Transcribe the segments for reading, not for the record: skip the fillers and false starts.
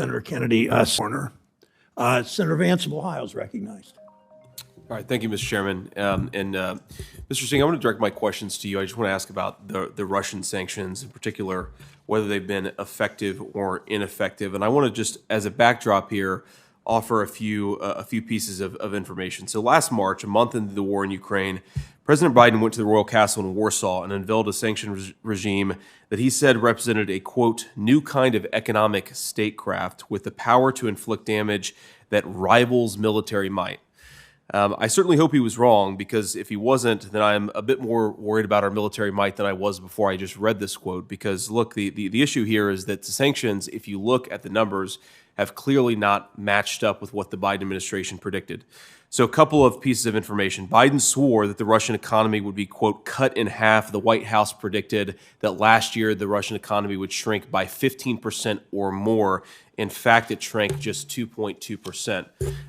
Senator Kennedy, Senator Vance of Ohio is recognized. All right, thank you, Mr. Chairman. Mr. Singh, I want to direct my questions to you. I just want to ask about the Russian sanctions in particular, whether they've been effective or ineffective. And I want to just, as a backdrop here, offer a few pieces of information. So last March, a month into the war in Ukraine, President Biden went to the Royal Castle in Warsaw and unveiled a sanction regime that he said represented a, quote, new kind of economic statecraft with the power to inflict damage that rivals military might. I certainly hope he was wrong, because if he wasn't, then I'm a bit more worried about our military might than I was before I just read this quote. Because, look, the issue here is that the sanctions, if you look at the numbers, have clearly not matched up with what the Biden administration predicted. So a couple of pieces of information. Biden swore that the Russian economy would be, quote, cut in half. The White House predicted that last year the Russian economy would shrink by 15% or more. In fact, it shrank just 2.2%.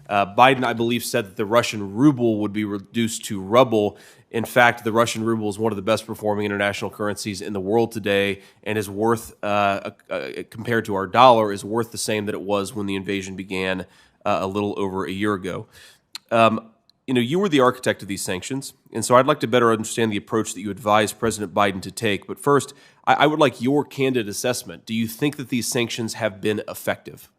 Biden, I believe, said that the Russian ruble would be reduced to rubble. In fact, the Russian ruble is one of the best performing international currencies in the world today, and is worth, compared to our dollar, is worth the same that it was when the invasion began a little over a year ago. You were the architect of these sanctions, and so I'd like to better understand the approach that you advised President Biden to take. But first, I would like your candid assessment. Do you think that these sanctions have been effective?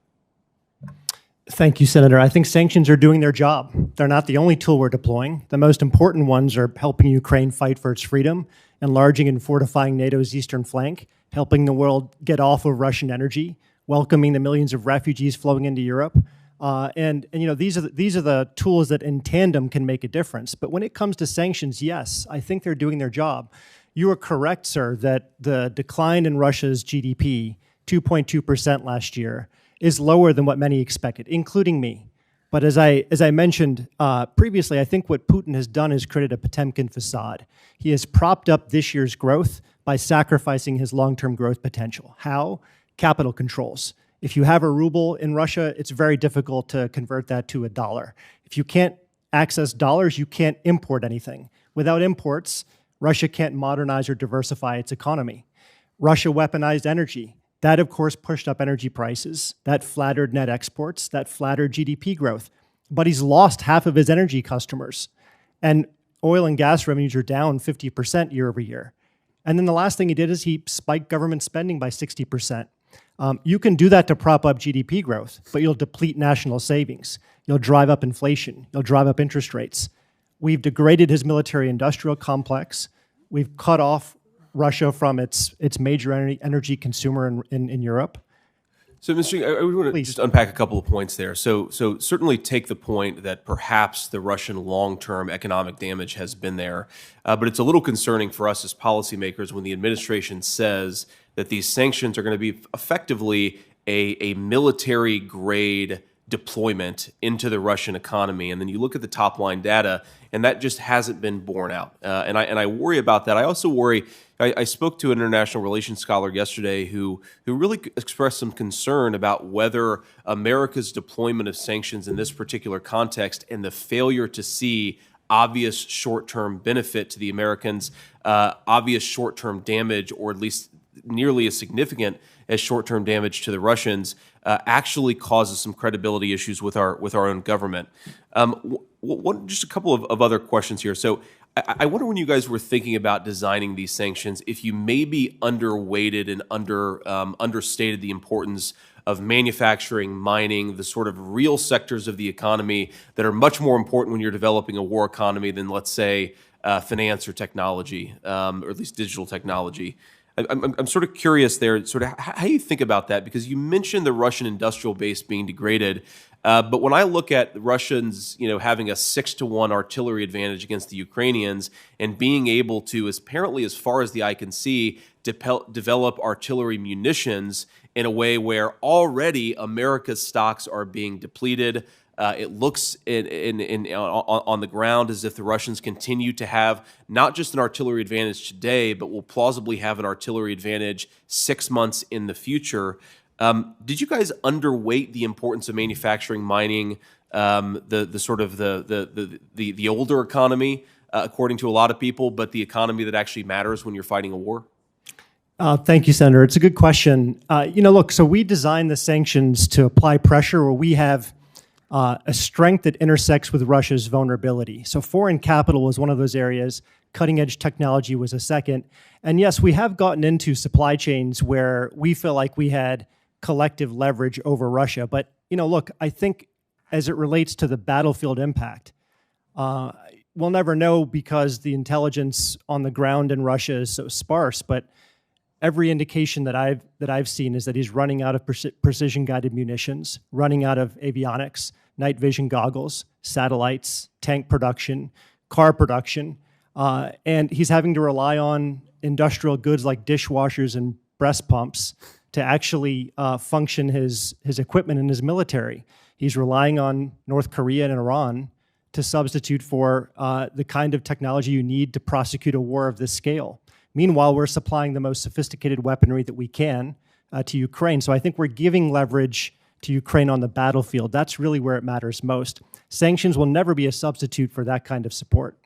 Thank you, Senator. I think sanctions are doing their job. They're not the only tool we're deploying. The most important ones are helping Ukraine fight for its freedom, enlarging and fortifying NATO's eastern flank, helping the world get off of Russian energy, welcoming the millions of refugees flowing into Europe. These are the tools that in tandem can make a difference. But when it comes to sanctions, yes, I think they're doing their job. You are correct, sir, that the decline in Russia's GDP, 2.2% last year, is lower than what many expected, including me. But as I mentioned previously, I think what Putin has done is created a Potemkin facade. He has propped up this year's growth by sacrificing his long-term growth potential. How? Capital controls. If you have a ruble in Russia, it's very difficult to convert that to a dollar. If you can't access dollars, you can't import anything. Without imports, Russia can't modernize or diversify its economy. Russia weaponized energy. That, of course, pushed up energy prices. That flattered net exports. That flattered GDP growth. But he's lost half of his energy customers. And oil and gas revenues are down 50% year over year. And then the last thing he did is he spiked government spending by 60%. You can do that to prop up GDP growth, but you'll deplete national savings. You'll drive up inflation. You'll drive up interest rates. We've degraded his military-industrial complex. We've cut off Russia from its major energy consumer in Europe. So, Mr. Singh, I want to just unpack a couple of points there. So certainly take the point that perhaps the Russian long-term economic damage has been there, but it's a little concerning for us as policymakers when the administration says that these sanctions are going to be effectively a military-grade deployment into the Russian economy. And then you look at the top-line data, and that just hasn't been borne out. And I worry about that. I also worry. I spoke to an international relations scholar yesterday who really expressed some concern about whether America's deployment of sanctions in this particular context and the failure to see obvious short-term benefit to the Americans, obvious short-term damage, or at least nearly as significant as short-term damage to the Russians, actually causes some credibility issues with our own government. Just a couple of other questions here. So I wonder, when you guys were thinking about designing these sanctions, if you maybe underweighted and understated the importance of manufacturing, mining, the sort of real sectors of the economy that are much more important when you're developing a war economy than, let's say, finance or technology, or at least digital technology. I'm sort of curious there, sort of how you think about that, because you mentioned the Russian industrial base being degraded. But when I look at the Russians, having a 6-to-1 artillery advantage against the Ukrainians and being able to, apparently as far as the eye can see, develop artillery munitions in a way where already America's stocks are being depleted. It looks on the ground as if the Russians continue to have not just an artillery advantage today, but will plausibly have an artillery advantage 6 months in the future. Did you guys underweight the importance of manufacturing, mining, the older economy, according to a lot of people, but the economy that actually matters when you're fighting a war? Thank you, Senator. It's a good question. Look, so we designed the sanctions to apply pressure where we have a strength that intersects with Russia's vulnerability. So foreign capital was one of those areas. Cutting edge technology was a second. And yes, we have gotten into supply chains where we feel like we had collective leverage over Russia. But, look, I think as it relates to the battlefield impact, we'll never know because the intelligence on the ground in Russia is so sparse. But every indication that I've seen is that he's running out of precision-guided munitions, running out of avionics, night vision goggles, satellites, tank production, car production, and he's having to rely on industrial goods like dishwashers and breast pumps to actually function his equipment in his military. He's relying on North Korea and Iran to substitute for the kind of technology you need to prosecute a war of this scale. Meanwhile, we're supplying the most sophisticated weaponry that we can to Ukraine. So I think we're giving leverage to Ukraine on the battlefield. That's really where it matters most. Sanctions will never be a substitute for that kind of support.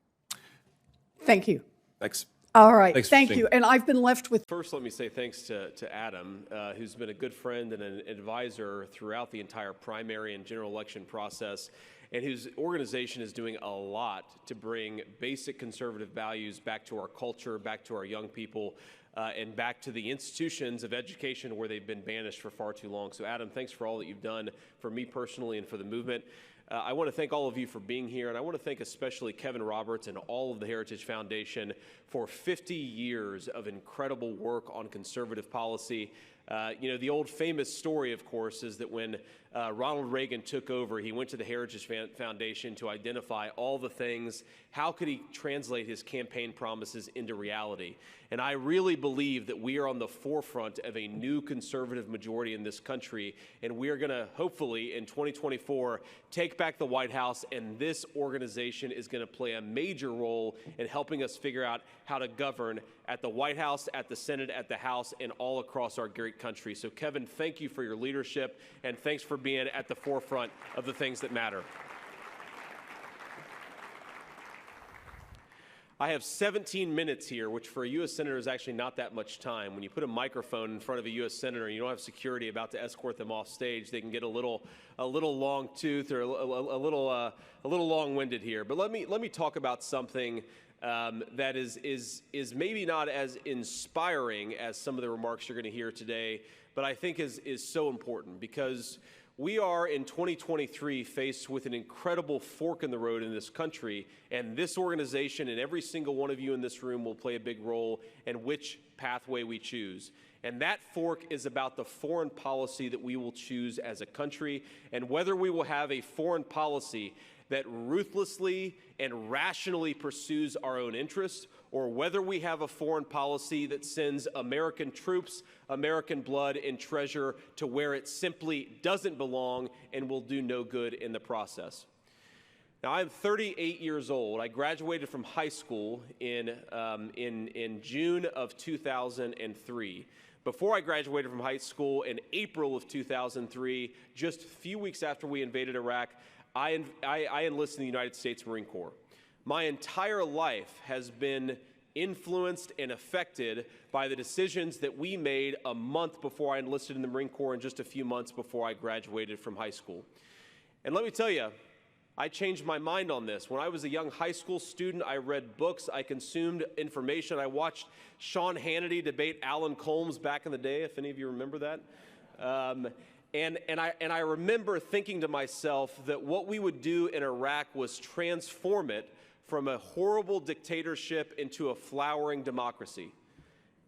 Thank you. Thanks. All right, Thanks thank you. And I've been left with... First, let me say thanks to Adam, who's been a good friend and an advisor throughout the entire primary and general election process, and whose organization is doing a lot to bring basic conservative values back to our culture, back to our young people, and back to the institutions of education where they've been banished for far too long. So, Adam, thanks for all that you've done for me personally and for the movement. I want to thank all of you for being here, and I want to thank especially Kevin Roberts and all of the Heritage Foundation for 50 years of incredible work on conservative policy. The old famous story, of course, is that when Ronald Reagan took over, he went to the Heritage Foundation to identify all the things. How could he translate his campaign promises into reality? And I really believe that we are on the forefront of a new conservative majority in this country, and we are going to, hopefully, in 2024, take back the White House, and this organization is going to play a major role in helping us figure out how to govern at the White House, at the Senate, at the House, and all across our great country. So, Kevin, thank you for your leadership, and thanks for being at the forefront of the things that matter. I have 17 minutes here, which for a U.S. Senator is actually not that much time. When you put a microphone in front of a U.S. Senator and you don't have security about to escort them off stage, they can get a little long-toothed or a little long-winded here. But let me talk about something that is maybe not as inspiring as some of the remarks you're going to hear today, but I think is so important because we are in 2023 faced with an incredible fork in the road in this country, and this organization and every single one of you in this room will play a big role in which pathway we choose. And that fork is about the foreign policy that we will choose as a country, and whether we will have a foreign policy that ruthlessly and rationally pursues our own interests, or whether we have a foreign policy that sends American troops, American blood, and treasure to where it simply doesn't belong and will do no good in the process. Now, I'm 38 years old. I graduated from high school in June of 2003. Before I graduated from high school in April of 2003, just a few weeks after we invaded Iraq, I enlisted in the United States Marine Corps. My entire life has been influenced and affected by the decisions that we made a month before I enlisted in the Marine Corps and just a few months before I graduated from high school. And let me tell you, I changed my mind on this. When I was a young high school student, I read books, I consumed information, I watched Sean Hannity debate Alan Colmes back in the day, if any of you remember that. And I remember thinking to myself that what we would do in Iraq was transform it from a horrible dictatorship into a flowering democracy.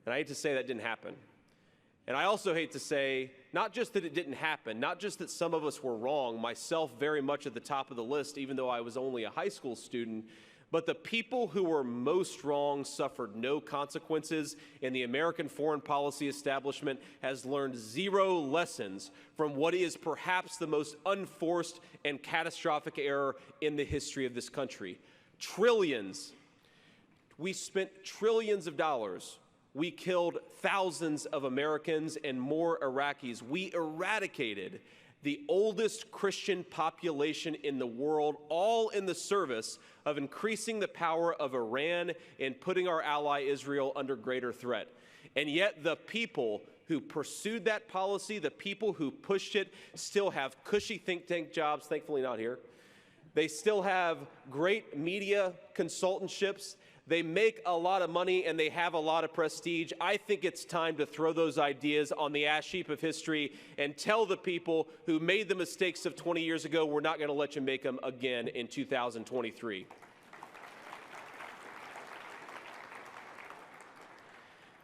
And I hate to say that didn't happen. And I also hate to say, not just that it didn't happen, not just that some of us were wrong, myself very much at the top of the list, even though I was only a high school student, but the people who were most wrong suffered no consequences, and the American foreign policy establishment has learned zero lessons from what is perhaps the most unforced and catastrophic error in the history of this country. Trillions. We spent trillions of dollars. We killed thousands of Americans and more Iraqis. We eradicated the oldest Christian population in the world, all in the service of increasing the power of Iran and putting our ally Israel under greater threat. And yet the people who pursued that policy, the people who pushed it, still have cushy think tank jobs, thankfully not here. They still have great media consultantships. They make a lot of money and they have a lot of prestige. I think it's time to throw those ideas on the ash heap of history and tell the people who made the mistakes of 20 years ago, we're not going to let you make them again in 2023.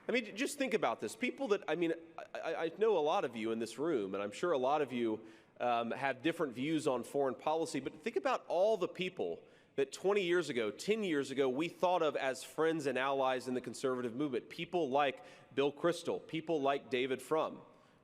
I mean, just think about this. People that, I know a lot of you in this room, and I'm sure a lot of you have different views on foreign policy, but think about all the people that 20 years ago, 10 years ago, we thought of as friends and allies in the conservative movement. People like Bill Kristol, people like David Frum,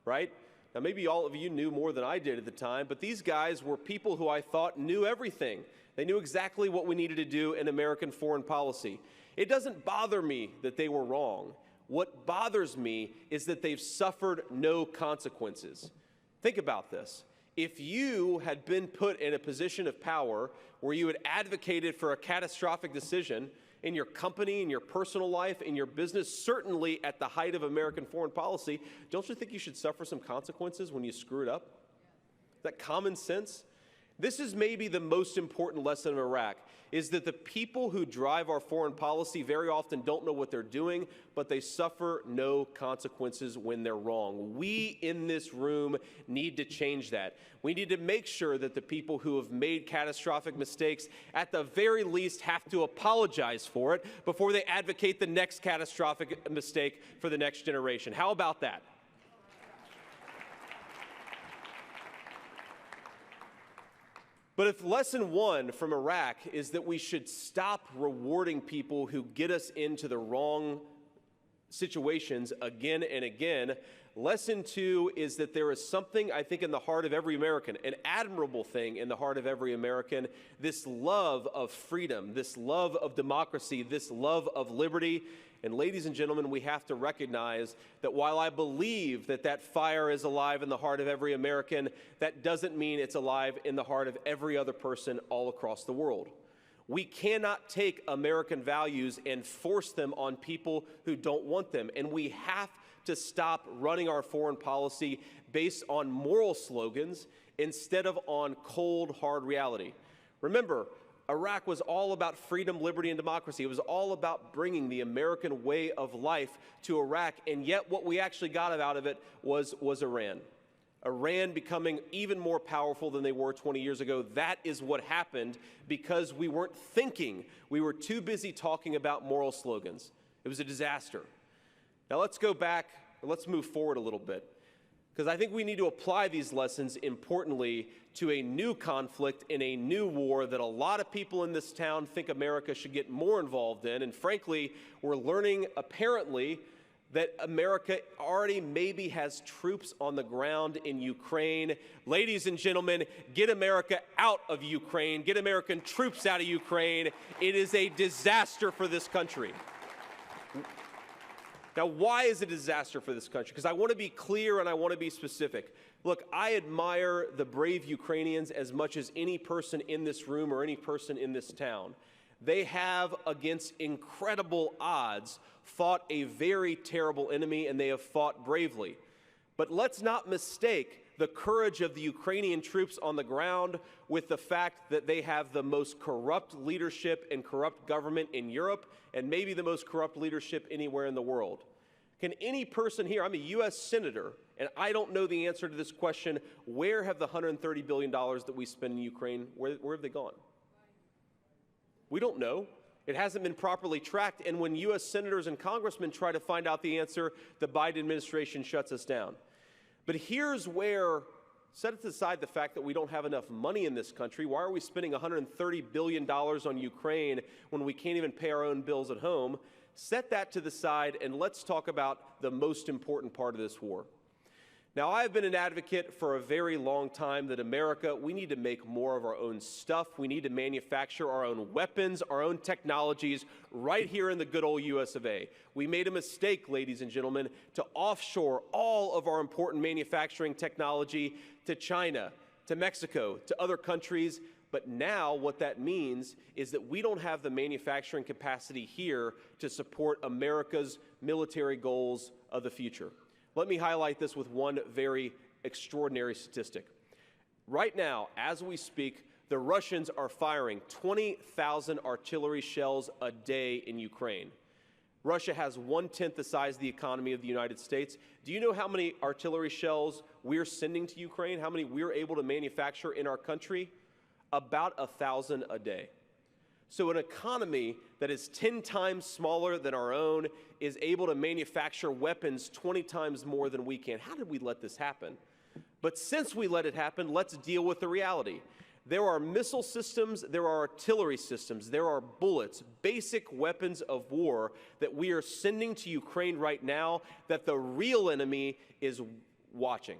right? Now, maybe all of you knew more than I did at the time, but these guys were people who I thought knew everything. They knew exactly what we needed to do in American foreign policy. It doesn't bother me that they were wrong. What bothers me is that they've suffered no consequences. Think about this. If you had been put in a position of power where you had advocated for a catastrophic decision in your company, in your personal life, in your business, certainly at the height of American foreign policy, don't you think you should suffer some consequences when you screw it up? Is that common sense? This is maybe the most important lesson of Iraq, is that the people who drive our foreign policy very often don't know what they're doing, but they suffer no consequences when they're wrong. We in this room need to change that. We need to make sure that the people who have made catastrophic mistakes at the very least have to apologize for it before they advocate the next catastrophic mistake for the next generation. How about that? But if lesson one from Iraq is that we should stop rewarding people who get us into the wrong situations again and again, lesson two is that there is something, I think, in the heart of every American, an admirable thing in the heart of every American, this love of freedom, this love of democracy, this love of liberty. And ladies and gentlemen, we have to recognize that while I believe that that fire is alive in the heart of every American, that doesn't mean it's alive in the heart of every other person all across the world. We cannot take American values and force them on people who don't want them. And we have to stop running our foreign policy based on moral slogans instead of on cold, hard reality. Remember, Iraq was all about freedom, liberty, and democracy. It was all about bringing the American way of life to Iraq, and yet what we actually got out of it was Iran. Iran becoming even more powerful than they were 20 years ago. That is what happened because we weren't thinking. We were too busy talking about moral slogans. It was a disaster. Now let's go back, let's move forward a little bit, because I think we need to apply these lessons, importantly, to a new conflict in a new war that a lot of people in this town think America should get more involved in. And frankly, we're learning, apparently, that America already maybe has troops on the ground in Ukraine. Ladies and gentlemen, get America out of Ukraine. Get American troops out of Ukraine. It is a disaster for this country. Now, why is it a disaster for this country? Because I want to be clear and I want to be specific. Look, I admire the brave Ukrainians as much as any person in this room or any person in this town. They have, against incredible odds, fought a very terrible enemy, and they have fought bravely. But let's not mistake the courage of the Ukrainian troops on the ground with the fact that they have the most corrupt leadership and corrupt government in Europe, and maybe the most corrupt leadership anywhere in the world. Can any person here, I'm a U.S. Senator, and I don't know the answer to this question, where have the $130 billion that we spend in Ukraine, where have they gone? We don't know. It hasn't been properly tracked, and when U.S. senators and congressmen try to find out the answer, the Biden administration shuts us down. But here's where, set aside the fact that we don't have enough money in this country. Why are we spending $130 billion on Ukraine when we can't even pay our own bills at home? Set that to the side, and let's talk about the most important part of this war. Now, I've been an advocate for a very long time that America, we need to make more of our own stuff. We need to manufacture our own weapons, our own technologies right here in the good old US of A. We made a mistake, ladies and gentlemen, to offshore all of our important manufacturing technology to China, to Mexico, to other countries. But now what that means is that we don't have the manufacturing capacity here to support America's military goals of the future. Let me highlight this with one very extraordinary statistic. Right now, as we speak, the Russians are firing 20,000 artillery shells a day in Ukraine. Russia has 1/10 the size of the economy of the United States. Do you know how many artillery shells we're sending to Ukraine? How many we're able to manufacture in our country? About 1,000 a day. So an economy that is 10 times smaller than our own is able to manufacture weapons 20 times more than we can. How did we let this happen? But since we let it happen, let's deal with the reality. There are missile systems, there are artillery systems, there are bullets, basic weapons of war that we are sending to Ukraine right now that the real enemy is watching.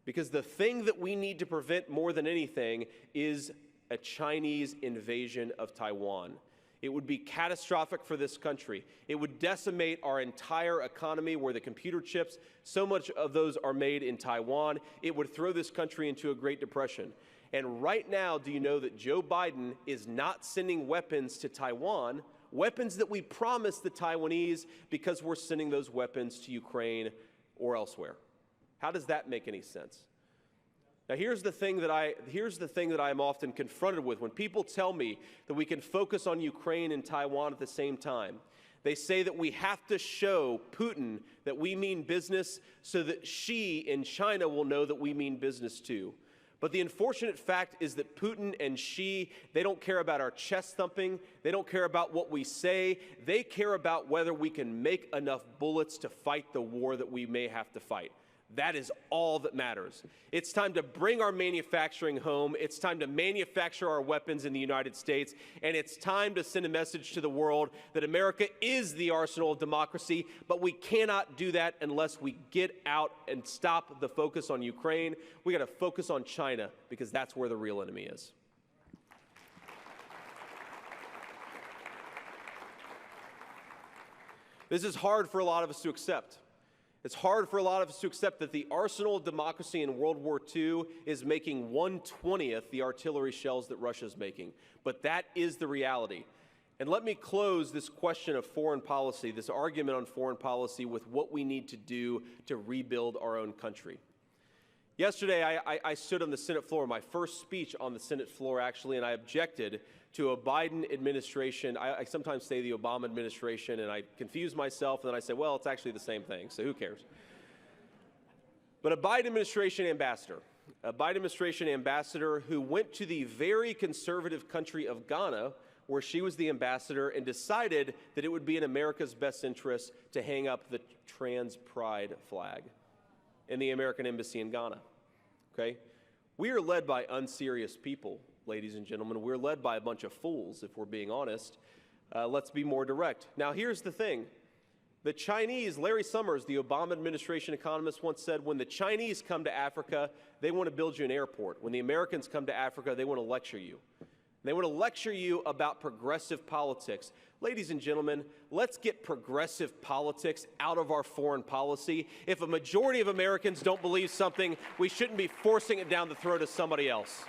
Because the thing that we need to prevent more than anything is a Chinese invasion of Taiwan. It would be catastrophic for this country. It would decimate our entire economy where the computer chips, so much of those are made in Taiwan. It would throw this country into a Great Depression. And right now, do you know that Joe Biden is not sending weapons to Taiwan, weapons that we promised the Taiwanese, because we're sending those weapons to Ukraine or elsewhere? How does that make any sense? Now, here's the thing that I'm often confronted with. When people tell me that we can focus on Ukraine and Taiwan at the same time, they say that we have to show Putin that we mean business so that Xi in China will know that we mean business too. But the unfortunate fact is that Putin and Xi, they don't care about our chest thumping. They don't care about what we say. They care about whether we can make enough bullets to fight the war that we may have to fight. That is all that matters. It's time to bring our manufacturing home. It's time to manufacture our weapons in the United States. And it's time to send a message to the world that America is the arsenal of democracy, but we cannot do that unless we get out and stop the focus on Ukraine. We got to focus on China, because that's where the real enemy is. This is hard for a lot of us to accept. It's hard for a lot of us to accept that the arsenal of democracy in World War II is making 1/20th the artillery shells that Russia's making. But that is the reality. And let me close this question of foreign policy, this argument on foreign policy, with what we need to do to rebuild our own country. Yesterday, I stood on the Senate floor, my first speech on the Senate floor, actually, and I objected to a Biden administration. I sometimes say the Obama administration, and I confuse myself, and then I say, well, it's actually the same thing, so who cares? But a Biden administration ambassador who went to the very conservative country of Ghana, where she was the ambassador, and decided that it would be in America's best interest to hang up the trans pride flag in the American embassy in Ghana. Okay? We are led by unserious people, ladies and gentlemen. We're led by a bunch of fools, if we're being honest. Let's be more direct. Now, here's the thing. The Chinese, Larry Summers, the Obama administration economist, once said, when the Chinese come to Africa, they want to build you an airport. When the Americans come to Africa, they want to lecture you. They want to lecture you about progressive politics. Ladies and gentlemen, let's get progressive politics out of our foreign policy. If a majority of Americans don't believe something, we shouldn't be forcing it down the throat of somebody else.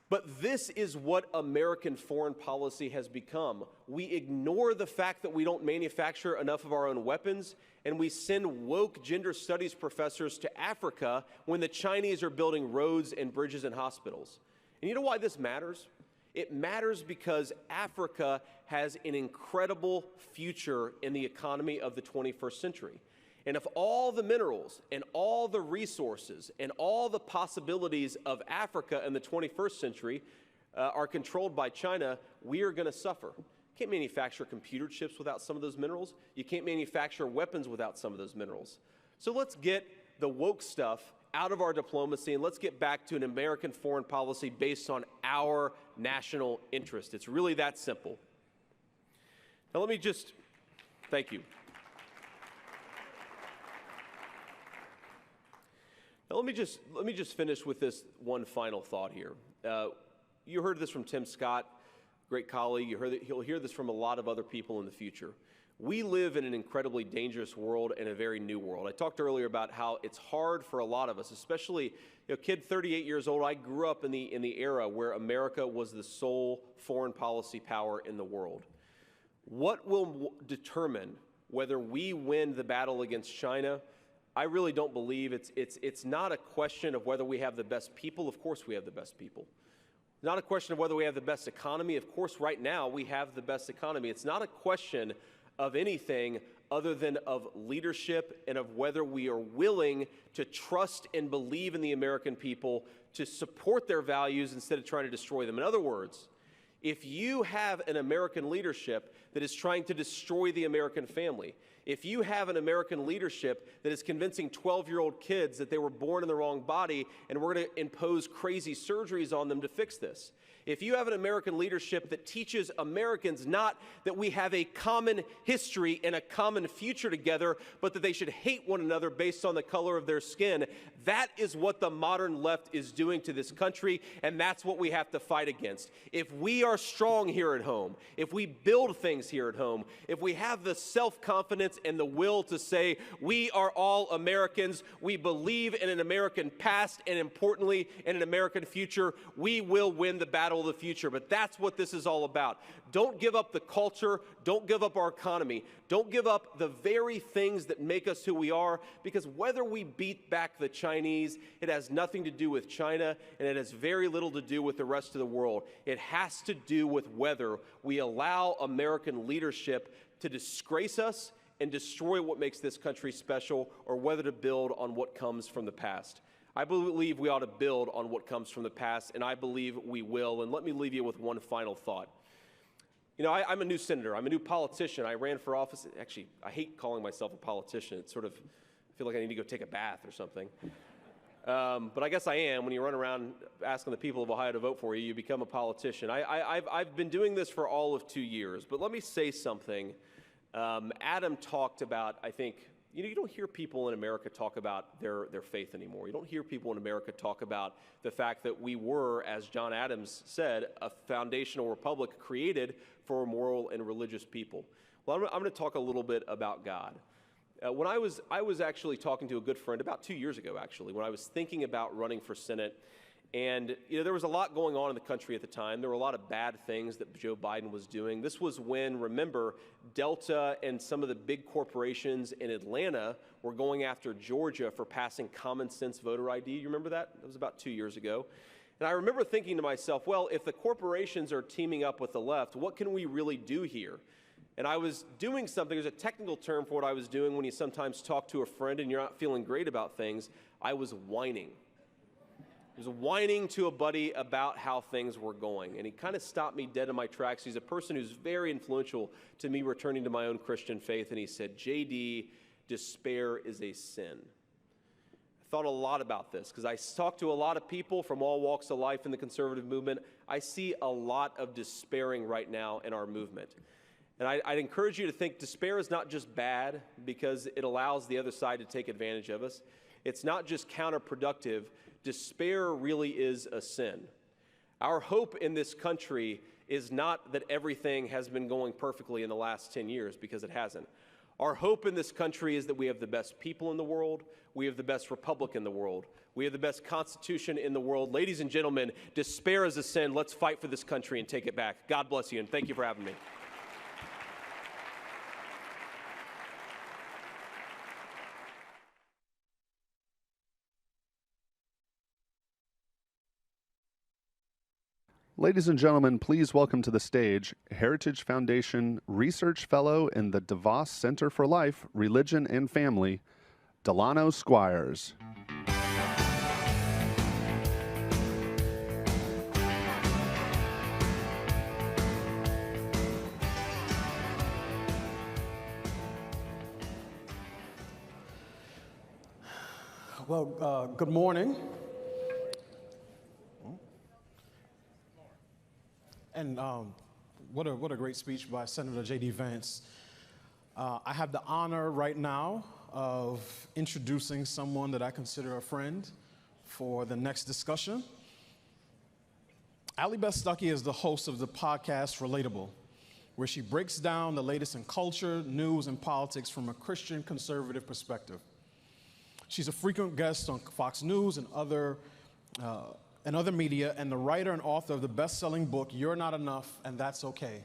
But this is what American foreign policy has become. We ignore the fact that we don't manufacture enough of our own weapons, and we send woke gender studies professors to Africa when the Chinese are building roads and bridges and hospitals. And you know why this matters? It matters because Africa has an incredible future in the economy of the 21st century. And if all the minerals and all the resources and all the possibilities of Africa in the 21st century are controlled by China, we are going to suffer. You can't manufacture computer chips without some of those minerals. You can't manufacture weapons without some of those minerals. So let's get the woke stuff out of our diplomacy, and let's get back to an American foreign policy based on our national interest. It's really that simple. Now thank you. Now, let me just finish with this one final thought here. You heard this from Tim Scott, great colleague. He'll hear this from a lot of other people in the future. We live in an incredibly dangerous world and a very new world. I talked earlier about how it's hard for a lot of us, especially kid 38 years old. I grew up in the era where America was the sole foreign policy power in the world. What will determine whether we win the battle against China? I really don't believe it's not a question of whether we have the best people. Of course we have the best people. It's not a question of whether we have the best economy. Of course, right now we have the best economy. It's not a question of anything other than of leadership and of whether we are willing to trust and believe in the American people, to support their values instead of trying to destroy them. In other words, if you have an American leadership that is trying to destroy the American family, if you have an American leadership that is convincing 12-year-old kids that they were born in the wrong body and we're going to impose crazy surgeries on them to fix this, if you have an American leadership that teaches Americans not that we have a common history and a common future together, but that they should hate one another based on the color of their skin, that is what the modern left is doing to this country, and that's what we have to fight against. If we are strong here at home, if we build things here at home, if we have the self-confidence and the will to say we are all Americans, we believe in an American past, and importantly, in an American future, we will win the battle of the future. But that's what this is all about. Don't give up the culture. Don't give up our economy. Don't give up the very things that make us who we are, because whether we beat back the Chinese, it has nothing to do with China, and it has very little to do with the rest of the world. It has to do with whether we allow American leadership to disgrace us and destroy what makes this country special, or whether to build on what comes from the past. I believe we ought to build on what comes from the past, and I believe we will. And let me leave you with one final thought. I'm a new senator. I'm a new politician. I ran for office. Actually, I hate calling myself a politician. It's sort of, I feel like I need to go take a bath or something. But I guess I am. When you run around asking the people of Ohio to vote for you, you become a politician. I've been doing this for all of 2 years. But let me say something. Adam talked about, I think, you don't hear people in America talk about their faith anymore. You don't hear people in America talk about the fact that we were, as John Adams said, a foundational republic created for moral and religious people. Well, I'm going to talk a little bit about God. When I was actually talking to a good friend about 2 years ago, actually, when I was thinking about running for Senate. And there was a lot going on in the country at the time. There were a lot of bad things that Joe Biden was doing. This was when, remember, Delta and some of the big corporations in Atlanta were going after Georgia for passing common sense voter ID. You remember that? That was about 2 years ago. And I remember thinking to myself, well, if the corporations are teaming up with the left, what can we really do here? And I was doing something. There's a technical term for what I was doing when you sometimes talk to a friend and you're not feeling great about things. I was whining. I was whining to a buddy about how things were going, and he kind of stopped me dead in my tracks. He's a person who's very influential to me returning to my own Christian faith, and he said, JD, despair is a sin. I thought a lot about this because I talked to a lot of people from all walks of life in the conservative movement. I see a lot of despairing right now in our movement. And I'd encourage you to think despair is not just bad because it allows the other side to take advantage of us. It's not just counterproductive. Despair really is a sin. Our hope in this country is not that everything has been going perfectly in the last 10 years, because it hasn't. Our hope in this country is that we have the best people in the world, we have the best republic in the world, we have the best constitution in the world. Ladies and gentlemen, despair is a sin. Let's fight for this country and take it back. God bless you, and thank you for having me. Ladies and gentlemen, please welcome to the stage Heritage Foundation Research Fellow in the DeVos Center for Life, Religion and Family, Delano Squires. Well, good morning. And what a great speech by Senator J.D. Vance. I have the honor right now of introducing someone that I consider a friend for the next discussion. Allie Beth Stuckey is the host of the podcast Relatable. where she breaks down the latest in culture, news, and politics from a Christian conservative perspective. She's a frequent guest on Fox News and other media, and the writer and author of the best-selling book, You're Not Enough, and That's Okay.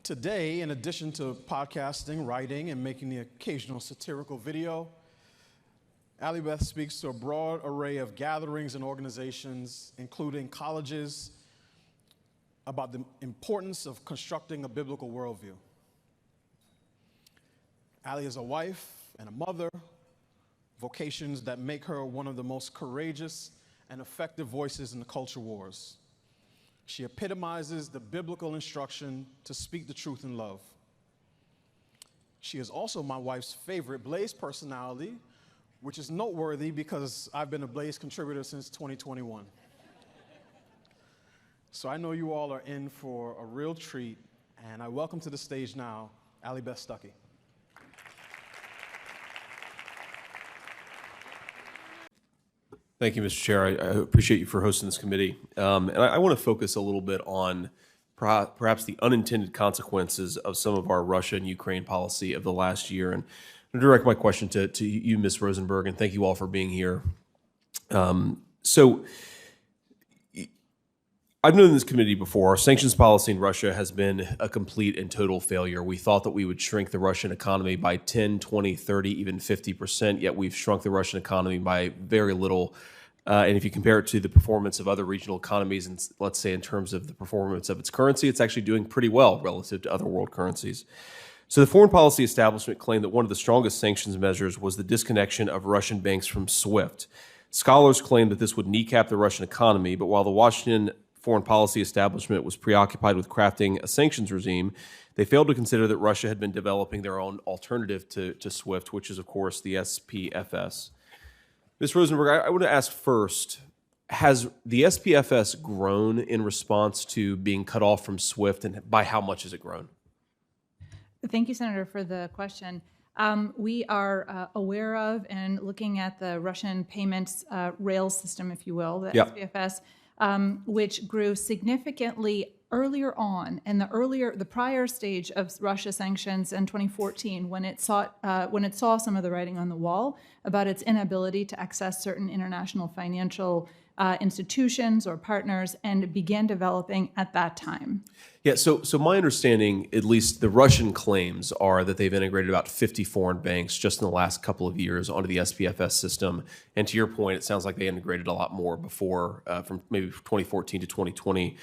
Today, in addition to podcasting, writing, and making the occasional satirical video, Allie Beth speaks to a broad array of gatherings and organizations, including colleges, about the importance of constructing a biblical worldview. Allie is a wife and a mother, vocations that make her one of the most courageous and effective voices in the culture wars. She epitomizes the biblical instruction to speak the truth in love. She is also my wife's favorite Blaze personality, which is noteworthy because I've been a Blaze contributor since 2021. So I know you all are in for a real treat, and I welcome to the stage now Allie Beth Stuckey. Thank you, Mr. Chair. I appreciate you for hosting this committee. And I want to focus a little bit on perhaps the unintended consequences of some of our Russia and Ukraine policy of the last year. And I'm going to direct my question to you, Ms. Rosenberg, and thank you all for being here. So I've known this committee before. Our sanctions policy in Russia has been a complete and total failure. We thought that we would shrink the Russian economy by 10, 20, 30, even 50%, yet we've shrunk the Russian economy by very little. And if you compare it to the performance of other regional economies, and let's say in terms of the performance of its currency, it's actually doing pretty well relative to other world currencies. So the foreign policy establishment claimed that one of the strongest sanctions measures was the disconnection of Russian banks from SWIFT. Scholars claim that this would kneecap the Russian economy, but while the Washington foreign policy establishment was preoccupied with crafting a sanctions regime, they failed to consider that Russia had been developing their own alternative to SWIFT, which is, of course, the SPFS. Ms. Rosenberg, I want to ask first, has the SPFS grown in response to being cut off from SWIFT, and by how much has it grown? Thank you, Senator, for the question. We are aware of and looking at the Russian payments rails system, if you will, the SPFS, which grew significantly earlier on in the prior stage of Russia sanctions in 2014, when it saw some of the writing on the wall about its inability to access certain international financial institutions or partners, and began developing at that time. Yeah, so my understanding, at least the Russian claims, are that they've integrated about 50 foreign banks just in the last couple of years onto the SPFS system. And to your point, it sounds like they integrated a lot more before, from maybe 2014 to 2020,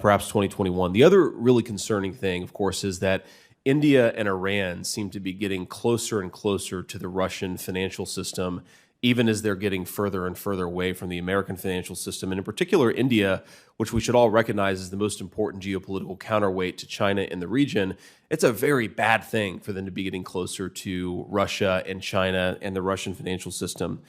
perhaps 2021. The other really concerning thing, of course, is that India and Iran seem to be getting closer and closer to the Russian financial system, even as they're getting further and further away from the American financial system. And in particular, India, which we should all recognize as the most important geopolitical counterweight to China in the region, it's a very bad thing for them to be getting closer to Russia and China and the Russian financial system.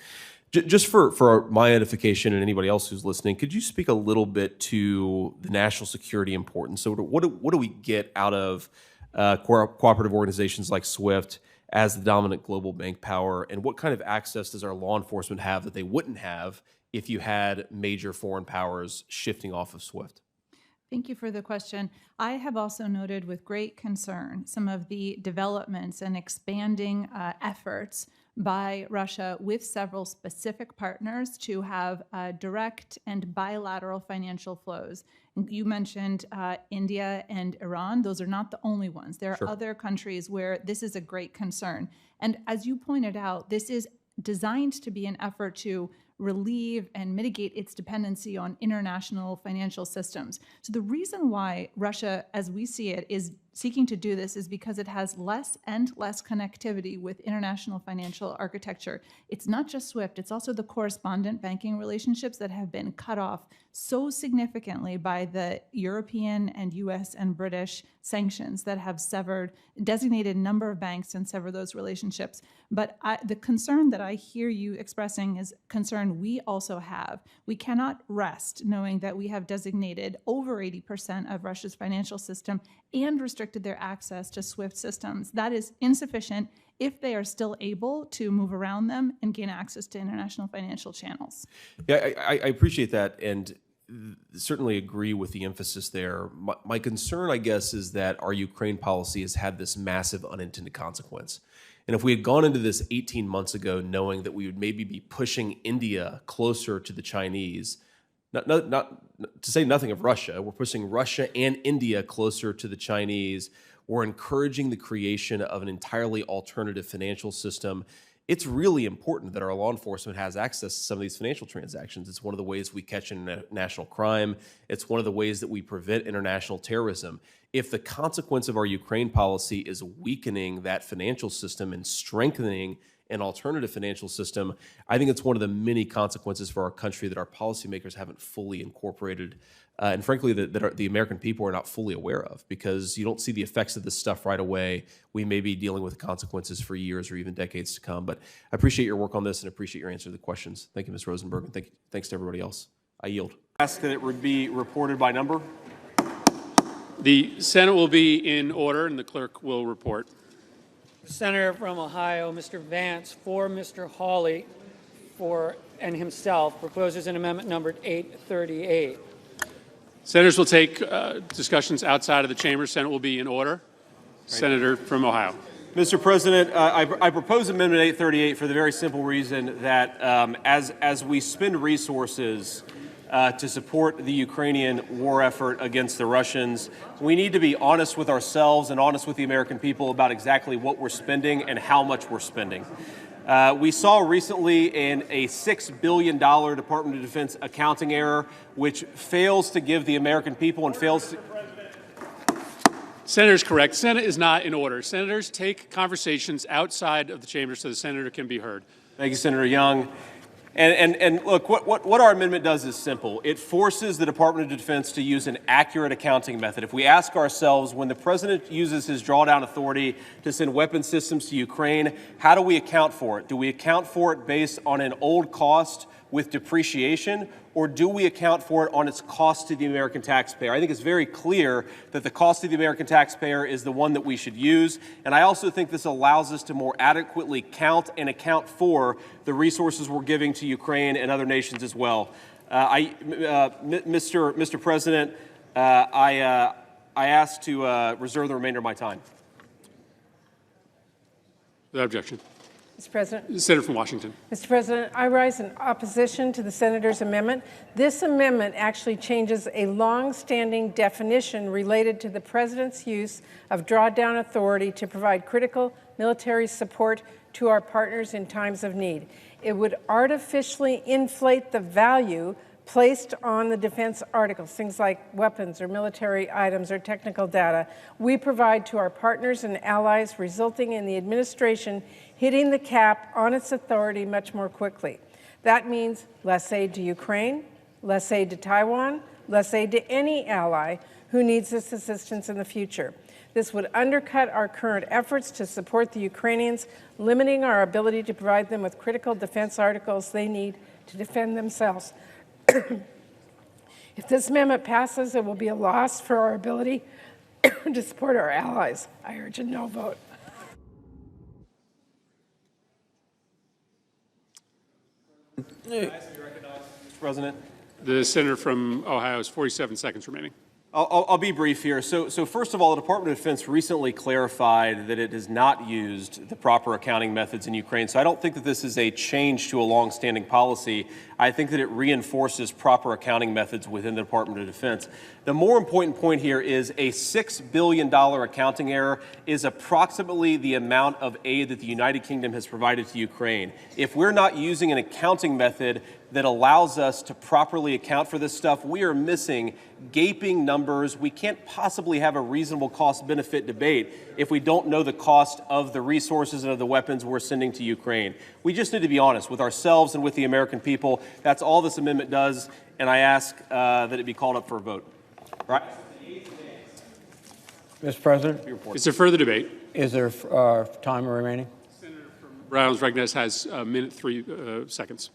Just for my edification and anybody else who's listening, could you speak a little bit to the national security importance? So what do we get out of cooperative organizations like SWIFT as the dominant global bank power, and what kind of access does our law enforcement have that they wouldn't have if you had major foreign powers shifting off of SWIFT? Thank you for the question. I have also noted with great concern some of the developments and expanding efforts by Russia with several specific partners to have direct and bilateral financial flows. You mentioned India and Iran. Those are not the only ones. There are other countries where this is a great concern. And as you pointed out, this is designed to be an effort to relieve and mitigate its dependency on international financial systems. So the reason why Russia, as we see it, is seeking to do this is because it has less and less connectivity with international financial architecture. It's not just SWIFT, it's also the correspondent banking relationships that have been cut off so significantly by the European and US and British sanctions that have designated number of banks and severed those relationships. But the concern that I hear you expressing is concern we also have. We cannot rest knowing that we have designated over 80% of Russia's financial system and restricted their access to SWIFT systems. That is insufficient if they are still able to move around them and gain access to international financial channels. Yeah, I appreciate that. And certainly agree with the emphasis there. My concern, I guess, is that our Ukraine policy has had this massive unintended consequence. And if we had gone into this 18 months ago knowing that we would maybe be pushing India closer to the Chinese, not to say nothing of Russia, we're pushing Russia and India closer to the Chinese, we're encouraging the creation of an entirely alternative financial system. It's really important that our law enforcement has access to some of these financial transactions. It's one of the ways we catch international crime. It's one of the ways that we prevent international terrorism. If the consequence of our Ukraine policy is weakening that financial system and strengthening an alternative financial system, I think it's one of the many consequences for our country that our policymakers haven't fully incorporated, and frankly, that the American people are not fully aware of, because you don't see the effects of this stuff right away. We may be dealing with the consequences for years or even decades to come. But I appreciate your work on this and appreciate your answer to the questions. Thank you, Ms. Rosenberg, and thanks to everybody else. I yield. Ask that it would be reported by number. The Senate will be in order, and the clerk will report. Senator from Ohio, Mr. Vance, for Mr. Hawley, and himself, proposes an amendment numbered 838. Senators will take discussions outside of the chamber. Senate will be in order. Senator from Ohio. Mr. President, I propose Amendment 838 for the very simple reason that as we spend resources to support the Ukrainian war effort against the Russians, we need to be honest with ourselves and honest with the American people about exactly what we're spending and how much we're spending. We saw recently in a $6 billion Department of Defense accounting error, which fails to give the American people and fails to... Senator's correct. Senate is not in order. Senators take conversations outside of the chamber so the senator can be heard. Thank you, Senator Young. And look, what our amendment does is simple. It forces the Department of Defense to use an accurate accounting method. If we ask ourselves, when the president uses his drawdown authority to send weapon systems to Ukraine, how do we account for it? Do we account for it based on an old cost with depreciation, or do we account for it on its cost to the American taxpayer? I think it's very clear that the cost to the American taxpayer is the one that we should use, and I also think this allows us to more adequately count and account for the resources we're giving to Ukraine and other nations as well. Mr. President, I ask to reserve the remainder of my time. Without objection. Mr. President. Senator from Washington. Mr. President, I rise in opposition to the senator's amendment. This amendment actually changes a long-standing definition related to the president's use of drawdown authority to provide critical military support to our partners in times of need. It would artificially inflate the value placed on the defense articles, things like weapons or military items or technical data we provide to our partners and allies, resulting in the administration hitting the cap on its authority much more quickly. That means less aid to Ukraine, less aid to Taiwan, less aid to any ally who needs this assistance in the future. This would undercut our current efforts to support the Ukrainians, limiting our ability to provide them with critical defense articles they need to defend themselves. If this amendment passes, it will be a loss for our ability to support our allies. I urge a no vote. Mr. President. The senator from Ohio has 47 seconds remaining. I'll be brief here. So first of all, the Department of Defense recently clarified that it has not used the proper accounting methods in Ukraine. So I don't think that this is a change to a longstanding policy. I think that it reinforces proper accounting methods within the Department of Defense. The more important point here is a $6 billion accounting error is approximately the amount of aid that the United Kingdom has provided to Ukraine. If we're not using an accounting method that allows us to properly account for this stuff, we are missing gaping numbers. We can't possibly have a reasonable cost-benefit debate if we don't know the cost of the resources and of the weapons we're sending to Ukraine. We just need to be honest with ourselves and with the American people. That's all this amendment does, and I ask that it be called up for a vote. Right. Mr. President, is there further debate? is there time remaining? Senator from Rhode Island has a minute 3 seconds.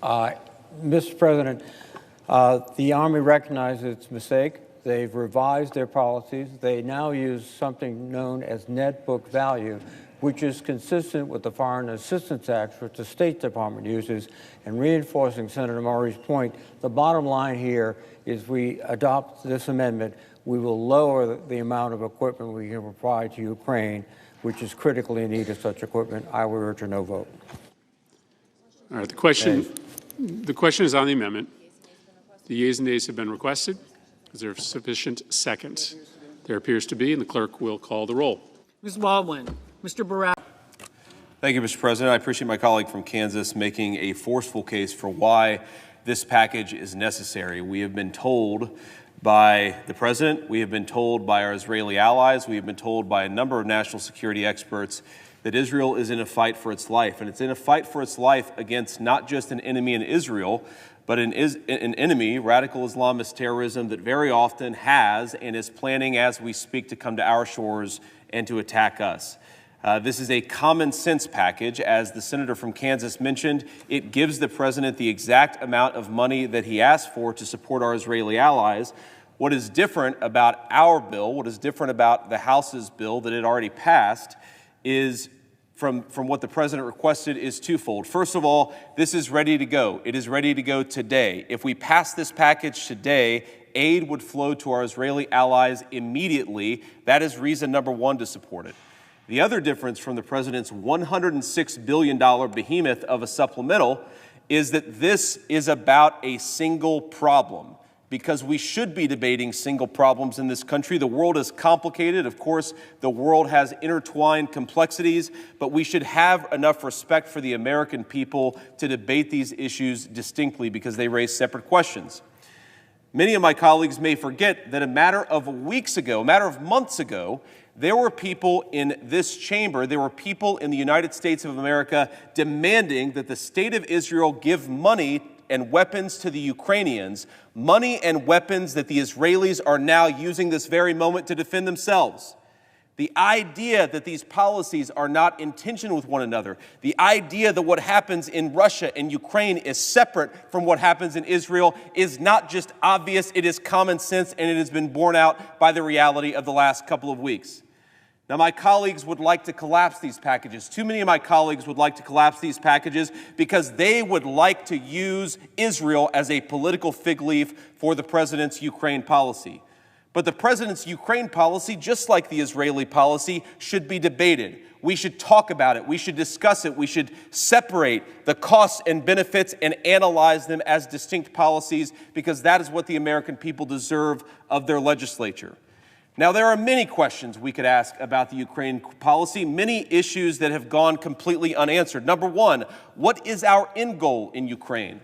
Mr. President, the Army recognized its mistake. They've revised their policies. They now use something known as net book value which is consistent with the Foreign Assistance Act, which the State Department uses. And reinforcing Senator Murray's point, the bottom line here is we adopt this amendment, we will lower the amount of equipment we can provide to Ukraine, which is critically in need of such equipment. I would urge a no vote. All right, the question is on the amendment. The yeas and nays have been requested. Is there sufficient second? There appears to be, and the clerk will call the roll. Ms. Baldwin. Mr. Barack. Thank you, Mr. President. I appreciate my colleague from Kansas making a forceful case for why this package is necessary. We have been told by the President, we have been told by our Israeli allies, we have been told by a number of national security experts that Israel is in a fight for its life. And it's in a fight for its life against not just an enemy in Israel, but an enemy, radical Islamist terrorism, that very often has and is planning as we speak to come to our shores and to attack us. This is a common sense package. As the senator from Kansas mentioned, it gives the president the exact amount of money that he asked for to support our Israeli allies. What is different about our bill, what is different about the House's bill that it already passed, is from what the president requested is twofold. First of all, this is ready to go. It is ready to go today. If we pass this package today, aid would flow to our Israeli allies immediately. That is reason number one to support it. The other difference from the president's $106 billion behemoth of a supplemental is that this is about a single problem, because we should be debating single problems in this country. The world is complicated. Of course, the world has intertwined complexities, but we should have enough respect for the American people to debate these issues distinctly because they raise separate questions. Many of my colleagues may forget that a matter of weeks ago, a matter of months ago, there were people in this chamber, there were people in the United States of America demanding that the state of Israel give money and weapons to the Ukrainians, money and weapons that the Israelis are now using this very moment to defend themselves. The idea that these policies are not in tension with one another, the idea that what happens in Russia and Ukraine is separate from what happens in Israel is not just obvious, it is common sense, and it has been borne out by the reality of the last couple of weeks. Now, my colleagues would like to collapse these packages. Too many of my colleagues would like to collapse these packages because they would like to use Israel as a political fig leaf for the president's Ukraine policy. But the president's Ukraine policy, just like the Israeli policy, should be debated. We should talk about it. We should discuss it. We should separate the costs and benefits and analyze them as distinct policies, because that is what the American people deserve of their legislature. Now, there are many questions we could ask about the Ukraine policy, many issues that have gone completely unanswered. Number one, what is our end goal in Ukraine?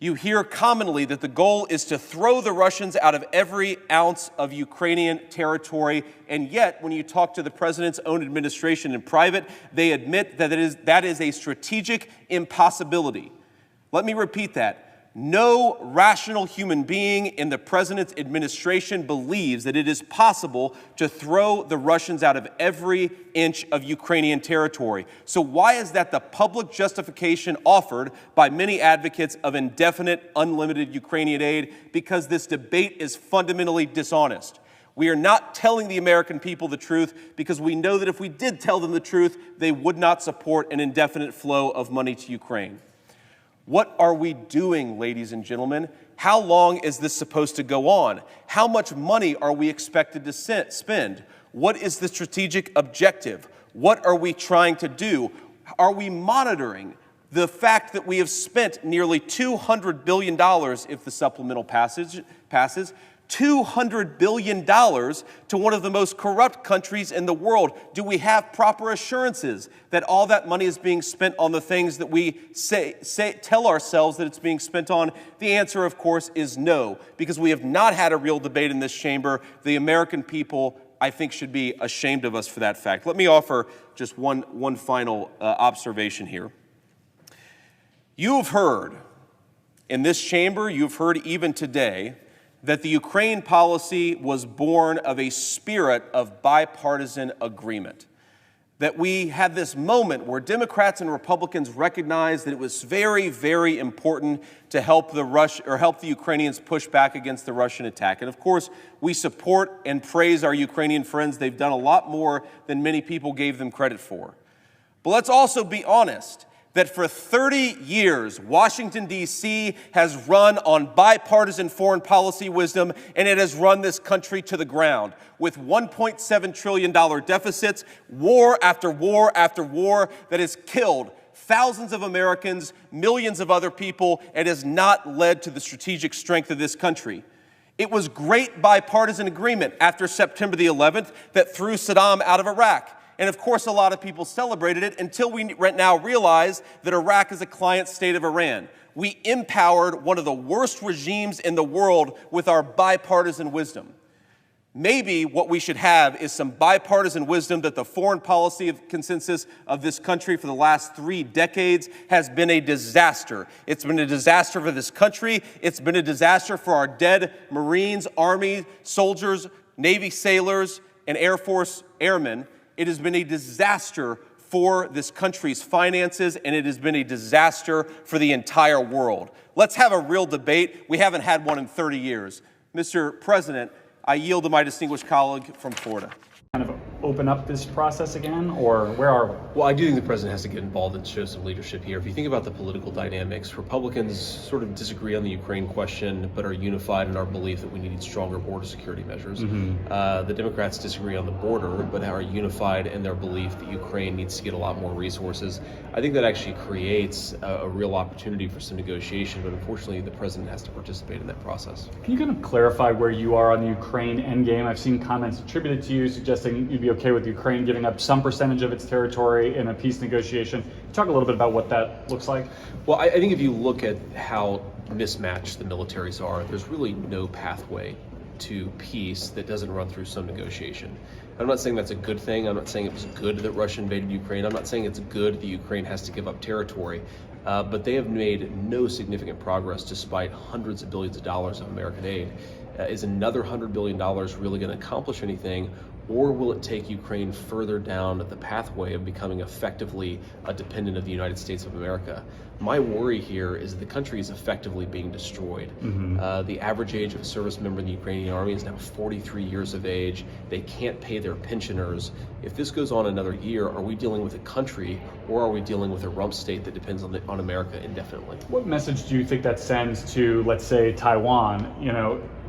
You hear commonly that the goal is to throw the Russians out of every ounce of Ukrainian territory, and yet when you talk to the president's own administration in private, they admit that that is a strategic impossibility. Let me repeat that. No rational human being in the president's administration believes that it is possible to throw the Russians out of every inch of Ukrainian territory. So why is that the public justification offered by many advocates of indefinite, unlimited Ukrainian aid? Because this debate is fundamentally dishonest. We are not telling the American people the truth because we know that if we did tell them the truth, they would not support an indefinite flow of money to Ukraine. What are we doing, ladies and gentlemen? How long is this supposed to go on? How much money are we expected to spend? What is the strategic objective? What are we trying to do? Are we monitoring the fact that we have spent nearly $200 billion if the supplemental passes, $200 billion to one of the most corrupt countries in the world? Do we have proper assurances that all that money is being spent on the things that we tell ourselves that it's being spent on? The answer, of course, is no, because we have not had a real debate in this chamber. The American people, I think, should be ashamed of us for that fact. Let me offer just one final observation here. You have heard in this chamber, you've heard even today, that the Ukraine policy was born of a spirit of bipartisan agreement. That we had this moment where Democrats and Republicans recognized that it was very, very important to help the Ukrainians push back against the Russian attack. And of course, we support and praise our Ukrainian friends. They've done a lot more than many people gave them credit for. But let's also be honest that for 30 years, Washington, D.C. has run on bipartisan foreign policy wisdom, and it has run this country to the ground with $1.7 trillion deficits, war after war after war that has killed thousands of Americans, millions of other people, and has not led to the strategic strength of this country. It was great bipartisan agreement after September the 11th that threw Saddam out of Iraq. And of course, a lot of people celebrated it until we now realize that Iraq is a client state of Iran. We empowered one of the worst regimes in the world with our bipartisan wisdom. Maybe what we should have is some bipartisan wisdom that the foreign policy consensus of this country for the last 3 decades has been a disaster. It's been a disaster for this country. It's been a disaster for our dead Marines, Army, soldiers, Navy sailors, and Air Force airmen. It has been a disaster for this country's finances, and it has been a disaster for the entire world. Let's have a real debate. We haven't had one in 30 years. Mr. President, I yield to my distinguished colleague from Florida. Kind of open up this process again, or where are we? Well, I do think the president has to get involved and show some leadership here. If you think about the political dynamics, Republicans sort of disagree on the Ukraine question, but are unified in our belief that we need stronger border security measures. The Democrats disagree on the border, but are unified in their belief that Ukraine needs to get a lot more resources. I think that actually creates a real opportunity for some negotiation, but unfortunately the president has to participate in that process. Can you kind of clarify where you are on the Ukraine endgame? I've seen comments attributed to you suggesting you'd be okay with Ukraine giving up some percentage of its territory in a peace negotiation. Talk a little bit about what that looks like. Well, I think if you look at how mismatched the militaries are, there's really no pathway to peace that doesn't run through some negotiation. I'm not saying that's a good thing. I'm not saying it was good that Russia invaded Ukraine. I'm not saying it's good that Ukraine has to give up territory. But they have made no significant progress despite hundreds of billions of dollars of American aid. Is another $100 billion really going to accomplish anything? Or will it take Ukraine further down the pathway of becoming effectively a dependent of the United States of America? My worry here is the country is effectively being destroyed. The average age of a service member in the Ukrainian army is now 43 years of age. They can't pay their pensioners. If this goes on another year, are we dealing with a country, or are we dealing with a rump state that depends on America indefinitely? What message do you think that sends to, let's say, Taiwan?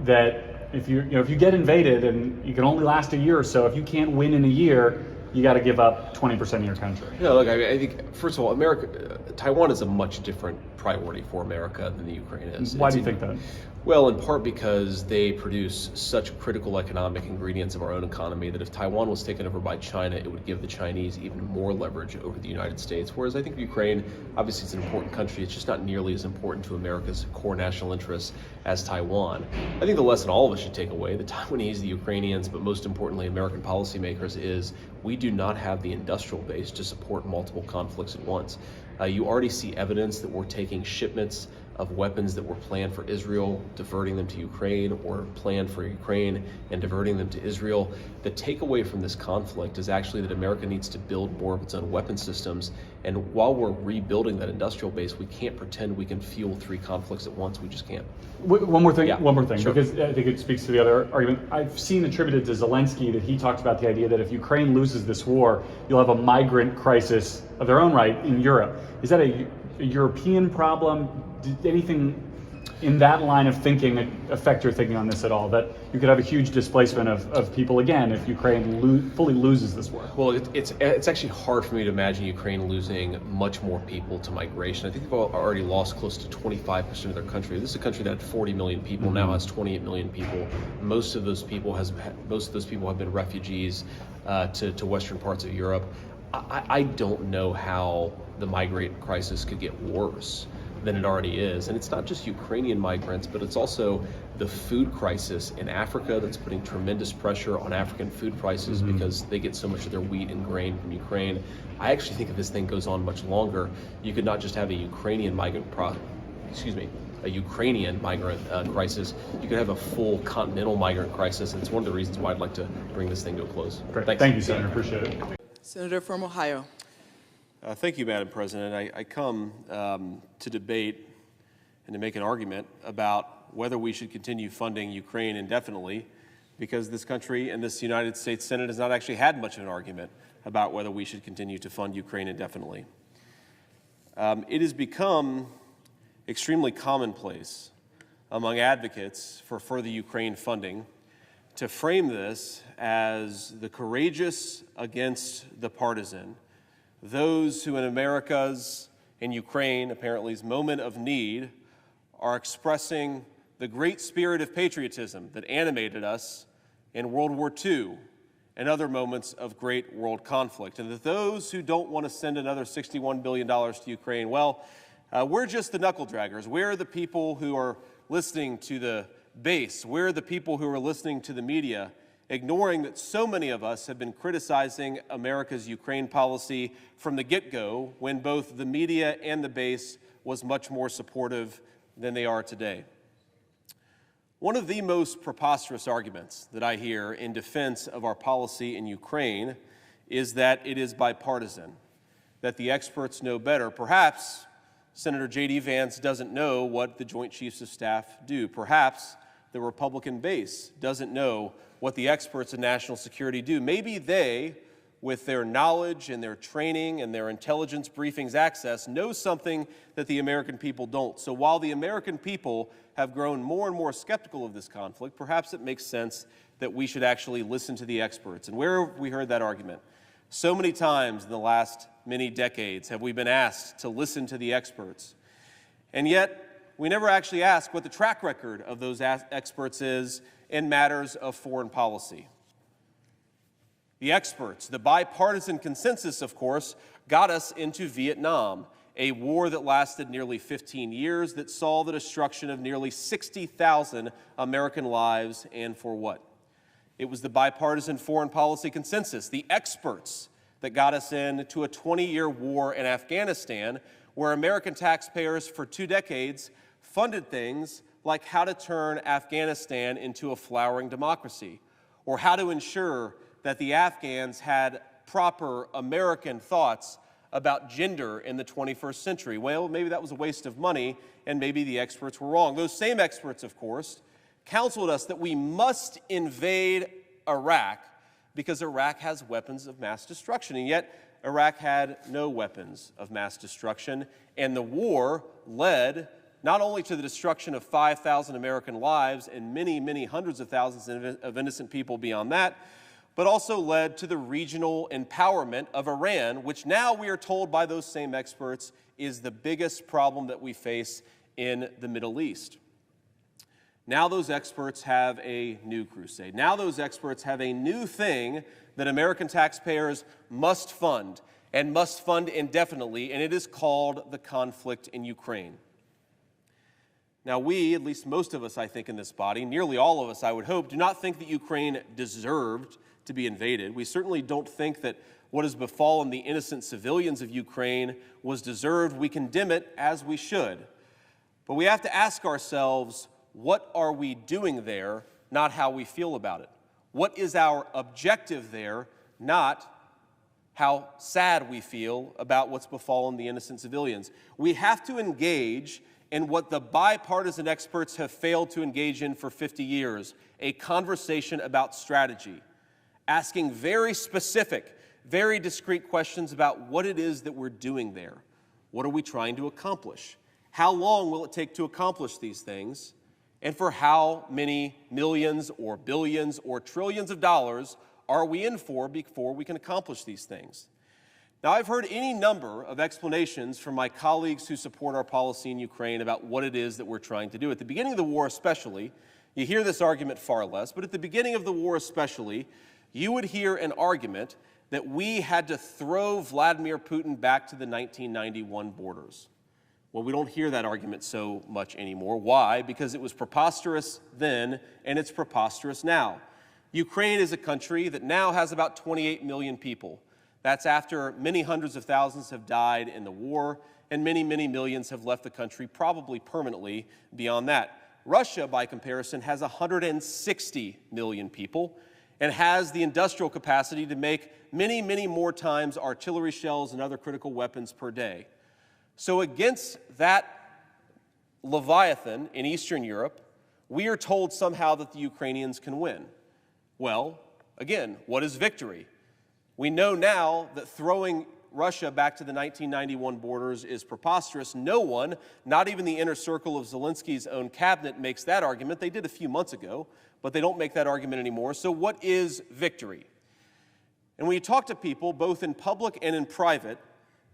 That if you get invaded and you can only last a year or so, if you can't win in a year, you got to give up 20% of your country. No, look, I think, first of all, Taiwan is a much different priority for America than the Ukraine is. Why do you think that? Well, in part because they produce such critical economic ingredients of our own economy that if Taiwan was taken over by China, it would give the Chinese even more leverage over the United States. Whereas I think Ukraine, obviously it's an important country, it's just not nearly as important to America's core national interests as Taiwan. I think the lesson all of us should take away, the Taiwanese, the Ukrainians, but most importantly American policymakers, is we do not have the industrial base to support multiple conflicts at once. You already see evidence that we're taking shipments of weapons that were planned for Israel, diverting them to Ukraine, or planned for Ukraine and diverting them to Israel. The takeaway from this conflict is actually that America needs to build more of its own weapon systems. And while we're rebuilding that industrial base, we can't pretend we can fuel 3 conflicts at once. We just can't. One more thing, Sure. because I think it speaks to the other argument. I've seen attributed to Zelensky that he talked about the idea that if Ukraine loses this war, you'll have a migrant crisis of their own right in Europe. Is that a European problem? Did anything in that line of thinking affect your thinking on this at all? That you could have a huge displacement of people again if Ukraine fully loses this war? Well, it's actually hard for me to imagine Ukraine losing much more people to migration. I think they've already lost close to 25% of their country. This is a country that had 40 million people, now has 28 million people. Most of those people have been refugees to western parts of Europe. I don't know how the migrant crisis could get worse than it already is. And it's not just Ukrainian migrants, but it's also the food crisis in Africa that's putting tremendous pressure on African food prices because they get so much of their wheat and grain from Ukraine. I actually think if this thing goes on much longer, you could not just have a Ukrainian migrant crisis, you could have a full continental migrant crisis, and it's one of the reasons why I'd like to bring this thing to a close. Great. Thank you, Senator. Appreciate it. Senator from Ohio. Thank you, Madam President. I come to debate and to make an argument about whether we should continue funding Ukraine indefinitely, because this country and this United States Senate has not actually had much of an argument about whether we should continue to fund Ukraine indefinitely. It has become extremely commonplace among advocates for further Ukraine funding to frame this as the courageous against the partisan, those who in America's and Ukraine, apparently's moment of need, are expressing the great spirit of patriotism that animated us in World War II and other moments of great world conflict. And that those who don't want to send another $61 billion to Ukraine, well, we're just the knuckle draggers. We're the people who are listening to the base. We're the people who are listening to the media, ignoring that so many of us have been criticizing America's Ukraine policy from the get-go, when both the media and the base was much more supportive than they are today. One of the most preposterous arguments that I hear in defense of our policy in Ukraine is that it is bipartisan, that the experts know better. Perhaps Senator J.D. Vance doesn't know what the Joint Chiefs of Staff do. Perhaps the Republican base doesn't know what the experts in national security do. Maybe they, with their knowledge and their training and their intelligence briefings access, know something that the American people don't. So while the American people have grown more and more skeptical of this conflict, perhaps it makes sense that we should actually listen to the experts. And where have we heard that argument? So many times in the last many decades have we been asked to listen to the experts. And yet, we never actually ask what the track record of those experts is in matters of foreign policy. The experts, the bipartisan consensus, of course, got us into Vietnam, a war that lasted nearly 15 years, that saw the destruction of nearly 60,000 American lives, and for what? It was the bipartisan foreign policy consensus, the experts, that got us into a 20-year war in Afghanistan, where American taxpayers for 2 decades funded things like how to turn Afghanistan into a flowering democracy, or how to ensure that the Afghans had proper American thoughts about gender in the 21st century. Well, maybe that was a waste of money, and maybe the experts were wrong. Those same experts, of course, counseled us that we must invade Iraq because Iraq has weapons of mass destruction, and yet Iraq had no weapons of mass destruction, and the war led not only to the destruction of 5,000 American lives and many, many hundreds of thousands of innocent people beyond that, but also led to the regional empowerment of Iran, which now we are told by those same experts is the biggest problem that we face in the Middle East. Now those experts have a new crusade. Now those experts have a new thing that American taxpayers must fund, and must fund indefinitely, and it is called the conflict in Ukraine. Now we, at least most of us I think in this body, nearly all of us I would hope, do not think that Ukraine deserved to be invaded. We certainly don't think that what has befallen the innocent civilians of Ukraine was deserved. We condemn it as we should. But we have to ask ourselves, what are we doing there, not how we feel about it? What is our objective there, not how sad we feel about what's befallen the innocent civilians? We have to engage in what the bipartisan experts have failed to engage in for 50 years, a conversation about strategy, asking very specific, very discrete questions about what it is that we're doing there. What are we trying to accomplish? How long will it take to accomplish these things? And for how many millions or billions or trillions of dollars are we in for before we can accomplish these things? Now, I've heard any number of explanations from my colleagues who support our policy in Ukraine about what it is that we're trying to do. At the beginning of the war especially, you hear this argument far less, but at the beginning of the war especially, you would hear an argument that we had to throw Vladimir Putin back to the 1991 borders. Well, we don't hear that argument so much anymore. Why? Because it was preposterous then, and it's preposterous now. Ukraine is a country that now has about 28 million people. That's after many hundreds of thousands have died in the war, and many, many millions have left the country, probably permanently beyond that. Russia, by comparison, has 160 million people and has the industrial capacity to make many, many more times artillery shells and other critical weapons per day. So against that Leviathan in Eastern Europe, we are told somehow that the Ukrainians can win. Well, again, what is victory? We know now that throwing Russia back to the 1991 borders is preposterous. No one, not even the inner circle of Zelensky's own cabinet, makes that argument. They did a few months ago, but they don't make that argument anymore. So what is victory? And when you talk to people, both in public and in private,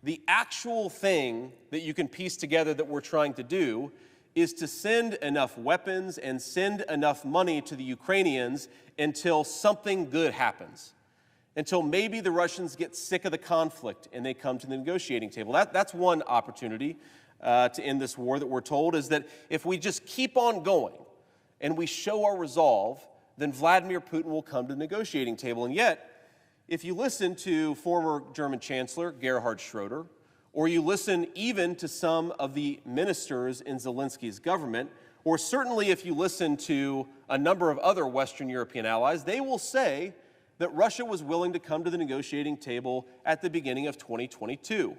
the actual thing that you can piece together that we're trying to do is to send enough weapons and send enough money to the Ukrainians until something good happens, until maybe the Russians get sick of the conflict and they come to the negotiating table. That's one opportunity to end this war that we're told, is that if we just keep on going and we show our resolve, then Vladimir Putin will come to the negotiating table. And yet, if you listen to former German Chancellor Gerhard Schroeder, or you listen even to some of the ministers in Zelensky's government, or certainly if you listen to a number of other Western European allies, they will say that Russia was willing to come to the negotiating table at the beginning of 2022,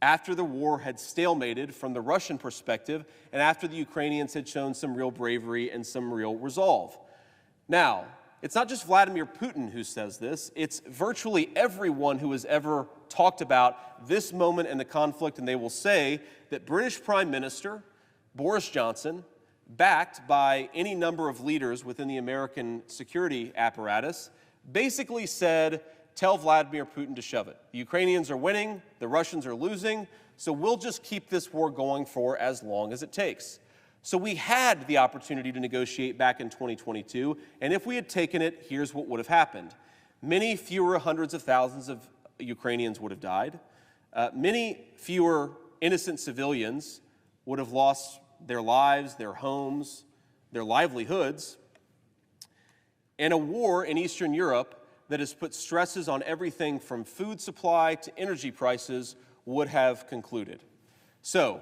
after the war had stalemated from the Russian perspective and after the Ukrainians had shown some real bravery and some real resolve. Now, it's not just Vladimir Putin who says this, it's virtually everyone who has ever talked about this moment in the conflict, and they will say that British Prime Minister Boris Johnson, backed by any number of leaders within the American security apparatus, basically said, tell Vladimir Putin to shove it. The Ukrainians are winning, the Russians are losing, so we'll just keep this war going for as long as it takes. So we had the opportunity to negotiate back in 2022, and if we had taken it, here's what would have happened. Many fewer hundreds of thousands of Ukrainians would have died. Many fewer innocent civilians would have lost their lives, their homes, their livelihoods. And a war in Eastern Europe that has put stresses on everything from food supply to energy prices would have concluded. So,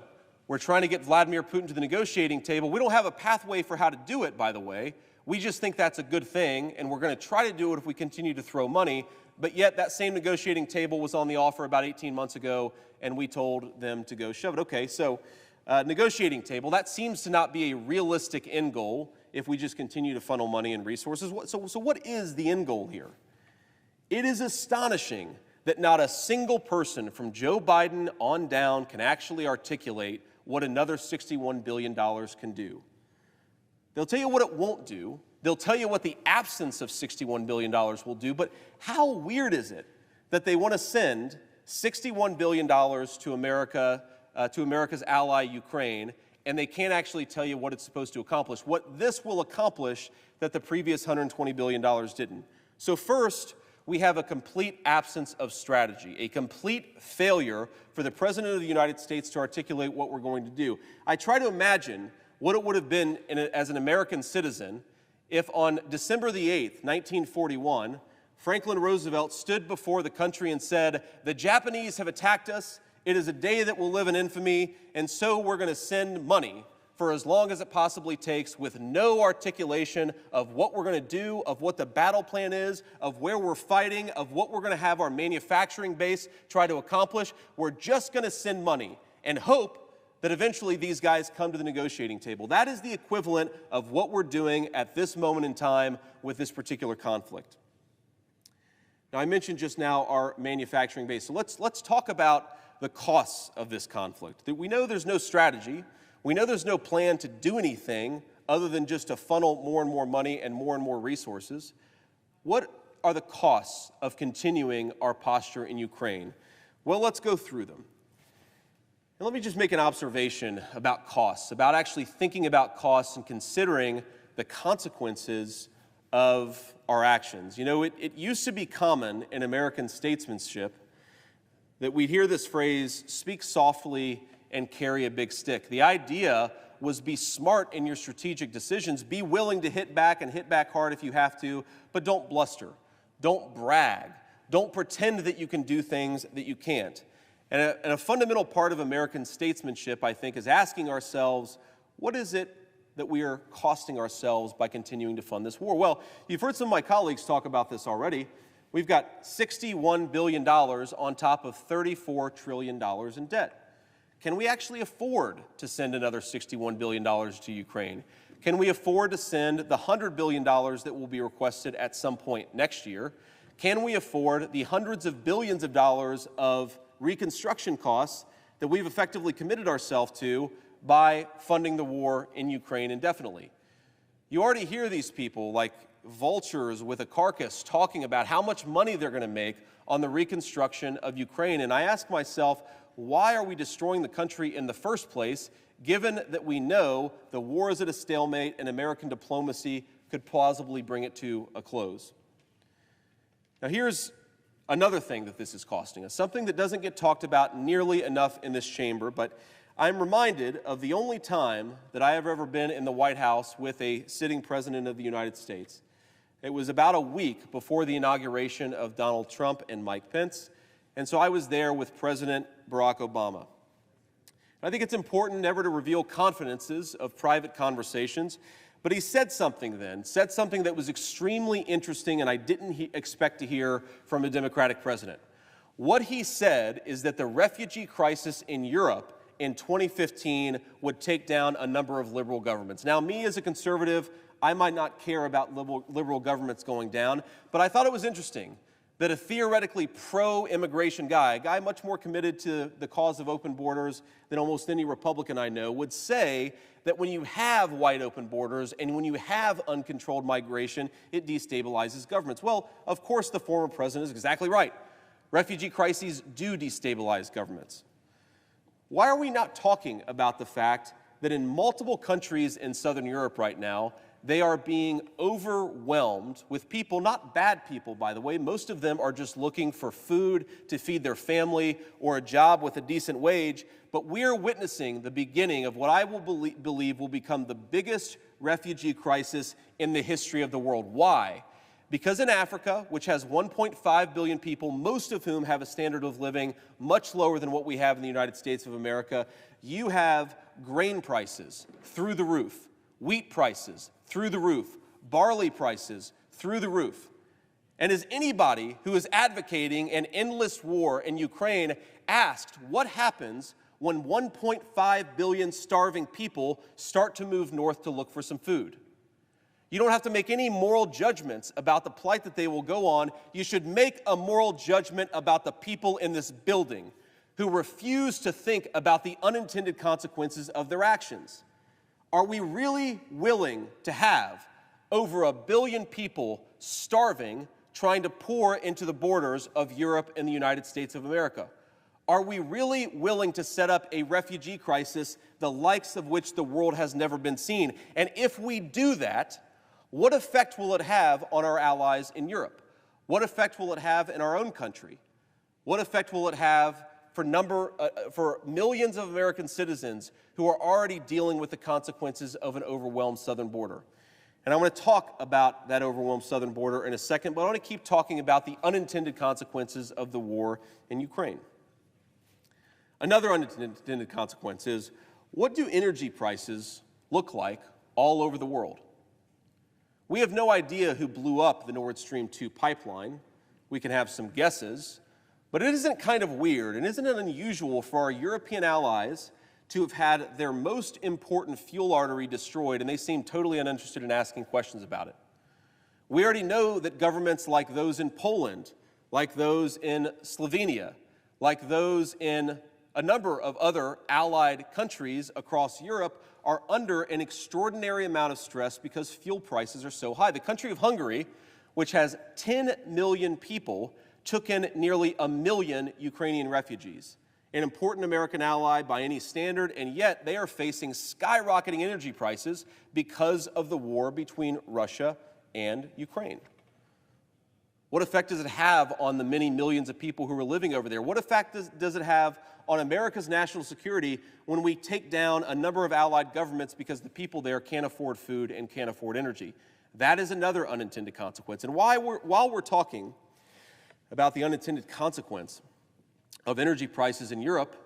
we're trying to get Vladimir Putin to the negotiating table. We don't have a pathway for how to do it, by the way. We just think that's a good thing, and we're going to try to do it if we continue to throw money. But yet, that same negotiating table was on the offer about 18 months ago, and we told them to go shove it. Okay, so negotiating table, that seems to not be a realistic end goal if we just continue to funnel money and resources. So what is the end goal here? It is astonishing that not a single person from Joe Biden on down can actually articulate what another $61 billion can do. They'll tell you what it won't do. They'll tell you what the absence of $61 billion will do. But how weird is it that they want to send $61 billion to America, to America's ally, Ukraine, and they can't actually tell you what it's supposed to accomplish, what this will accomplish that the previous $120 billion didn't. So first, we have a complete absence of strategy, a complete failure for the President of the United States to articulate what we're going to do. I try to imagine what it would have been as an American citizen if on December the 8th, 1941, Franklin Roosevelt stood before the country and said, the Japanese have attacked us, it is a day that will live in infamy, and so we're going to send money for as long as it possibly takes, with no articulation of what we're going to do, of what the battle plan is, of where we're fighting, of what we're going to have our manufacturing base try to accomplish. We're just going to send money and hope that eventually these guys come to the negotiating table. That is the equivalent of what we're doing at this moment in time with this particular conflict. Now, I mentioned just now our manufacturing base. So let's talk about the costs of this conflict. We know there's no strategy. We know there's no plan to do anything other than just to funnel more and more money and more resources. What are the costs of continuing our posture in Ukraine? Well, let's go through them. And let me just make an observation about costs, about actually thinking about costs and considering the consequences of our actions. You know, it used to be common in American statesmanship that we'd hear this phrase, speak softly and carry a big stick. The idea was be smart in your strategic decisions, be willing to hit back and hit back hard if you have to, but don't bluster, don't brag, don't pretend that you can do things that you can't. And a fundamental part of American statesmanship, I think, is asking ourselves, what is it that we are costing ourselves by continuing to fund this war? Well, you've heard some of my colleagues talk about this already. We've got $61 billion on top of $34 trillion in debt. Can we actually afford to send another $61 billion to Ukraine? Can we afford to send the $100 billion that will be requested at some point next year? Can we afford the hundreds of billions of dollars of reconstruction costs that we've effectively committed ourselves to by funding the war in Ukraine indefinitely? You already hear these people like vultures with a carcass talking about how much money they're going to make on the reconstruction of Ukraine. And I ask myself, why are we destroying the country in the first place, given that we know the war is at a stalemate and American diplomacy could plausibly bring it to a close? Now, here's another thing that this is costing us, something that doesn't get talked about nearly enough in this chamber, but I'm reminded of the only time that I have ever been in the White House with a sitting president of the United States. It was about a week before the inauguration of Donald Trump and Mike Pence, and so I was there with President Barack Obama. I think it's important never to reveal confidences of private conversations, but he said something then, said something that was extremely interesting and I didn't expect to hear from a Democratic president. What he said is that the refugee crisis in Europe in 2015 would take down a number of liberal governments. Now, me as a conservative, I might not care about liberal governments going down, but I thought it was interesting that a theoretically pro-immigration guy, a guy much more committed to the cause of open borders than almost any Republican I know, would say that when you have wide open borders and when you have uncontrolled migration, it destabilizes governments. Well, of course the former president is exactly right. Refugee crises do destabilize governments. Why are we not talking about the fact that in multiple countries in Southern Europe right now, they are being overwhelmed with people, not bad people, by the way. Most of them are just looking for food to feed their family or a job with a decent wage. But we're witnessing the beginning of what I will believe will become the biggest refugee crisis in the history of the world. Why? Because in Africa, which has 1.5 billion people, most of whom have a standard of living much lower than what we have in the United States of America, you have grain prices through the roof, wheat prices through the roof, barley prices through the roof. And as anybody who is advocating an endless war in Ukraine asked, what happens when 1.5 billion starving people start to move north to look for some food? You don't have to make any moral judgments about the plight that they will go on. You should make a moral judgment about the people in this building who refuse to think about the unintended consequences of their actions. Are we really willing to have over 1 billion people starving, trying to pour into the borders of Europe and the United States of America? Are we really willing to set up a refugee crisis, the likes of which the world has never been seen? And if we do that, what effect will it have on our allies in Europe? What effect will it have in our own country? What effect will it have for millions of American citizens who are already dealing with the consequences of an overwhelmed southern border? And I want to talk about that overwhelmed southern border in a second, but I want to keep talking about the unintended consequences of the war in Ukraine. Another unintended consequence is, what do energy prices look like all over the world? We have no idea who blew up the Nord Stream 2 pipeline. We can have some guesses, but it isn't kind of weird and isn't it unusual for our European allies to have had their most important fuel artery destroyed, and they seem totally uninterested in asking questions about it. We already know that governments like those in Poland, like those in Slovenia, like those in a number of other allied countries across Europe are under an extraordinary amount of stress because fuel prices are so high. The country of Hungary, which has 10 million people, took in nearly 1 million Ukrainian refugees, an important American ally by any standard, and yet they are facing skyrocketing energy prices because of the war between Russia and Ukraine. What effect does it have on the many millions of people who are living over there? What effect does it have on America's national security when we take down a number of allied governments because the people there can't afford food and can't afford energy? That is another unintended consequence. And while we're talking about the unintended consequence of energy prices in Europe,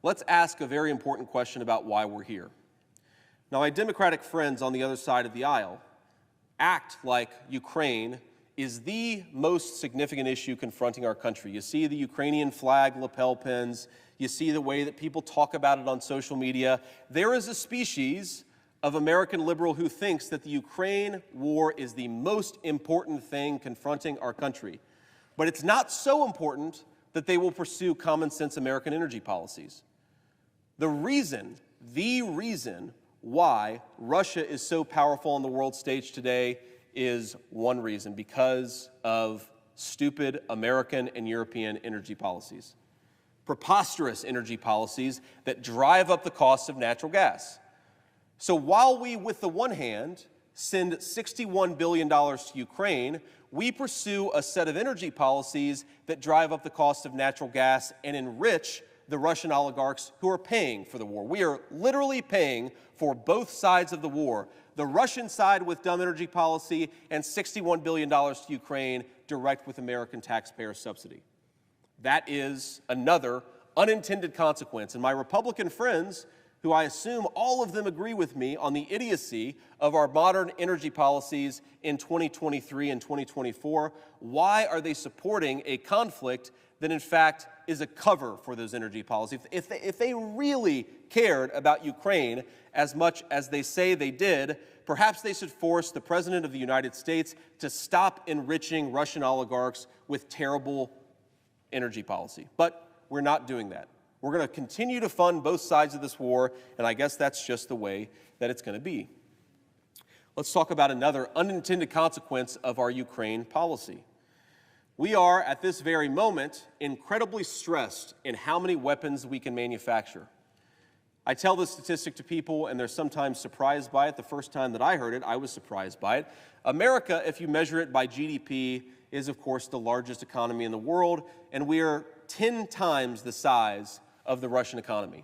let's ask a very important question about why we're here. Now, my Democratic friends on the other side of the aisle act like Ukraine is the most significant issue confronting our country. You see the Ukrainian flag lapel pins. You see the way that people talk about it on social media. There is a species of American liberal who thinks that the Ukraine war is the most important thing confronting our country. But it's not so important that they will pursue common sense American energy policies. The reason why Russia is so powerful on the world stage today is one reason: because of stupid American and European energy policies. Preposterous energy policies that drive up the cost of natural gas. So while we, with the one hand, send $61 billion to Ukraine, we pursue a set of energy policies that drive up the cost of natural gas and enrich the Russian oligarchs who are paying for the war. We are literally paying for both sides of the war. The Russian side with dumb energy policy and $61 billion to Ukraine direct with American taxpayer subsidy. That is another unintended consequence. And my Republican friends, who I assume all of them agree with me on the idiocy of our modern energy policies in 2023 and 2024, why are they supporting a conflict that in fact is a cover for those energy policies? If they really cared about Ukraine as much as they say they did, perhaps they should force the President of the United States to stop enriching Russian oligarchs with terrible energy policy. But we're not doing that. We're going to continue to fund both sides of this war, and I guess that's just the way that it's going to be. Let's talk about another unintended consequence of our Ukraine policy. We are, at this very moment, incredibly stressed in how many weapons we can manufacture. I tell this statistic to people, and they're sometimes surprised by it. The first time that I heard it, I was surprised by it. America, if you measure it by GDP, is, of course, the largest economy in the world, and we are 10 times the size of the Russian economy.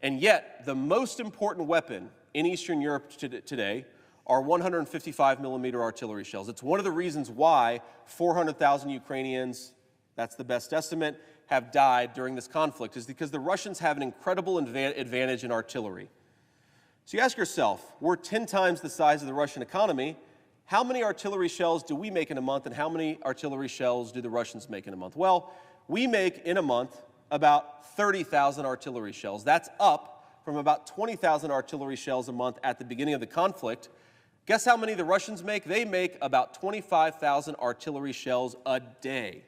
And yet, the most important weapon in Eastern Europe today are 155 millimeter artillery shells. It's one of the reasons why 400,000 Ukrainians, that's the best estimate, have died during this conflict, is because the Russians have an incredible advantage in artillery. So you ask yourself, we're 10 times the size of the Russian economy. How many artillery shells do we make in a month, and how many artillery shells do the Russians make in a month? Well, we make in a month about 30,000 artillery shells. That's up from about 20,000 artillery shells a month at the beginning of the conflict. Guess how many the Russians make? They make about 25,000 artillery shells a day.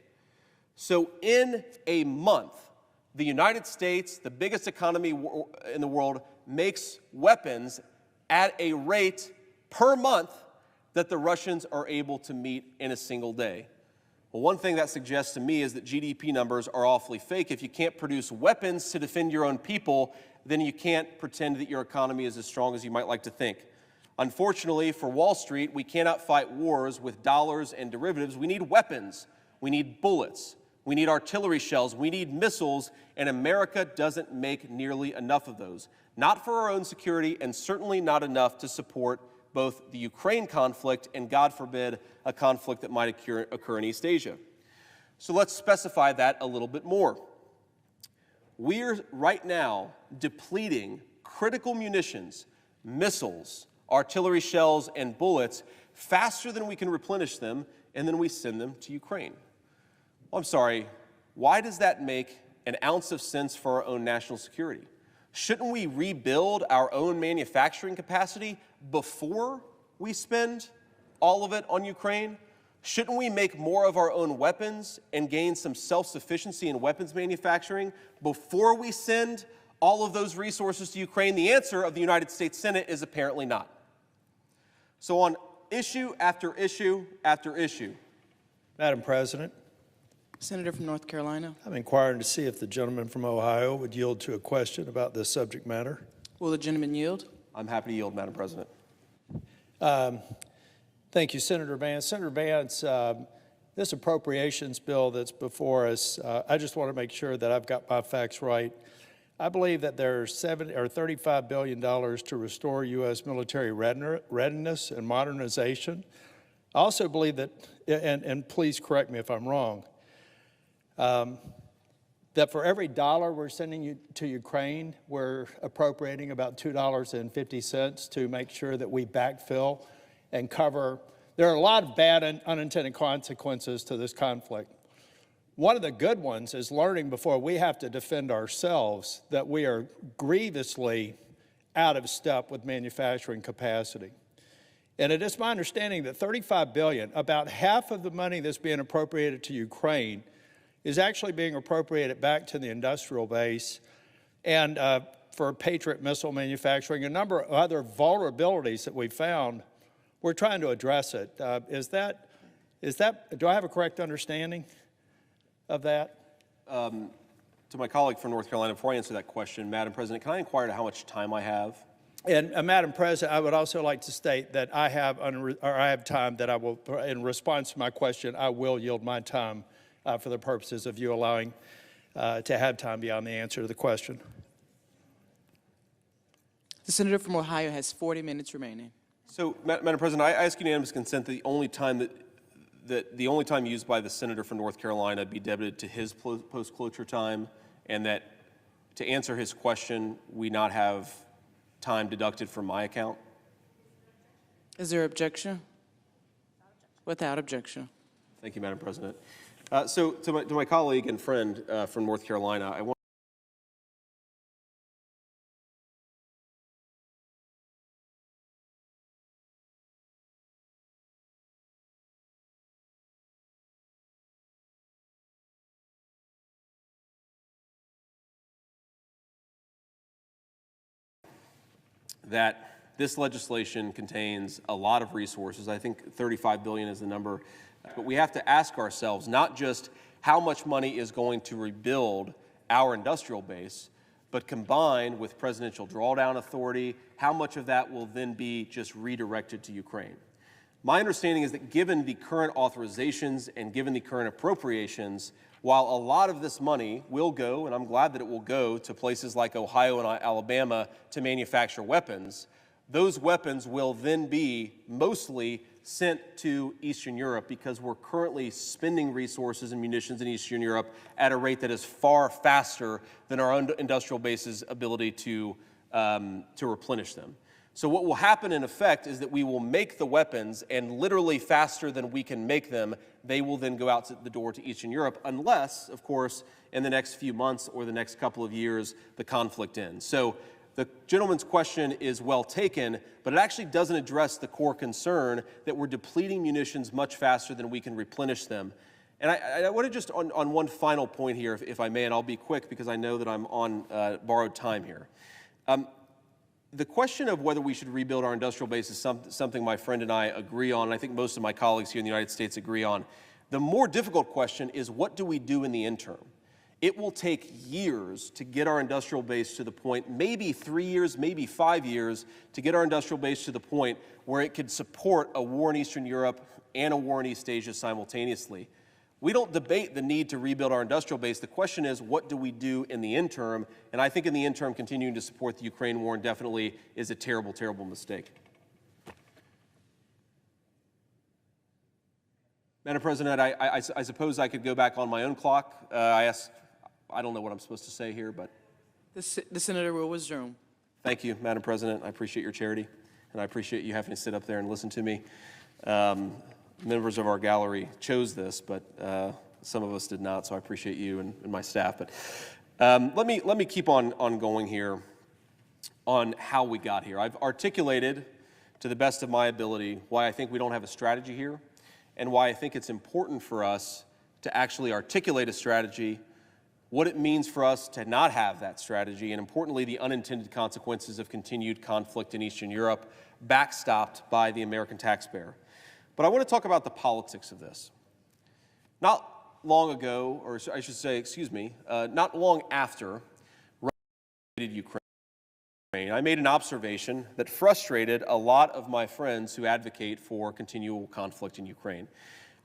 So in a month, the United States, the biggest economy in the world, makes weapons at a rate per month that the Russians are able to meet in a single day. Well, one thing that suggests to me is that GDP numbers are awfully fake. If you can't produce weapons to defend your own people, then you can't pretend that your economy is as strong as you might like to think. Unfortunately, for Wall Street, we cannot fight wars with dollars and derivatives. We need weapons. We need bullets. We need artillery shells. We need missiles, and America doesn't make nearly enough of those. Not for our own security, and certainly not enough to support both the Ukraine conflict and, God forbid, a conflict that might occur in East Asia. So let's specify that a little bit more. We're right now depleting critical munitions, missiles, artillery shells, and bullets faster than we can replenish them, and then we send them to Ukraine. Well, I'm sorry, why does that make an ounce of sense for our own national security? Shouldn't we rebuild our own manufacturing capacity before we spend all of it on Ukraine? Shouldn't we make more of our own weapons and gain some self-sufficiency in weapons manufacturing before we send all of those resources to Ukraine? The answer of the United States Senate is apparently not. So on issue after issue after issue. Madam President, Senator from North Carolina. I'm inquiring to see if the gentleman from Ohio would yield to a question about this subject matter. Will the gentleman yield? I'm happy to yield, Madam President. Thank you, Senator Vance. Senator Vance, this appropriations bill that's before us, I just want to make sure that I've got my facts right. I believe that there's $35 billion to restore U.S. military readiness and modernization. I also believe that, and please correct me if I'm wrong, that for every dollar we're sending to Ukraine, we're appropriating about $2.50 to make sure that we backfill and cover. There are a lot of bad and unintended consequences to this conflict. One of the good ones is learning before we have to defend ourselves that we are grievously out of step with manufacturing capacity. And it is my understanding that $35 billion, about half of the money that's being appropriated to Ukraine, is actually being appropriated back to the industrial base and for Patriot missile manufacturing, a number of other vulnerabilities that we found. We're trying to address it. Do I have a correct understanding of that? To my colleague from North Carolina, before I answer that question, Madam President, can I inquire how much time I have? And Madam President, I would also like to state that I have time that I will, in response to my question, I will yield my time for the purposes of you allowing to have time beyond the answer to the question. The senator from Ohio has 40 minutes remaining. So, Madam President, I ask unanimous consent that the only time used by the senator from North Carolina be debited to his post-cloture time, and that to answer his question, we not have time deducted from my account. Is there objection? Without objection. Thank you, Madam President. So, to my colleague and friend from North Carolina, I want that this legislation contains a lot of resources. I think 35 billion is the number. But we have to ask ourselves not just how much money is going to rebuild our industrial base, but combined with presidential drawdown authority, how much of that will then be just redirected to Ukraine. My understanding is that given the current authorizations and given the current appropriations, while a lot of this money will go, and I'm glad that it will go, to places like Ohio and Alabama to manufacture weapons, those weapons will then be mostly sent to Eastern Europe because we're currently spending resources and munitions in Eastern Europe at a rate that is far faster than our industrial base's ability to replenish them. So what will happen in effect is that we will make the weapons, and literally faster than we can make them, they will then go out the door to Eastern Europe, unless, of course, in the next few months or the next couple of years, the conflict ends. So the gentleman's question is well taken, but it actually doesn't address the core concern that we're depleting munitions much faster than we can replenish them. And I want to just, on one final point here, if I may, and I'll be quick because I know that I'm on borrowed time here. The question of whether we should rebuild our industrial base is something my friend and I agree on, and I think most of my colleagues here in the United States agree on. The more difficult question is, what do we do in the interim? It will take years to get our industrial base to the point, maybe 3 years, maybe 5 years, to get our industrial base to the point where it could support a war in Eastern Europe and a war in East Asia simultaneously. We don't debate the need to rebuild our industrial base. The question is, what do we do in the interim? And I think in the interim, continuing to support the Ukraine war indefinitely is a terrible, terrible mistake. Madam President, I suppose I could go back on my own clock. I don't know what I'm supposed to say here, but... The senator will resume. Thank you, Madam President. I appreciate your charity, and I appreciate you having to sit up there and listen to me. Members of our gallery chose this, but some of us did not, so I appreciate you and my staff. But let me keep on going here on how we got here. I've articulated, to the best of my ability, why I think we don't have a strategy here, and why I think it's important for us to actually articulate a strategy, what it means for us to not have that strategy, and importantly, the unintended consequences of continued conflict in Eastern Europe, backstopped by the American taxpayer. But I want to talk about the politics of this. Not long ago, or I should say, excuse me, not long after Russia invaded Ukraine, I made an observation that frustrated a lot of my friends who advocate for continual conflict in Ukraine.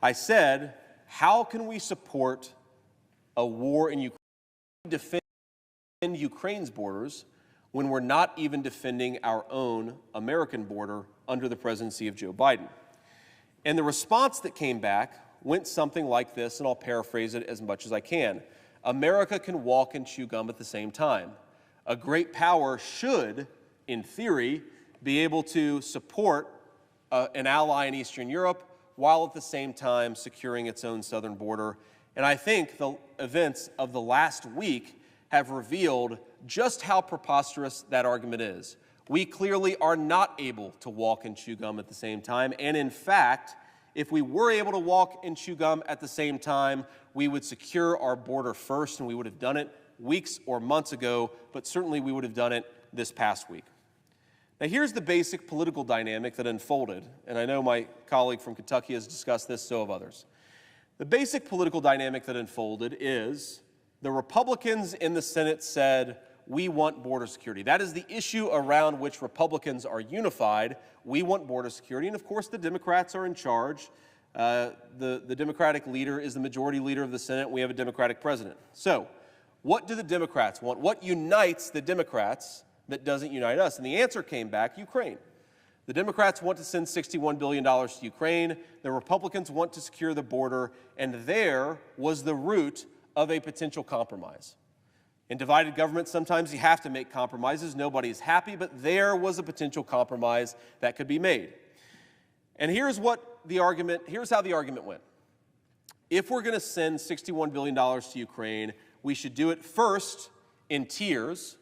I said, how can we support a war in Ukraine, defend Ukraine's borders, when we're not even defending our own American border under the presidency of Joe Biden? And the response that came back went something like this, and I'll paraphrase it as much as I can. America can walk and chew gum at the same time. A great power should, in theory, be able to support an ally in Eastern Europe while at the same time securing its own southern border. And I think the events of the last week have revealed just how preposterous that argument is. We clearly are not able to walk and chew gum at the same time. And in fact, if we were able to walk and chew gum at the same time, we would secure our border first, and we would have done it weeks or months ago, but certainly we would have done it this past week. Now, here's the basic political dynamic that unfolded, and I know my colleague from Kentucky has discussed this, so have others. The basic political dynamic that unfolded is the Republicans in the Senate said, we want border security. That is the issue around which Republicans are unified. We want border security, and of course the Democrats are in charge. The Democratic leader is the majority leader of the Senate. We have a Democratic president. So, what do the Democrats want? What unites the Democrats that doesn't unite us? And the answer came back, Ukraine. The Democrats want to send $61 billion to Ukraine. The Republicans want to secure the border, and there was the root of a potential compromise. In divided government, sometimes you have to make compromises. Nobody's happy, but there was a potential compromise that could be made. And here's how the argument went. If we're going to send $61 billion to Ukraine, we should do it first in tiers.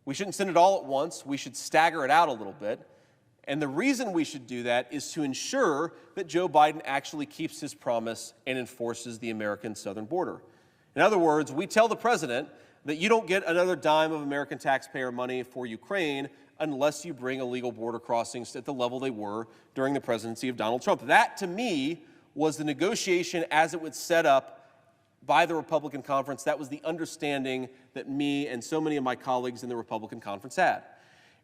We shouldn't send it all at once. We should stagger it out a little bit. And the reason we should do that is to ensure that Joe Biden actually keeps his promise and enforces the American southern border. In other words, we tell the president that you don't get another dime of American taxpayer money for Ukraine unless you bring illegal border crossings at the level they were during the presidency of Donald Trump. That, to me, was the negotiation as it was set up by the Republican conference. That was the understanding that me and so many of my colleagues in the Republican conference had.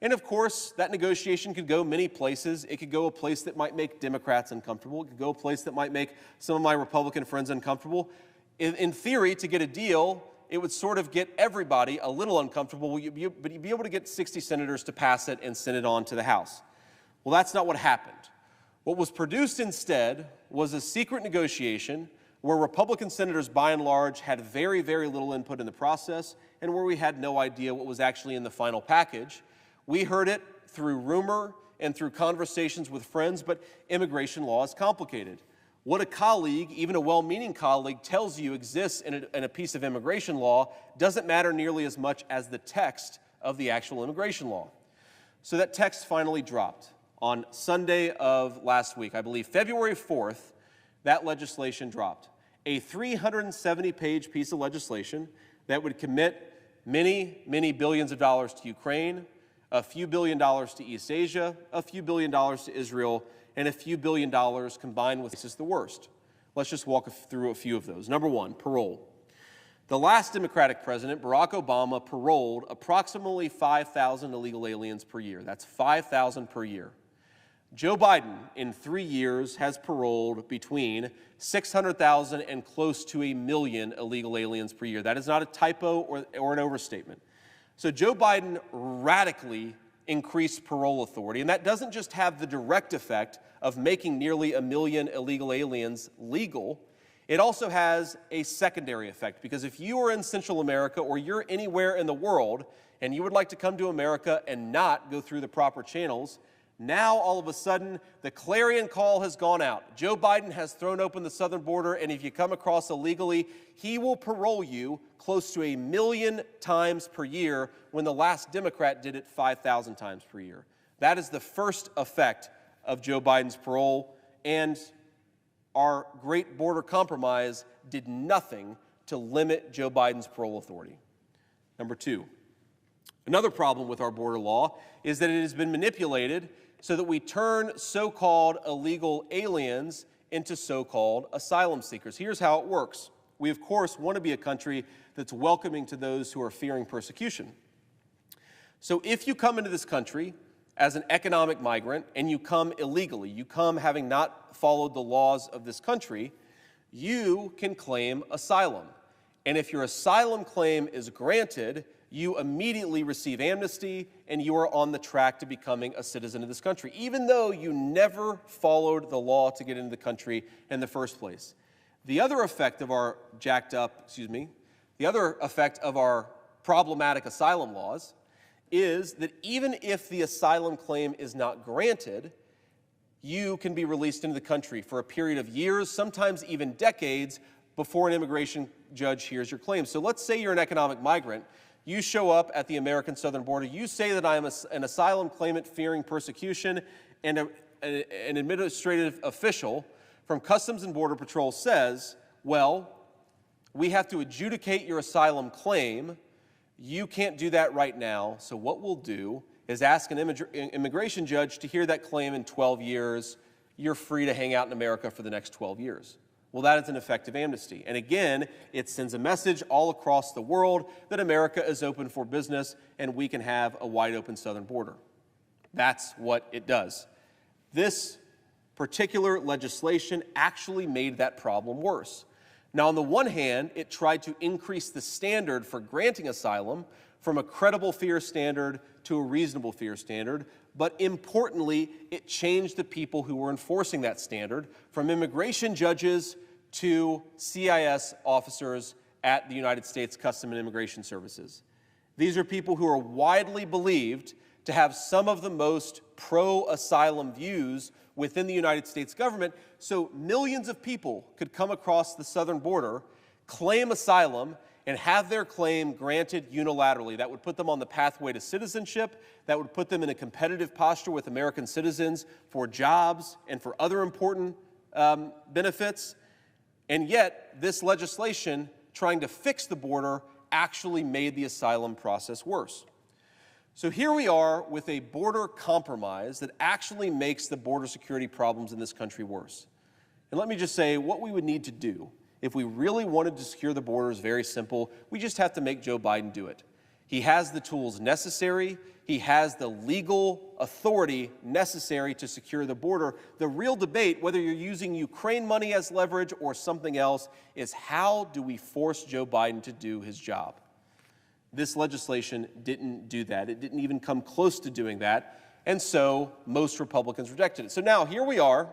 And of course, that negotiation could go many places. It could go a place that might make Democrats uncomfortable. It could go a place that might make some of my Republican friends uncomfortable. In theory, to get a deal, it would sort of get everybody a little uncomfortable, but you'd be able to get 60 senators to pass it and send it on to the House. Well, that's not what happened. What was produced instead was a secret negotiation where Republican senators, by and large, had very, very little input in the process and where we had no idea what was actually in the final package. We heard it through rumor and through conversations with friends, but immigration law is complicated. What a colleague, even a well-meaning colleague, tells you exists in a piece of immigration law doesn't matter nearly as much as the text of the actual immigration law. So that text finally dropped on Sunday of last week. I believe February 4th, that legislation dropped. A 370-page piece of legislation that would commit many, many billions of dollars to Ukraine, a few $billion to East Asia, a few $billion to Israel, and a few $billion combined with this is the worst. Let's just walk through a few of those. Number one, parole. The last Democratic president, Barack Obama, paroled approximately 5,000 illegal aliens per year. That's 5,000 per year. Joe Biden, in 3 years, has paroled between 600,000 and close to 1 million illegal aliens per year. That is not a typo or an overstatement. So Joe Biden radically increased parole authority, and that doesn't just have the direct effect of making nearly 1 million illegal aliens legal. It also has a secondary effect, because if you are in Central America or you're anywhere in the world and you would like to come to America and not go through the proper channels, now all of a sudden the clarion call has gone out. Joe Biden has thrown open the southern border, and if you come across illegally, he will parole you close to 1 million times per year, when the last Democrat did it 5,000 times per year. That is the first effect of Joe Biden's parole, and our great border compromise did nothing to limit Joe Biden's parole authority. Number two, another problem with our border law is that it has been manipulated so that we turn so-called illegal aliens into so-called asylum seekers. Here's how it works. We, of course, want to be a country that's welcoming to those who are fearing persecution. So if you come into this country as an economic migrant and you come illegally, you come having not followed the laws of this country, you can claim asylum. And if your asylum claim is granted, you immediately receive amnesty and you are on the track to becoming a citizen of this country, even though you never followed the law to get into the country in the first place. The other effect of our problematic asylum laws is that even if the asylum claim is not granted, you can be released into the country for a period of years, sometimes even decades, before an immigration judge hears your claim. So let's say you're an economic migrant. You show up at the American southern border. You say that I am an asylum claimant fearing persecution, and an administrative official from Customs and Border Patrol says, well, we have to adjudicate your asylum claim. You can't do that right now, so what we'll do is ask an immigration judge to hear that claim in 12 years. You're free to hang out in America for the next 12 years. Well, that is an effective amnesty. And again, it sends a message all across the world that America is open for business and we can have a wide open southern border. That's what it does. This particular legislation actually made that problem worse. Now, on the one hand, it tried to increase the standard for granting asylum from a credible fear standard to a reasonable fear standard, but importantly, it changed the people who were enforcing that standard from immigration judges to CIS officers at the United States Customs and Immigration Services. These are people who are widely believed to have some of the most pro-asylum views within the United States government, so millions of people could come across the southern border, claim asylum, and have their claim granted unilaterally. That would put them on the pathway to citizenship. That would put them in a competitive posture with American citizens for jobs and for other important benefits. And yet, this legislation trying to fix the border actually made the asylum process worse. So here we are with a border compromise that actually makes the border security problems in this country worse. And let me just say, what we would need to do if we really wanted to secure the border is very simple. We just have to make Joe Biden do it. He has the tools necessary. He has the legal authority necessary to secure the border. The real debate, whether you're using Ukraine money as leverage or something else, is how do we force Joe Biden to do his job? This legislation didn't do that. It didn't even come close to doing that. And so most Republicans rejected it. So now here we are,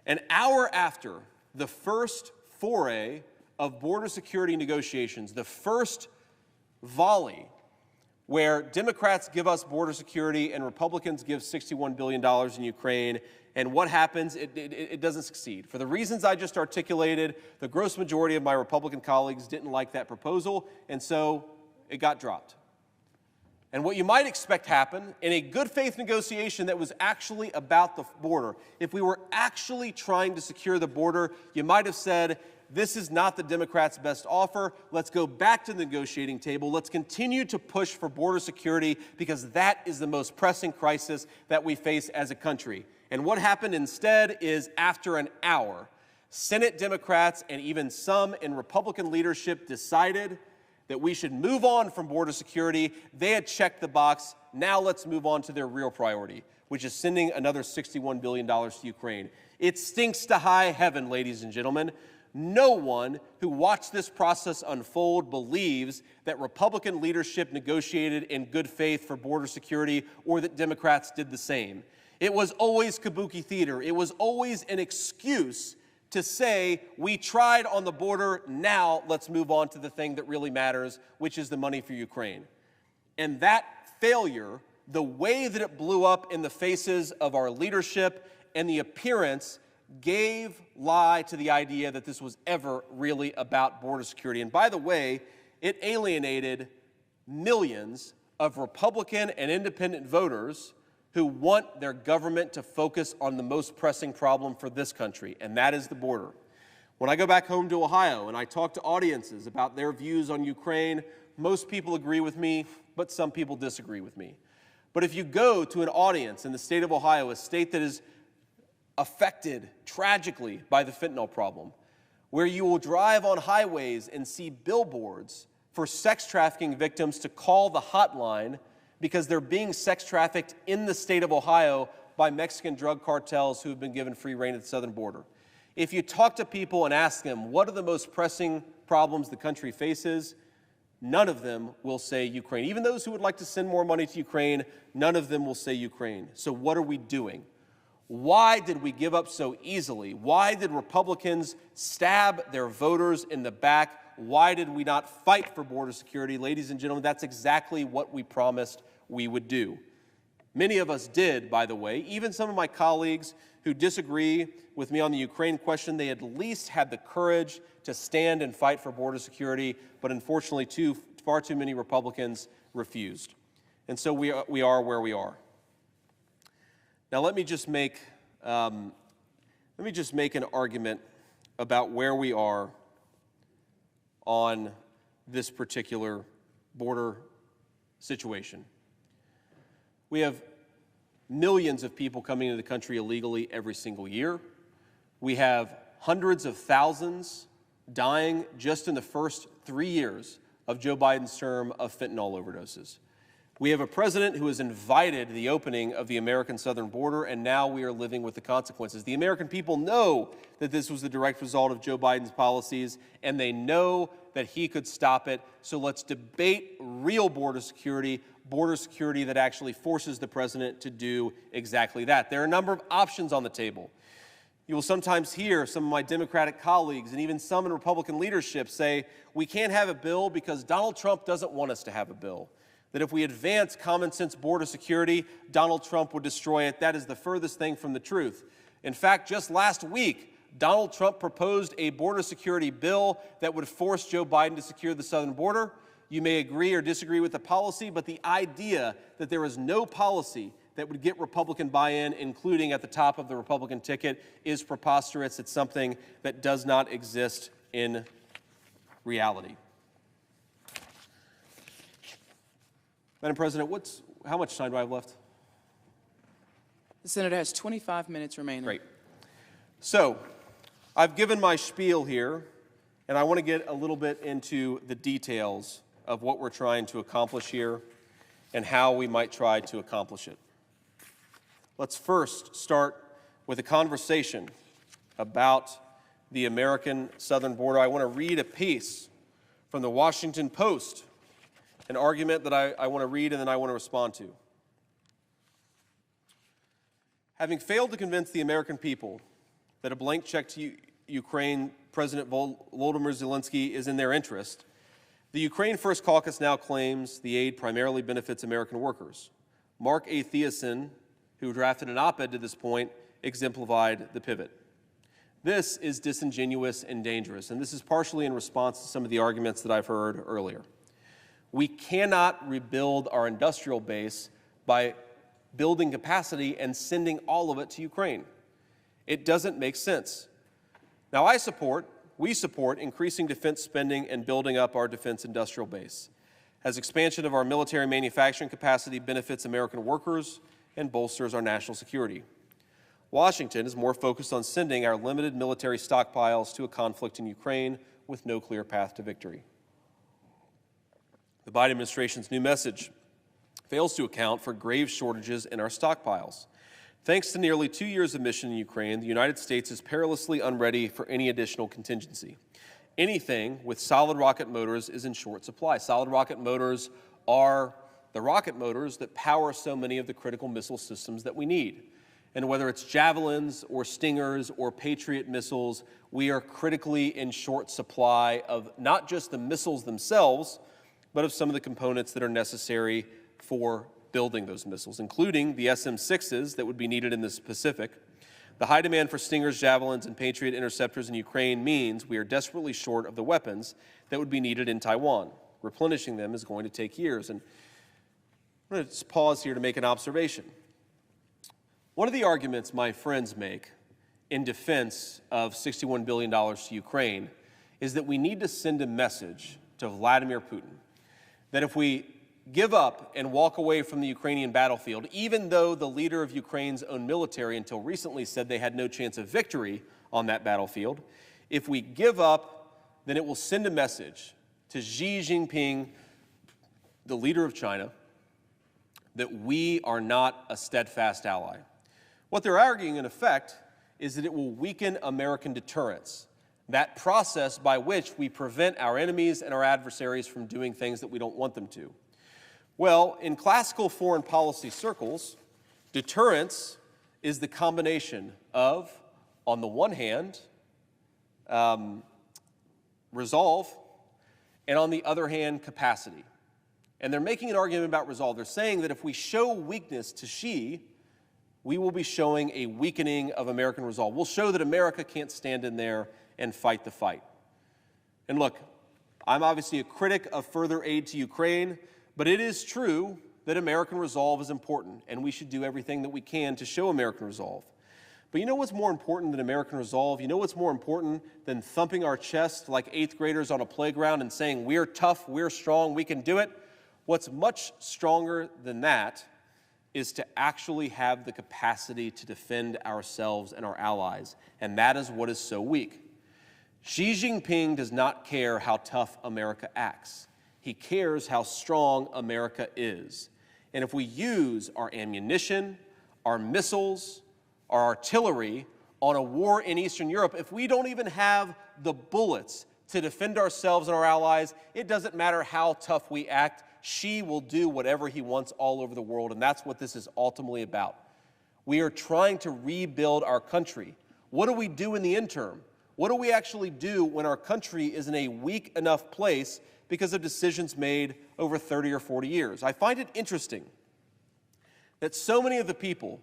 an hour after the first foray of border security negotiations, the first volley where Democrats give us border security and Republicans give $61 billion in Ukraine. And what happens? It doesn't succeed. For the reasons I just articulated, the gross majority of my Republican colleagues didn't like that proposal, and so it got dropped. And what you might expect happen in a good faith negotiation that was actually about the border, if we were actually trying to secure the border, you might have said, this is not the Democrats' best offer. Let's go back to the negotiating table. Let's continue to push for border security because that is the most pressing crisis that we face as a country. And what happened instead is after an hour, Senate Democrats and even some in Republican leadership decided that we should move on from border security. They had checked the box. Now let's move on to their real priority, which is sending another $61 billion to Ukraine. It stinks to high heaven, ladies and gentlemen. No one who watched this process unfold believes that Republican leadership negotiated in good faith for border security or that Democrats did the same. It was always kabuki theater. It was always an excuse to say, we tried on the border, now let's move on to the thing that really matters, which is the money for Ukraine. And that failure, the way that it blew up in the faces of our leadership and the appearance gave lie to the idea that this was ever really about border security. And by the way, it alienated millions of Republican and independent voters who want their government to focus on the most pressing problem for this country, and that is the border. When I go back home to Ohio and I talk to audiences about their views on Ukraine, most people agree with me, but some people disagree with me. But if you go to an audience in the state of Ohio, a state that is affected tragically by the fentanyl problem, where you will drive on highways and see billboards for sex trafficking victims to call the hotline because they're being sex trafficked in the state of Ohio by Mexican drug cartels who have been given free rein at the southern border. If you talk to people and ask them what are the most pressing problems the country faces, none of them will say Ukraine. Even those who would like to send more money to Ukraine, none of them will say Ukraine. So what are we doing? Why did we give up so easily? Why did Republicans stab their voters in the back? Why did we not fight for border security? Ladies and gentlemen, that's exactly what we promised we would do. Many of us did, by the way. Even some of my colleagues who disagree with me on the Ukraine question, they at least had the courage to stand and fight for border security, but unfortunately, too far too many Republicans refused. And so we are where we are. Now let me just make an argument about where we are on this particular border situation. We have millions of people coming into the country illegally every single year. We have hundreds of thousands dying just in the first 3 years of Joe Biden's term of fentanyl overdoses. We have a president who has invited the opening of the American southern border, and now we are living with the consequences. The American people know that this was the direct result of Joe Biden's policies, and they know that he could stop it. So let's debate real border security that actually forces the president to do exactly that. There are a number of options on the table. You will sometimes hear some of my Democratic colleagues and even some in Republican leadership say, we can't have a bill because Donald Trump doesn't want us to have a bill. That if we advance common sense border security, Donald Trump would destroy it. That is the furthest thing from the truth. In fact, just last week, Donald Trump proposed a border security bill that would force Joe Biden to secure the southern border. You may agree or disagree with the policy, but the idea that there is no policy that would get Republican buy-in, including at the top of the Republican ticket, is preposterous. It's something that does not exist in reality. Madam President, how much time do I have left? The senator has 25 minutes remaining. Great. So, I've given my spiel here, and I want to get a little bit into the details of what we're trying to accomplish here and how we might try to accomplish it. Let's first start with a conversation about the American southern border. I want to read a piece from the Washington Post, an argument that I want to read and then I want to respond to. Having failed to convince the American people that a blank check to Ukraine President Volodymyr Zelensky is in their interest, the Ukraine First Caucus now claims the aid primarily benefits American workers. Mark A. Thiessen, who drafted an op-ed to this point, exemplified the pivot. This is disingenuous and dangerous, and this is partially in response to some of the arguments that I've heard earlier. We cannot rebuild our industrial base by building capacity and sending all of it to Ukraine. It doesn't make sense. Now, we support increasing defense spending and building up our defense industrial base, as expansion of our military manufacturing capacity benefits American workers and bolsters our national security. Washington is more focused on sending our limited military stockpiles to a conflict in Ukraine with no clear path to victory. The Biden administration's new message fails to account for grave shortages in our stockpiles. Thanks to nearly 2 years of mission in Ukraine, the United States is perilously unready for any additional contingency. Anything with solid rocket motors is in short supply. Solid rocket motors are the rocket motors that power so many of the critical missile systems that we need. And whether it's Javelins or Stingers or Patriot missiles, we are critically in short supply of not just the missiles themselves, but of some of the components that are necessary for building those missiles, including the SM-6s that would be needed in the Pacific. The high demand for Stingers, Javelins, and Patriot interceptors in Ukraine means we are desperately short of the weapons that would be needed in Taiwan. Replenishing them is going to take years. And I'm going to just pause here to make an observation. One of the arguments my friends make in defense of $61 billion to Ukraine is that we need to send a message to Vladimir Putin that if we give up and walk away from the Ukrainian battlefield, even though the leader of Ukraine's own military until recently said they had no chance of victory on that battlefield, if we give up, then it will send a message to Xi Jinping, the leader of China, that we are not a steadfast ally. What they're arguing, in effect, is that it will weaken American deterrence, that process by which we prevent our enemies and our adversaries from doing things that we don't want them to. Well, in classical foreign policy circles, deterrence is the combination of, on the one hand, resolve, and on the other hand, capacity. And they're making an argument about resolve. They're saying that if we show weakness to Xi, we will be showing a weakening of American resolve. We'll show that America can't stand in there and fight the fight. And look, I'm obviously a critic of further aid to Ukraine, but it is true that American resolve is important, and we should do everything that we can to show American resolve. But you know what's more important than American resolve? You know what's more important than thumping our chest like 8th graders on a playground and saying, we're tough, we're strong, we can do it? What's much stronger than that is to actually have the capacity to defend ourselves and our allies, and that is what is so weak. Xi Jinping does not care how tough America acts. He cares how strong America is. And if we use our ammunition, our missiles, our artillery on a war in Eastern Europe, if we don't even have the bullets to defend ourselves and our allies, it doesn't matter how tough we act. Xi will do whatever he wants all over the world, and that's what this is ultimately about. We are trying to rebuild our country. What do we do in the interim? What do we actually do when our country is in a weak enough place because of decisions made over 30 or 40 years? I find it interesting that so many of the people,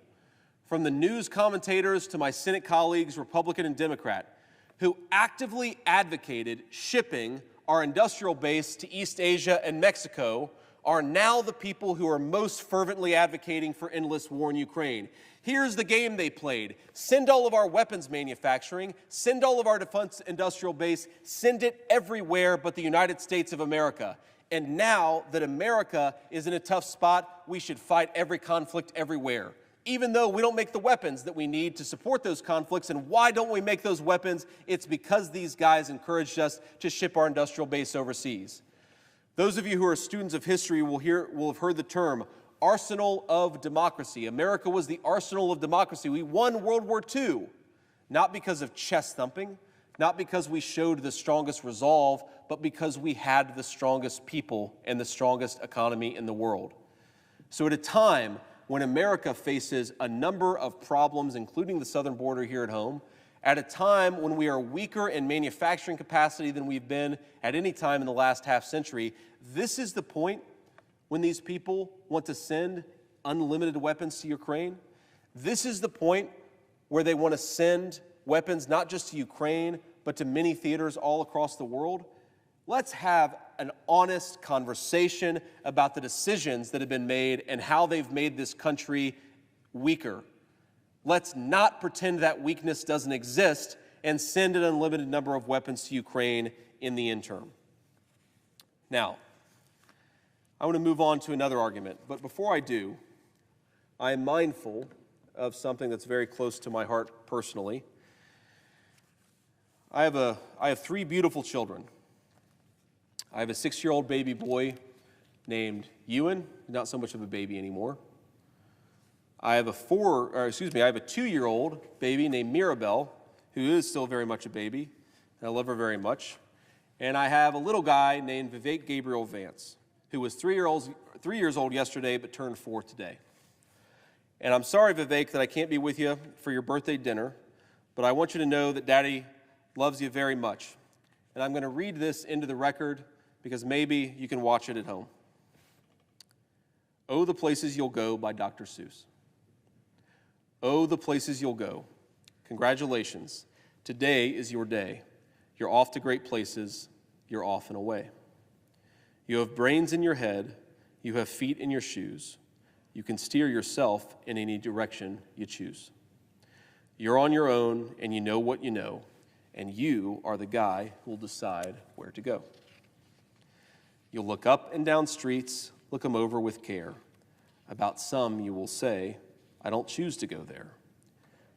from the news commentators to my Senate colleagues, Republican and Democrat, who actively advocated shipping our industrial base to East Asia and Mexico, are now the people who are most fervently advocating for endless war in Ukraine. Here's the game they played. Send all of our weapons manufacturing, send all of our defense industrial base, send it everywhere but the United States of America. And now that America is in a tough spot, we should fight every conflict everywhere, even though we don't make the weapons that we need to support those conflicts. And why don't we make those weapons? It's because these guys encouraged us to ship our industrial base overseas. Those of you who are students of history will have heard the term arsenal of democracy. America was the arsenal of democracy. We won World War II, not because of chest thumping, not because we showed the strongest resolve, but because we had the strongest people and the strongest economy in the world. So at a time when America faces a number of problems, including the southern border here at home, at a time when we are weaker in manufacturing capacity than we've been at any time in the last half century, this is the point when these people want to send unlimited weapons to Ukraine. This is the point where they want to send weapons not just to Ukraine, but to many theaters all across the world. Let's have an honest conversation about the decisions that have been made and how they've made this country weaker. Let's not pretend that weakness doesn't exist and send an unlimited number of weapons to Ukraine in the interim. Now, I want to move on to another argument, but before I do, I am mindful of something that's very close to my heart personally. I have 3 beautiful children. I have a 6-year-old baby boy named Ewan, not so much of a baby anymore. I have a 2-year-old baby named Mirabelle, who is still very much a baby, and I love her very much. And I have a little guy named Vivek Gabriel Vance, who was 3 years old yesterday, but turned 4 today. And I'm sorry, Vivek, that I can't be with you for your birthday dinner, but I want you to know that Daddy loves you very much. And I'm going to read this into the record because maybe you can watch it at home. Oh, the Places You'll Go by Dr. Seuss. Oh, the places you'll go. Congratulations. Today is your day. You're off to great places. You're off and away. You have brains in your head. You have feet in your shoes. You can steer yourself in any direction you choose. You're on your own, and you know what you know, and you are the guy who will decide where to go. You'll look up and down streets, look them over with care. About some you will say, I don't choose to go there.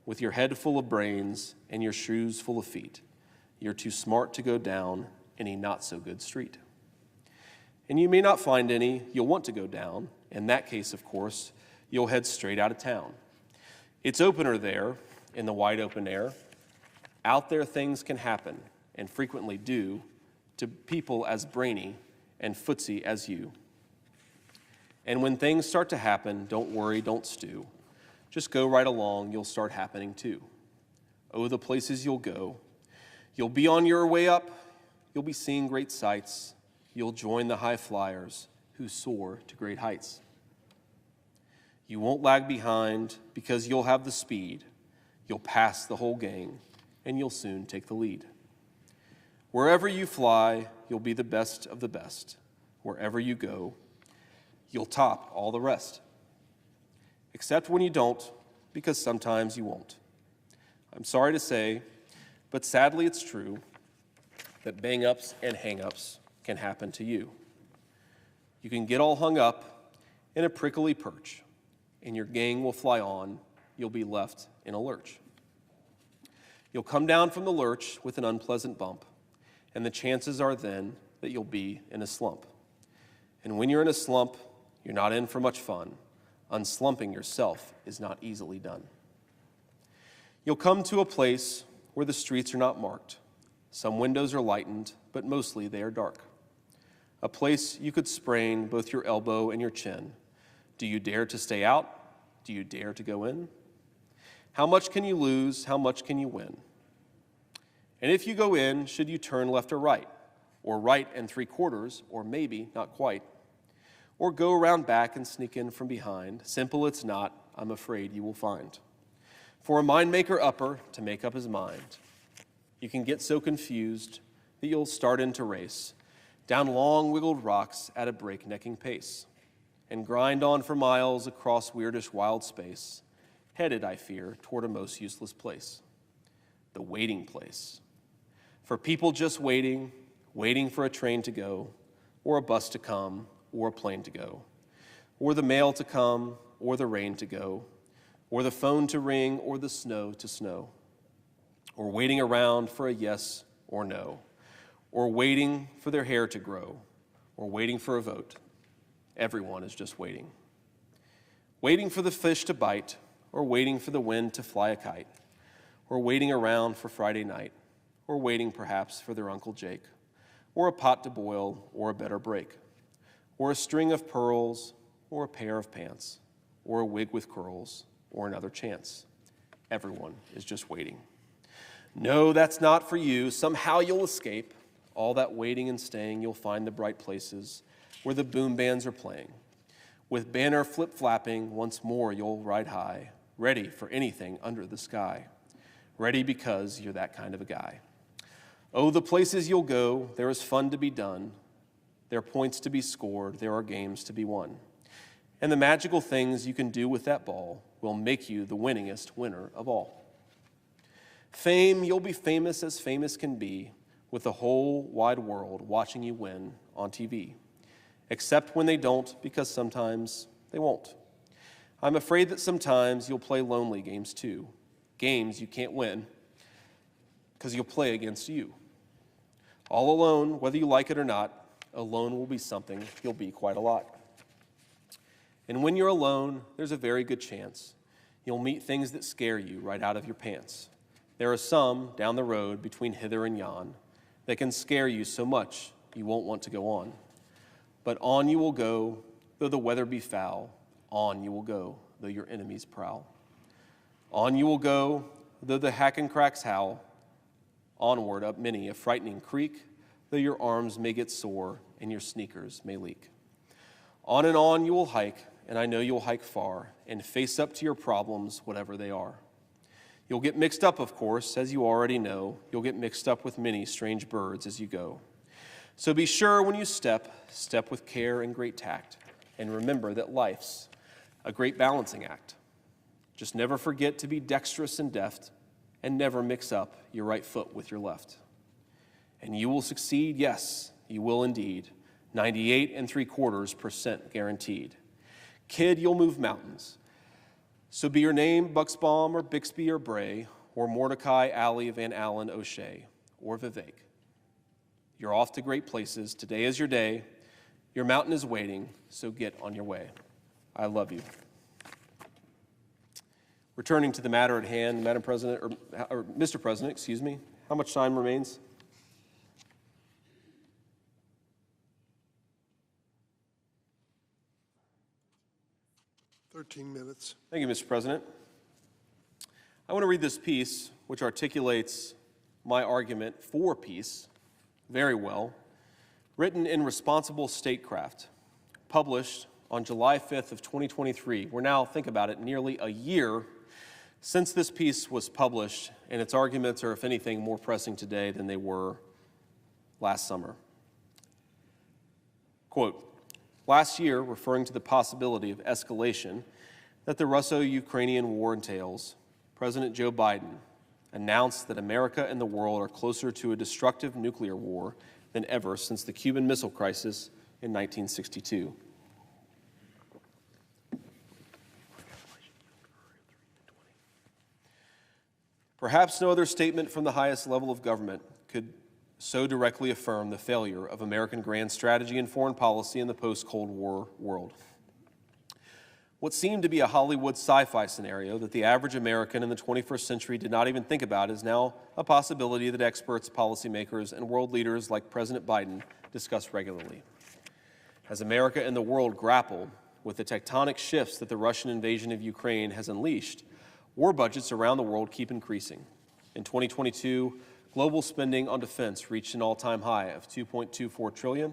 With your head full of brains and your shoes full of feet, you're too smart to go down any not-so-good street. And you may not find any you'll want to go down. In that case, of course, you'll head straight out of town. It's opener there in the wide open air. Out there things can happen, and frequently do, to people as brainy and footsy as you. And when things start to happen, don't worry, don't stew. Just go right along, you'll start happening too. Oh, the places you'll go. You'll be on your way up, you'll be seeing great sights. You'll join the high flyers who soar to great heights. You won't lag behind because you'll have the speed. You'll pass the whole gang, and you'll soon take the lead. Wherever you fly, you'll be the best of the best. Wherever you go, you'll top all the rest. Except when you don't, because sometimes you won't. I'm sorry to say, but sadly it's true, that bang-ups and hang-ups can happen to you. You can get all hung up in a prickly perch, and your gang will fly on, you'll be left in a lurch. You'll come down from the lurch with an unpleasant bump, and the chances are then that you'll be in a slump. And when you're in a slump, you're not in for much fun. Unslumping yourself is not easily done. You'll come to a place where the streets are not marked. Some windows are lightened, but mostly they are dark. A place you could sprain both your elbow and your chin. Do you dare to stay out? Do you dare to go in? How much can you lose? How much can you win? And if you go in, should you turn left or right? Or right and 3/4, or maybe not quite? Or go around back and sneak in from behind? Simple it's not, I'm afraid you will find. For a mind maker upper to make up his mind, you can get so confused that you'll start into race down long wiggled rocks at a breaknecking pace and grind on for miles across weirdish wild space, headed, I fear, toward a most useless place, the waiting place. For people just waiting, waiting for a train to go, or a bus to come, or a plane to go, or the mail to come, or the rain to go, or the phone to ring, or the snow to snow, or waiting around for a yes or no, or waiting for their hair to grow, or waiting for a vote. Everyone is just waiting. Waiting for the fish to bite, or waiting for the wind to fly a kite, or waiting around for Friday night, or waiting perhaps for their Uncle Jake, or a pot to boil, or a better break, or a string of pearls, or a pair of pants, or a wig with curls, or another chance. Everyone is just waiting. No, that's not for you. Somehow you'll escape. All that waiting and staying, you'll find the bright places where the boom bands are playing. With banner flip-flapping, once more you'll ride high, ready for anything under the sky. Ready because you're that kind of a guy. Oh, the places you'll go, there is fun to be done. There are points to be scored, there are games to be won. And the magical things you can do with that ball will make you the winningest winner of all. Fame, you'll be famous as famous can be, with the whole wide world watching you win on TV. Except when they don't, because sometimes they won't. I'm afraid that sometimes you'll play lonely games too. Games you can't win, because you'll play against you. All alone, whether you like it or not, alone will be something you'll be quite a lot. And when you're alone, there's a very good chance you'll meet things that scare you right out of your pants. There are some down the road between hither and yon that can scare you so much you won't want to go on. But on you will go, though the weather be foul. On you will go, though your enemies prowl. On you will go, though the hack and cracks howl. Onward up many a frightening creek, though your arms may get sore and your sneakers may leak. On and on you will hike, and I know you'll hike far, and face up to your problems, whatever they are. You'll get mixed up, of course, as you already know. You'll get mixed up with many strange birds as you go. So be sure when you step with care and great tact, and remember that life's a great balancing act. Just never forget to be dexterous and deft, and never mix up your right foot with your left. And you will succeed, yes, you will indeed. 98 3/4% guaranteed. Kid, you'll move mountains. So be your name Buxbaum or Bixby or Bray, or Mordecai, Alley, Van Allen, O'Shea, or Vivek. You're off to great places. Today is your day. Your mountain is waiting, so get on your way. I love you. Returning to the matter at hand, Madam President, or Mr. President, excuse me, how much time remains? Minutes. Thank you, Mr. President. I want to read this piece, which articulates my argument for peace very well, written in Responsible Statecraft, published on July 5th of 2023. We're now, think about it, nearly a year since this piece was published, and its arguments are, if anything, more pressing today than they were last summer. Quote, last year, referring to the possibility of escalation that the Russo-Ukrainian war entails, President Joe Biden announced that America and the world are closer to a destructive nuclear war than ever since the Cuban Missile Crisis in 1962. Perhaps no other statement from the highest level of government could so directly affirm the failure of American grand strategy and foreign policy in the post-Cold War world. What seemed to be a Hollywood sci-fi scenario that the average American in the 21st century did not even think about is now a possibility that experts, policymakers, and world leaders like President Biden discuss regularly. As America and the world grapple with the tectonic shifts that the Russian invasion of Ukraine has unleashed, war budgets around the world keep increasing. In 2022, global spending on defense reached an all-time high of $2.24 trillion.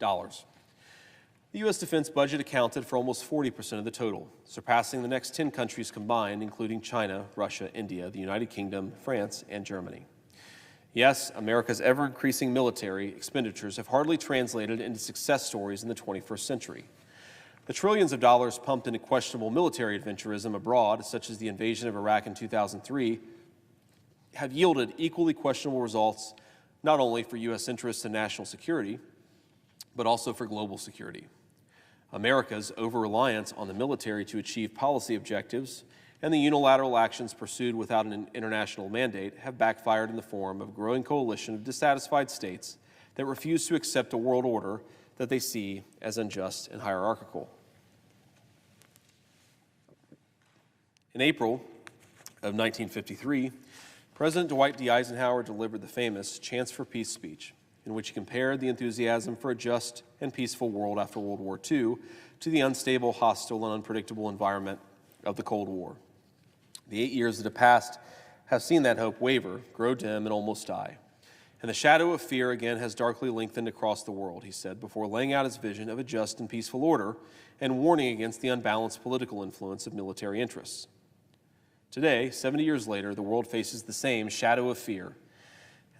The U.S. defense budget accounted for almost 40% of the total, surpassing the next 10 countries combined, including China, Russia, India, the United Kingdom, France, and Germany. Yes, America's ever-increasing military expenditures have hardly translated into success stories in the 21st century. The trillions of dollars pumped into questionable military adventurism abroad, such as the invasion of Iraq in 2003, have yielded equally questionable results not only for U.S. interests and national security, but also for global security. America's over-reliance on the military to achieve policy objectives and the unilateral actions pursued without an international mandate have backfired in the form of a growing coalition of dissatisfied states that refuse to accept a world order that they see as unjust and hierarchical. In April of 1953, President Dwight D. Eisenhower delivered the famous Chance for Peace speech, in which he compared the enthusiasm for a just and peaceful world after World War II to the unstable, hostile, and unpredictable environment of the Cold War. The 8 years that have passed have seen that hope waver, grow dim, and almost die. And the shadow of fear again has darkly lengthened across the world, he said, before laying out his vision of a just and peaceful order and warning against the unbalanced political influence of military interests. Today, 70 years later, the world faces the same shadow of fear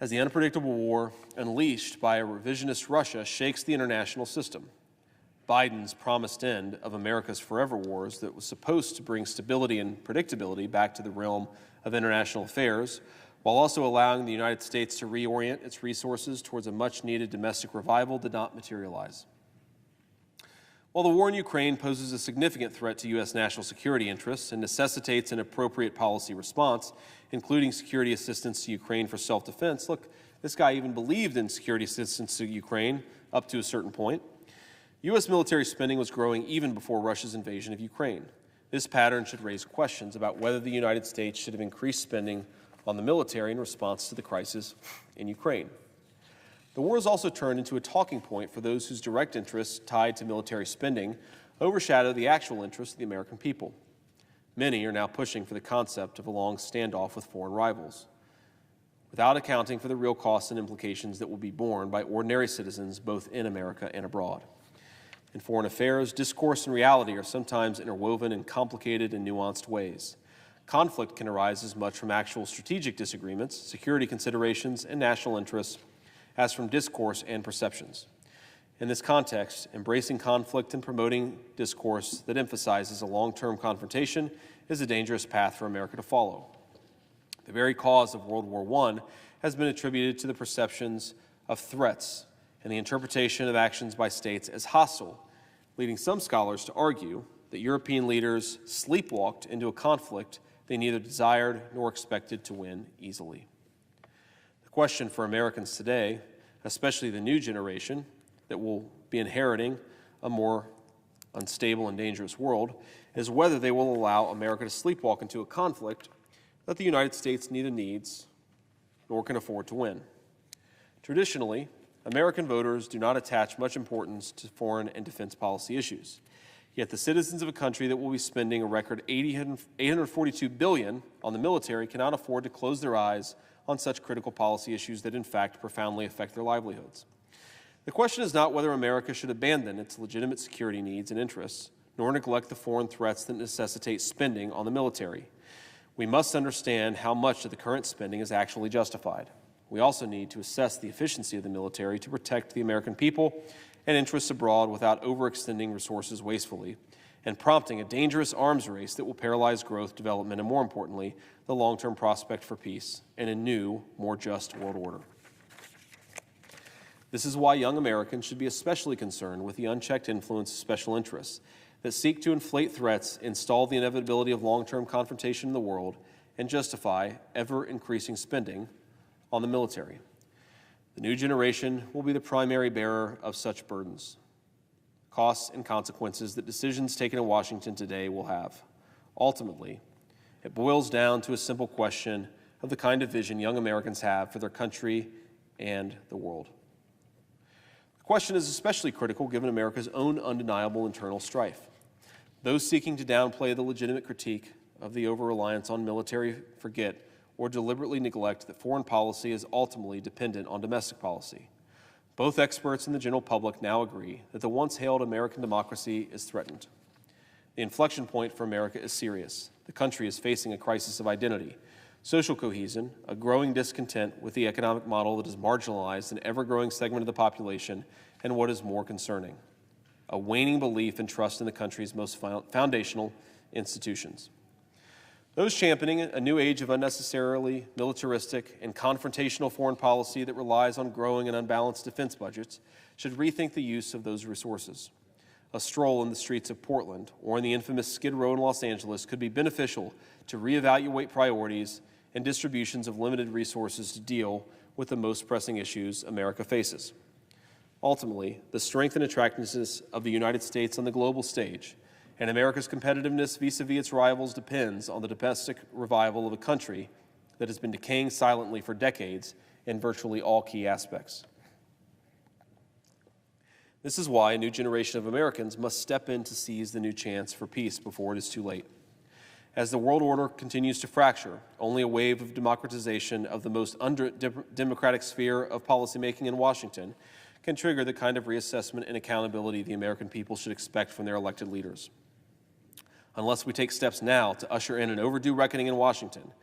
as the unpredictable war unleashed by a revisionist Russia shakes the international system. Biden's promised end of America's forever wars that was supposed to bring stability and predictability back to the realm of international affairs, while also allowing the United States to reorient its resources towards a much-needed domestic revival, did not materialize. While the war in Ukraine poses a significant threat to U.S. national security interests and necessitates an appropriate policy response, including security assistance to Ukraine for self-defense, look, this guy even believed in security assistance to Ukraine up to a certain point. U.S. military spending was growing even before Russia's invasion of Ukraine. This pattern should raise questions about whether the United States should have increased spending on the military in response to the crisis in Ukraine. The war has also turned into a talking point for those whose direct interests tied to military spending overshadow the actual interests of the American people. Many are now pushing for the concept of a long standoff with foreign rivals, without accounting for the real costs and implications that will be borne by ordinary citizens both in America and abroad. In foreign affairs, discourse and reality are sometimes interwoven in complicated and nuanced ways. Conflict can arise as much from actual strategic disagreements, security considerations, and national interests as from discourse and perceptions. In this context, embracing conflict and promoting discourse that emphasizes a long-term confrontation is a dangerous path for America to follow. The very cause of World War I has been attributed to the perceptions of threats and the interpretation of actions by states as hostile, leading some scholars to argue that European leaders sleepwalked into a conflict they neither desired nor expected to win easily. The question for Americans today, especially the new generation that will be inheriting a more unstable and dangerous world, is whether they will allow America to sleepwalk into a conflict that the United States neither needs nor can afford to win. Traditionally, American voters do not attach much importance to foreign and defense policy issues. Yet the citizens of a country that will be spending a record $842 billion on the military cannot afford to close their eyes on such critical policy issues that in fact profoundly affect their livelihoods. The question is not whether America should abandon its legitimate security needs and interests, nor neglect the foreign threats that necessitate spending on the military. We must understand how much of the current spending is actually justified. We also need to assess the efficiency of the military to protect the American people and interests abroad without overextending resources wastefully and prompting a dangerous arms race that will paralyze growth, development, and more importantly, the long-term prospect for peace and a new, more just world order. This is why young Americans should be especially concerned with the unchecked influence of special interests that seek to inflate threats, install the inevitability of long-term confrontation in the world, and justify ever-increasing spending on the military. The new generation will be the primary bearer of such burdens, costs, and consequences that decisions taken in Washington today will have. Ultimately, it boils down to a simple question of the kind of vision young Americans have for their country and the world. The question is especially critical given America's own undeniable internal strife. Those seeking to downplay the legitimate critique of the over-reliance on military forget or deliberately neglect that foreign policy is ultimately dependent on domestic policy. Both experts and the general public now agree that the once-hailed American democracy is threatened. The inflection point for America is serious. The country is facing a crisis of identity, social cohesion, a growing discontent with the economic model that has marginalized an ever-growing segment of the population, and what is more concerning, a waning belief and trust in the country's most foundational institutions. Those championing a new age of unnecessarily militaristic and confrontational foreign policy that relies on growing and unbalanced defense budgets should rethink the use of those resources. A stroll in the streets of Portland or in the infamous Skid Row in Los Angeles could be beneficial to reevaluate priorities and distributions of limited resources to deal with the most pressing issues America faces. Ultimately, the strength and attractiveness of the United States on the global stage and America's competitiveness vis-a-vis its rivals depends on the domestic revival of a country that has been decaying silently for decades in virtually all key aspects. This is why a new generation of Americans must step in to seize the new chance for peace before it is too late. As the world order continues to fracture, only a wave of democratization of the most undemocratic sphere of policymaking in Washington can trigger the kind of reassessment and accountability the American people should expect from their elected leaders. Unless we take steps now to usher in an overdue reckoning in Washington,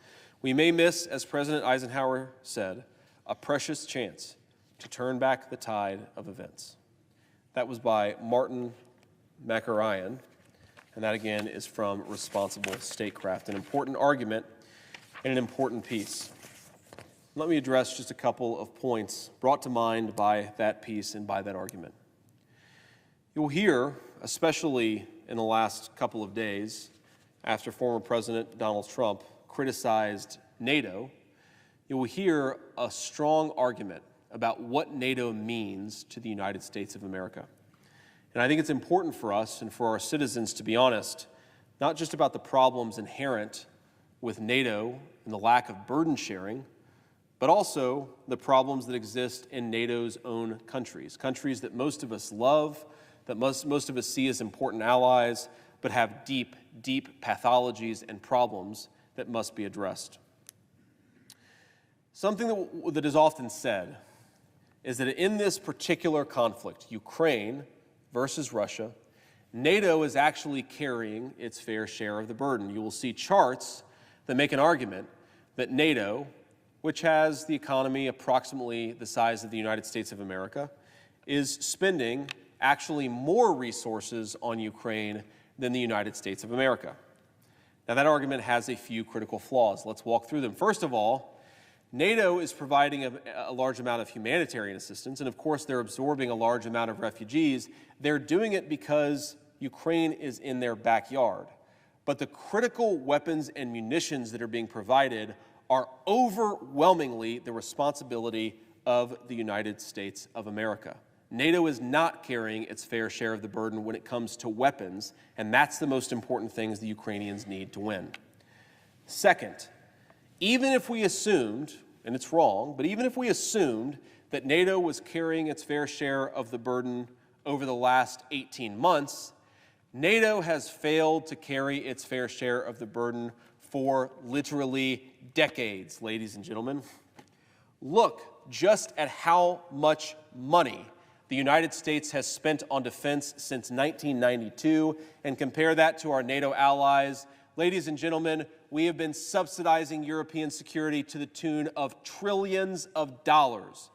we may miss, as President Eisenhower said, a precious chance to turn back the tide of events. That was by Martin McAryan, and that again is from Responsible Statecraft, an important argument and an important piece. Let me address just a couple of points brought to mind by that piece and by that argument. You'll hear, especially in the last couple of days, after former President Donald Trump criticized NATO, you will hear a strong argument about what NATO means to the United States of America. And I think it's important for us and for our citizens to be honest, not just about the problems inherent with NATO and the lack of burden sharing, but also the problems that exist in NATO's own countries, countries that most of us love, that most of us see as important allies, but have deep, deep pathologies and problems that must be addressed. Something that is often said is that in this particular conflict, Ukraine versus Russia, NATO is actually carrying its fair share of the burden. You will see charts that make an argument that NATO, which has the economy approximately the size of the United States of America, is spending actually more resources on Ukraine than the United States of America. Now, that argument has a few critical flaws. Let's walk through them. First of all, NATO is providing a large amount of humanitarian assistance, and of course they're absorbing a large amount of refugees. They're doing it because Ukraine is in their backyard. But the critical weapons and munitions that are being provided are overwhelmingly the responsibility of the United States of America. NATO is not carrying its fair share of the burden when it comes to weapons, and that's the most important things the Ukrainians need to win. Second, even if we assumed, and it's wrong, but even if we assumed that NATO was carrying its fair share of the burden over the last 18 months, NATO has failed to carry its fair share of the burden for literally decades, ladies and gentlemen. Look just at how much money the United States has spent on defense since 1992 and compare that to our NATO allies Ladies and gentlemen, we have been subsidizing European security to the tune of trillions of dollars.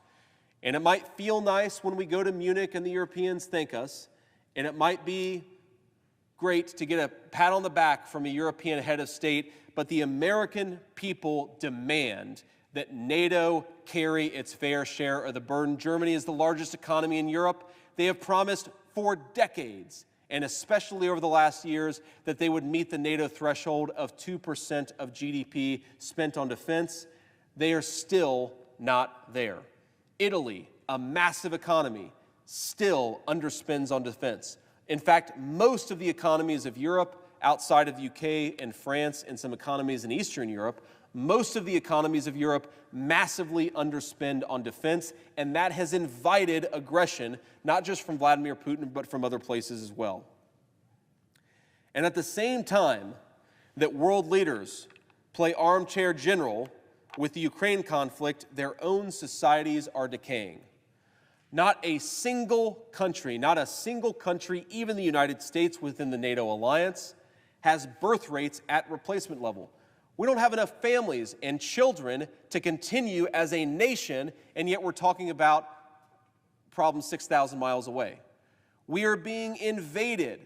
And it might feel nice when we go to Munich and the Europeans thank us, and it might be great to get a pat on the back from a European head of state, but the American people demand that NATO carry its fair share of the burden. Germany is the largest economy in Europe. They have promised for decades, and especially over the last years, that they would meet the NATO threshold of 2% of GDP spent on defense. They are still not there. Italy, a massive economy, still underspends on defense. In fact, most of the economies of Europe, outside of the UK and France and some economies in Eastern Europe, most of the economies of Europe massively underspend on defense, and that has invited aggression, not just from Vladimir Putin, but from other places as well. And at the same time that world leaders play armchair general with the Ukraine conflict, their own societies are decaying. Not a single country, even the United States within the NATO alliance, has birth rates at replacement level. We don't have enough families and children to continue as a nation, and yet we're talking about problems 6,000 miles away. We are being invaded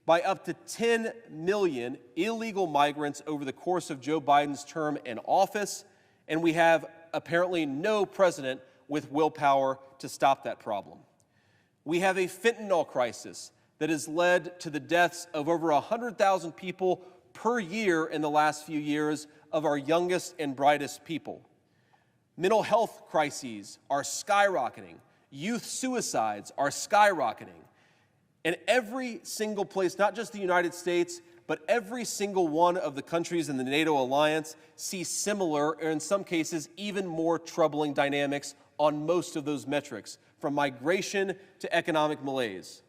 by up to 10 million illegal migrants over the course of Joe Biden's term in office, and we have apparently no president with willpower to stop that problem. We have a fentanyl crisis that has led to the deaths of over 100,000 people per year in the last few years of our youngest and brightest people. Mental health crises are skyrocketing. Youth suicides are skyrocketing. And every single place, not just the United States, but every single one of the countries in the NATO alliance see similar, or in some cases, even more troubling dynamics on most of those metrics, from migration to economic malaise.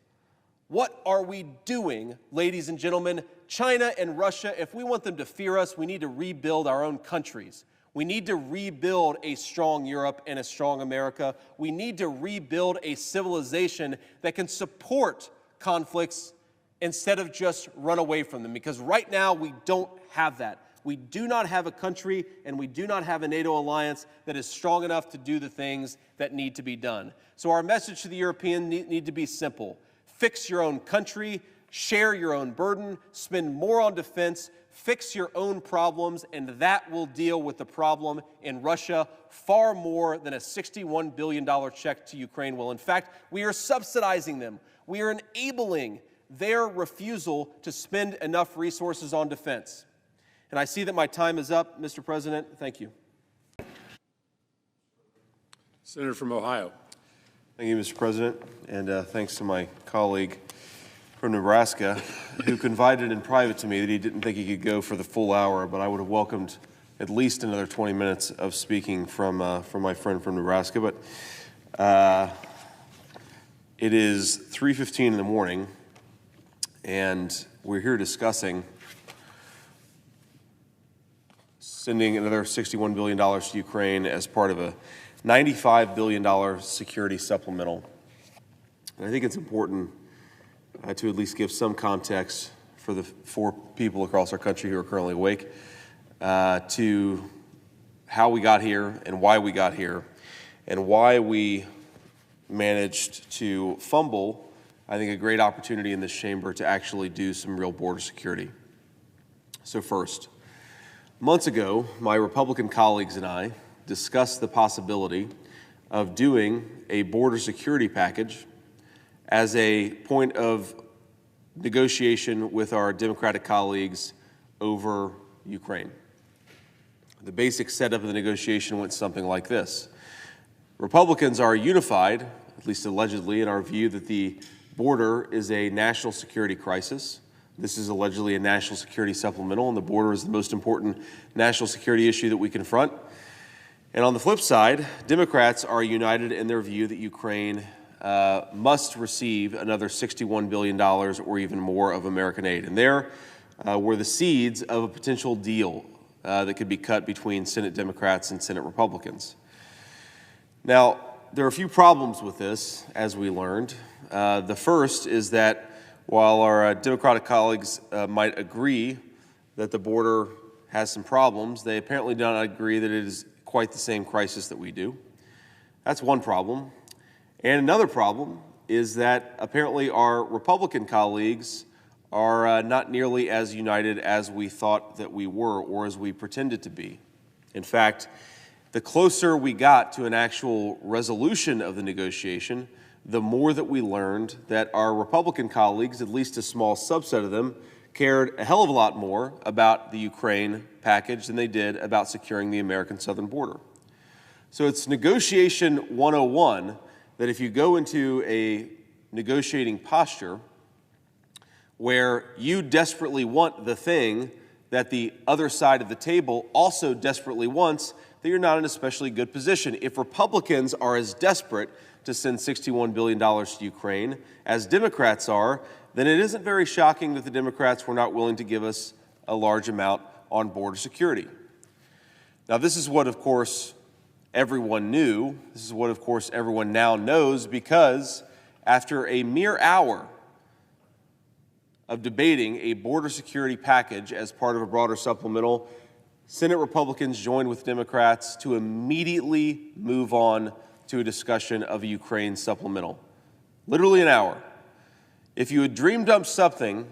What are we doing, ladies and gentlemen? China and Russia, if we want them to fear us, we need to rebuild our own countries. We need to rebuild a strong Europe and a strong America. We need to rebuild a civilization that can support conflicts instead of just run away from them, because right now we don't have that. We do not have a country and we do not have a NATO alliance that is strong enough to do the things that need to be done. So our message to the Europeans need to be simple. Fix your own country, share your own burden, spend more on defense, fix your own problems, and that will deal with the problem in Russia far more than a $61 billion check to Ukraine will. In fact, we are subsidizing them. We are enabling their refusal to spend enough resources on defense. And I see that my time is up, Mr. President. Thank you. Senator from Ohio. Thank you, Mr. President, and thanks to my colleague from Nebraska, who confided in private to me that he didn't think he could go for the full hour, but I would have welcomed at least another 20 minutes of speaking from my friend from Nebraska. But it is 3:15 in the morning, and we're here discussing sending another $61 billion to Ukraine as part of a $95 billion security supplemental. And I think it's important to at least give some context for the 4 people across our country who are currently awake to how we got here and why we got here and why we managed to fumble, I think, a great opportunity in this chamber to actually do some real border security. So first, months ago, my Republican colleagues and I discussed the possibility of doing a border security package as a point of negotiation with our Democratic colleagues over Ukraine. The basic setup of the negotiation went something like this. Republicans are unified, at least allegedly, in our view that the border is a national security crisis. This is allegedly a national security supplemental, and the border is the most important national security issue that we confront. And on the flip side, Democrats are united in their view that Ukraine must receive another $61 billion or even more of American aid. And there were the seeds of a potential deal that could be cut between Senate Democrats and Senate Republicans. Now, there are a few problems with this, as we learned. The first is that while our Democratic colleagues might agree that the border has some problems. They apparently do not agree that it is quite the same crisis that we do. That's one problem. And another problem is that apparently our Republican colleagues are not nearly as united as we thought that we were or as we pretended to be. In fact, the closer we got to an actual resolution of the negotiation, the more that we learned that our Republican colleagues, at least a small subset of them, cared a hell of a lot more about the Ukraine package than they did about securing the American southern border. So it's negotiation 101 that if you go into a negotiating posture where you desperately want the thing that the other side of the table also desperately wants, that you're not in an especially good position. If Republicans are as desperate to send $61 billion to Ukraine as Democrats are, then it isn't very shocking that the Democrats were not willing to give us a large amount on border security. Now, this is what, of course, everyone knew. This is what, of course, everyone now knows, because after a mere hour of debating a border security package as part of a broader supplemental, Senate Republicans joined with Democrats to immediately move on to a discussion of a Ukraine supplemental. Literally an hour. If you had dreamed up something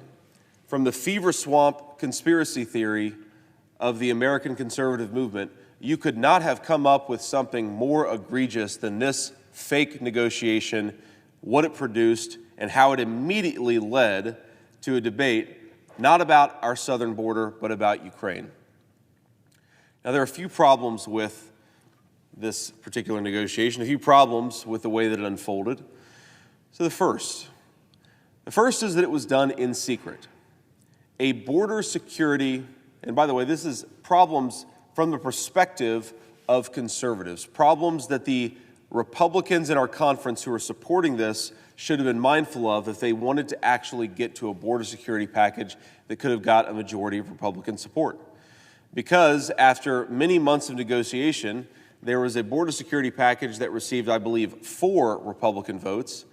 from the fever swamp conspiracy theory of the American conservative movement, you could not have come up with something more egregious than this fake negotiation, what it produced, and how it immediately led to a debate not about our southern border, but about Ukraine. Now, there are a few problems with this particular negotiation, a few problems with the way that it unfolded. So the first is that it was done in secret. A border security, and by the way, this is problems from the perspective of conservatives, problems that the Republicans in our conference who are supporting this should have been mindful of if they wanted to actually get to a border security package that could have got a majority of Republican support. Because after many months of negotiation, there was a border security package that received, I believe, 4 Republican votes,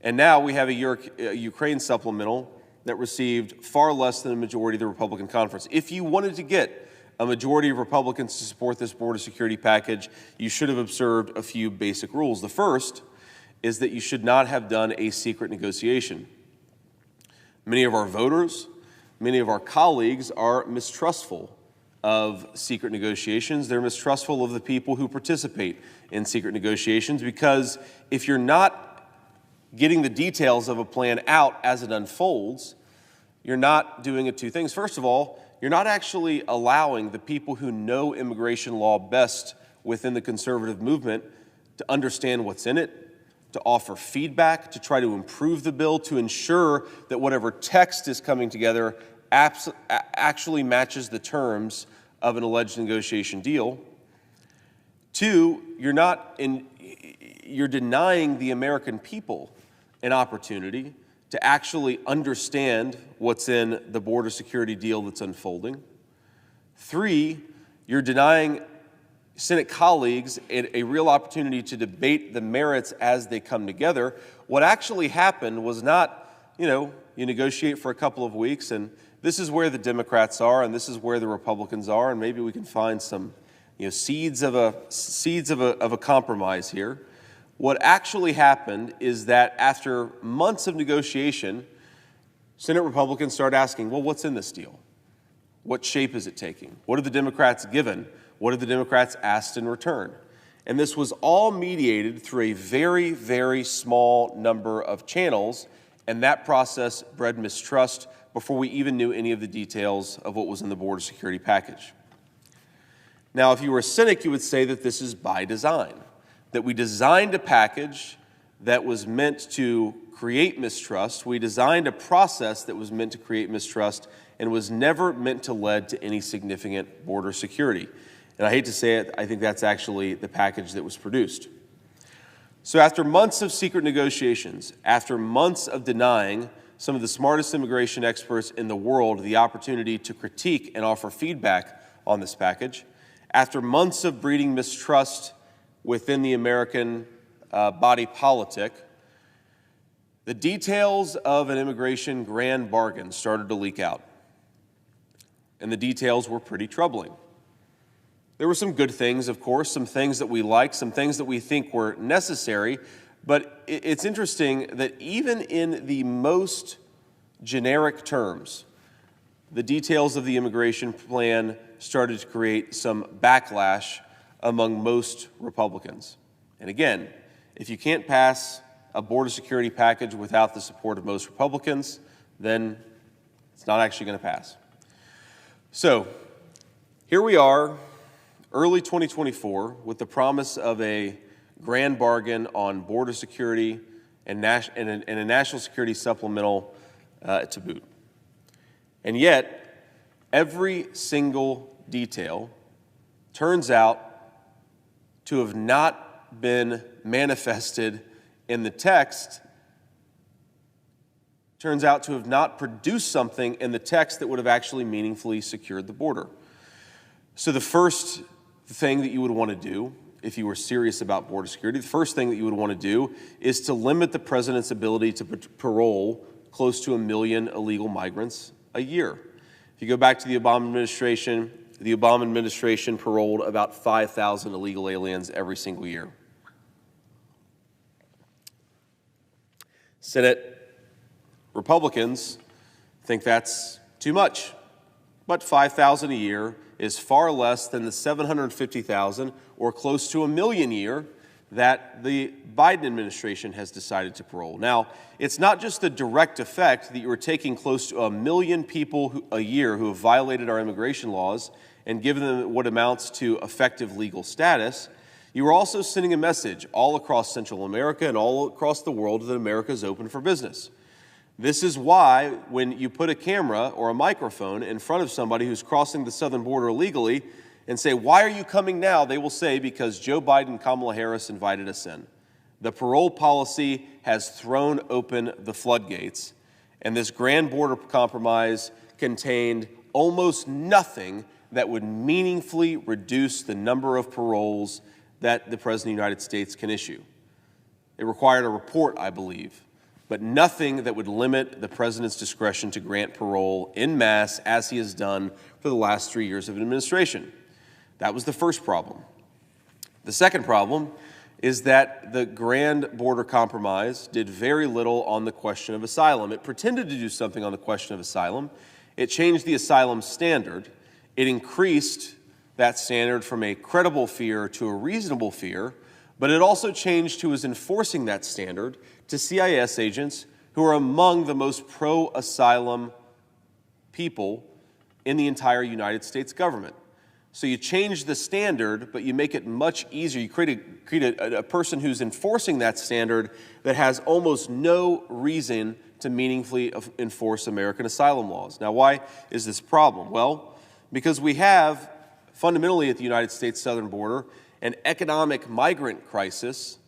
and now we have a Ukraine supplemental that received far less than a majority of the Republican conference. If you wanted to get a majority of Republicans to support this border security package, you should have observed a few basic rules. The first is that you should not have done a secret negotiation. Many of our voters, many of our colleagues are mistrustful of secret negotiations. They're mistrustful of the people who participate in secret negotiations, because if you're not getting the details of a plan out as it unfolds, you're not doing it two things. First of all, you're not actually allowing the people who know immigration law best within the conservative movement to understand what's in it, to offer feedback, to try to improve the bill, to ensure that whatever text is coming together actually matches the terms of an alleged negotiation deal. 2, you're denying the American people an opportunity to actually understand what's in the border security deal that's unfolding. 3, you're denying Senate colleagues a real opportunity to debate the merits as they come together. What actually happened was not, you negotiate for a couple of weeks, and this is where the Democrats are, and this is where the Republicans are, and maybe we can find some, seeds of a compromise here. What actually happened is that after months of negotiation, Senate Republicans started asking, well, what's in this deal? What shape is it taking? What have the Democrats given? What have the Democrats asked in return? And this was all mediated through a very, very small number of channels, and that process bred mistrust before we even knew any of the details of what was in the border security package. Now, if you were a cynic, you would say that this is by design, that we designed a package that was meant to create mistrust. We designed a process that was meant to create mistrust and was never meant to lead to any significant border security. And I hate to say it, I think that's actually the package that was produced. So after months of secret negotiations, after months of denying some of the smartest immigration experts in the world the opportunity to critique and offer feedback on this package, after months of breeding mistrust within the American body politic, the details of an immigration grand bargain started to leak out. and the details were pretty troubling. There were some good things, of course, some things that we liked, some things that we think were necessary, but it's interesting that even in the most generic terms, the details of the immigration plan started to create some backlash among most Republicans. And again, if you can't pass a border security package without the support of most Republicans, then it's not actually going to pass. So here we are, early 2024, with the promise of a grand bargain on border security and a national security supplemental to boot. And yet, every single detail turns out to have not been manifested in the text, turns out to have not produced something in the text that would have actually meaningfully secured the border. So the first thing that you would want to do, if you were serious about border security, the first thing that you would want to do is to limit the president's ability to parole close to 1 million illegal migrants a year. If you go back to the Obama administration paroled about 5,000 illegal aliens every single year. Senate Republicans think that's too much, but 5,000 a year is far less than the 750,000 or close to 1 million a year that the Biden administration has decided to parole. Now, it's not just the direct effect that you are taking close to 1 million people a year who have violated our immigration laws and given them what amounts to effective legal status. You are also sending a message all across Central America and all across the world that America is open for business. This is why when you put a camera or a microphone in front of somebody who's crossing the southern border illegally and say, "Why are you coming now?" they will say, "Because Joe Biden and Kamala Harris invited us in." The parole policy has thrown open the floodgates, and this grand border compromise contained almost nothing that would meaningfully reduce the number of paroles that the President of the United States can issue. It required a report, I believe, but nothing that would limit the President's discretion to grant parole en masse as he has done for the last 3 years of administration. That was the first problem. The second problem is that the grand border compromise did very little on the question of asylum. It pretended to do something on the question of asylum. It changed the asylum standard. It increased that standard from a credible fear to a reasonable fear, but it also changed who was enforcing that standard to CIS agents who are among the most pro-asylum people in the entire United States government. So you change the standard, but you make it much easier. You create a person who's enforcing that standard that has almost no reason to meaningfully enforce American asylum laws. Now, why is this a problem? Well, because we have, fundamentally at the United States southern border, an economic migrant crisis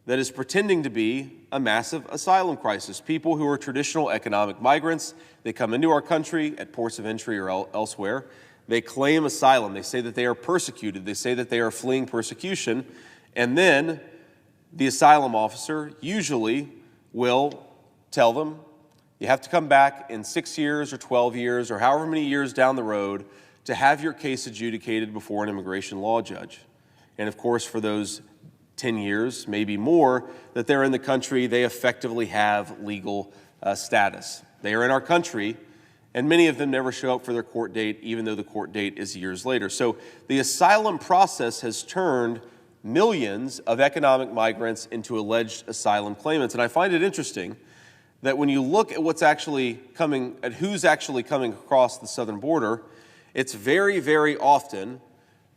that is pretending to be a massive asylum crisis. People who are traditional economic migrants, they come into our country at ports of entry or elsewhere. They claim asylum. They say that they are persecuted. They say that they are fleeing persecution. And then the asylum officer usually will tell them, you have to come back in 6 years or 12 years or however many years down the road to have your case adjudicated before an immigration law judge. And of course, for those 10 years, maybe more, that they're in the country, they effectively have legal status. They are in our country, and many of them never show up for their court date, even though the court date is years later. So the asylum process has turned millions of economic migrants into alleged asylum claimants. And I find it interesting that when you look at who's actually coming across the southern border, it's very, very often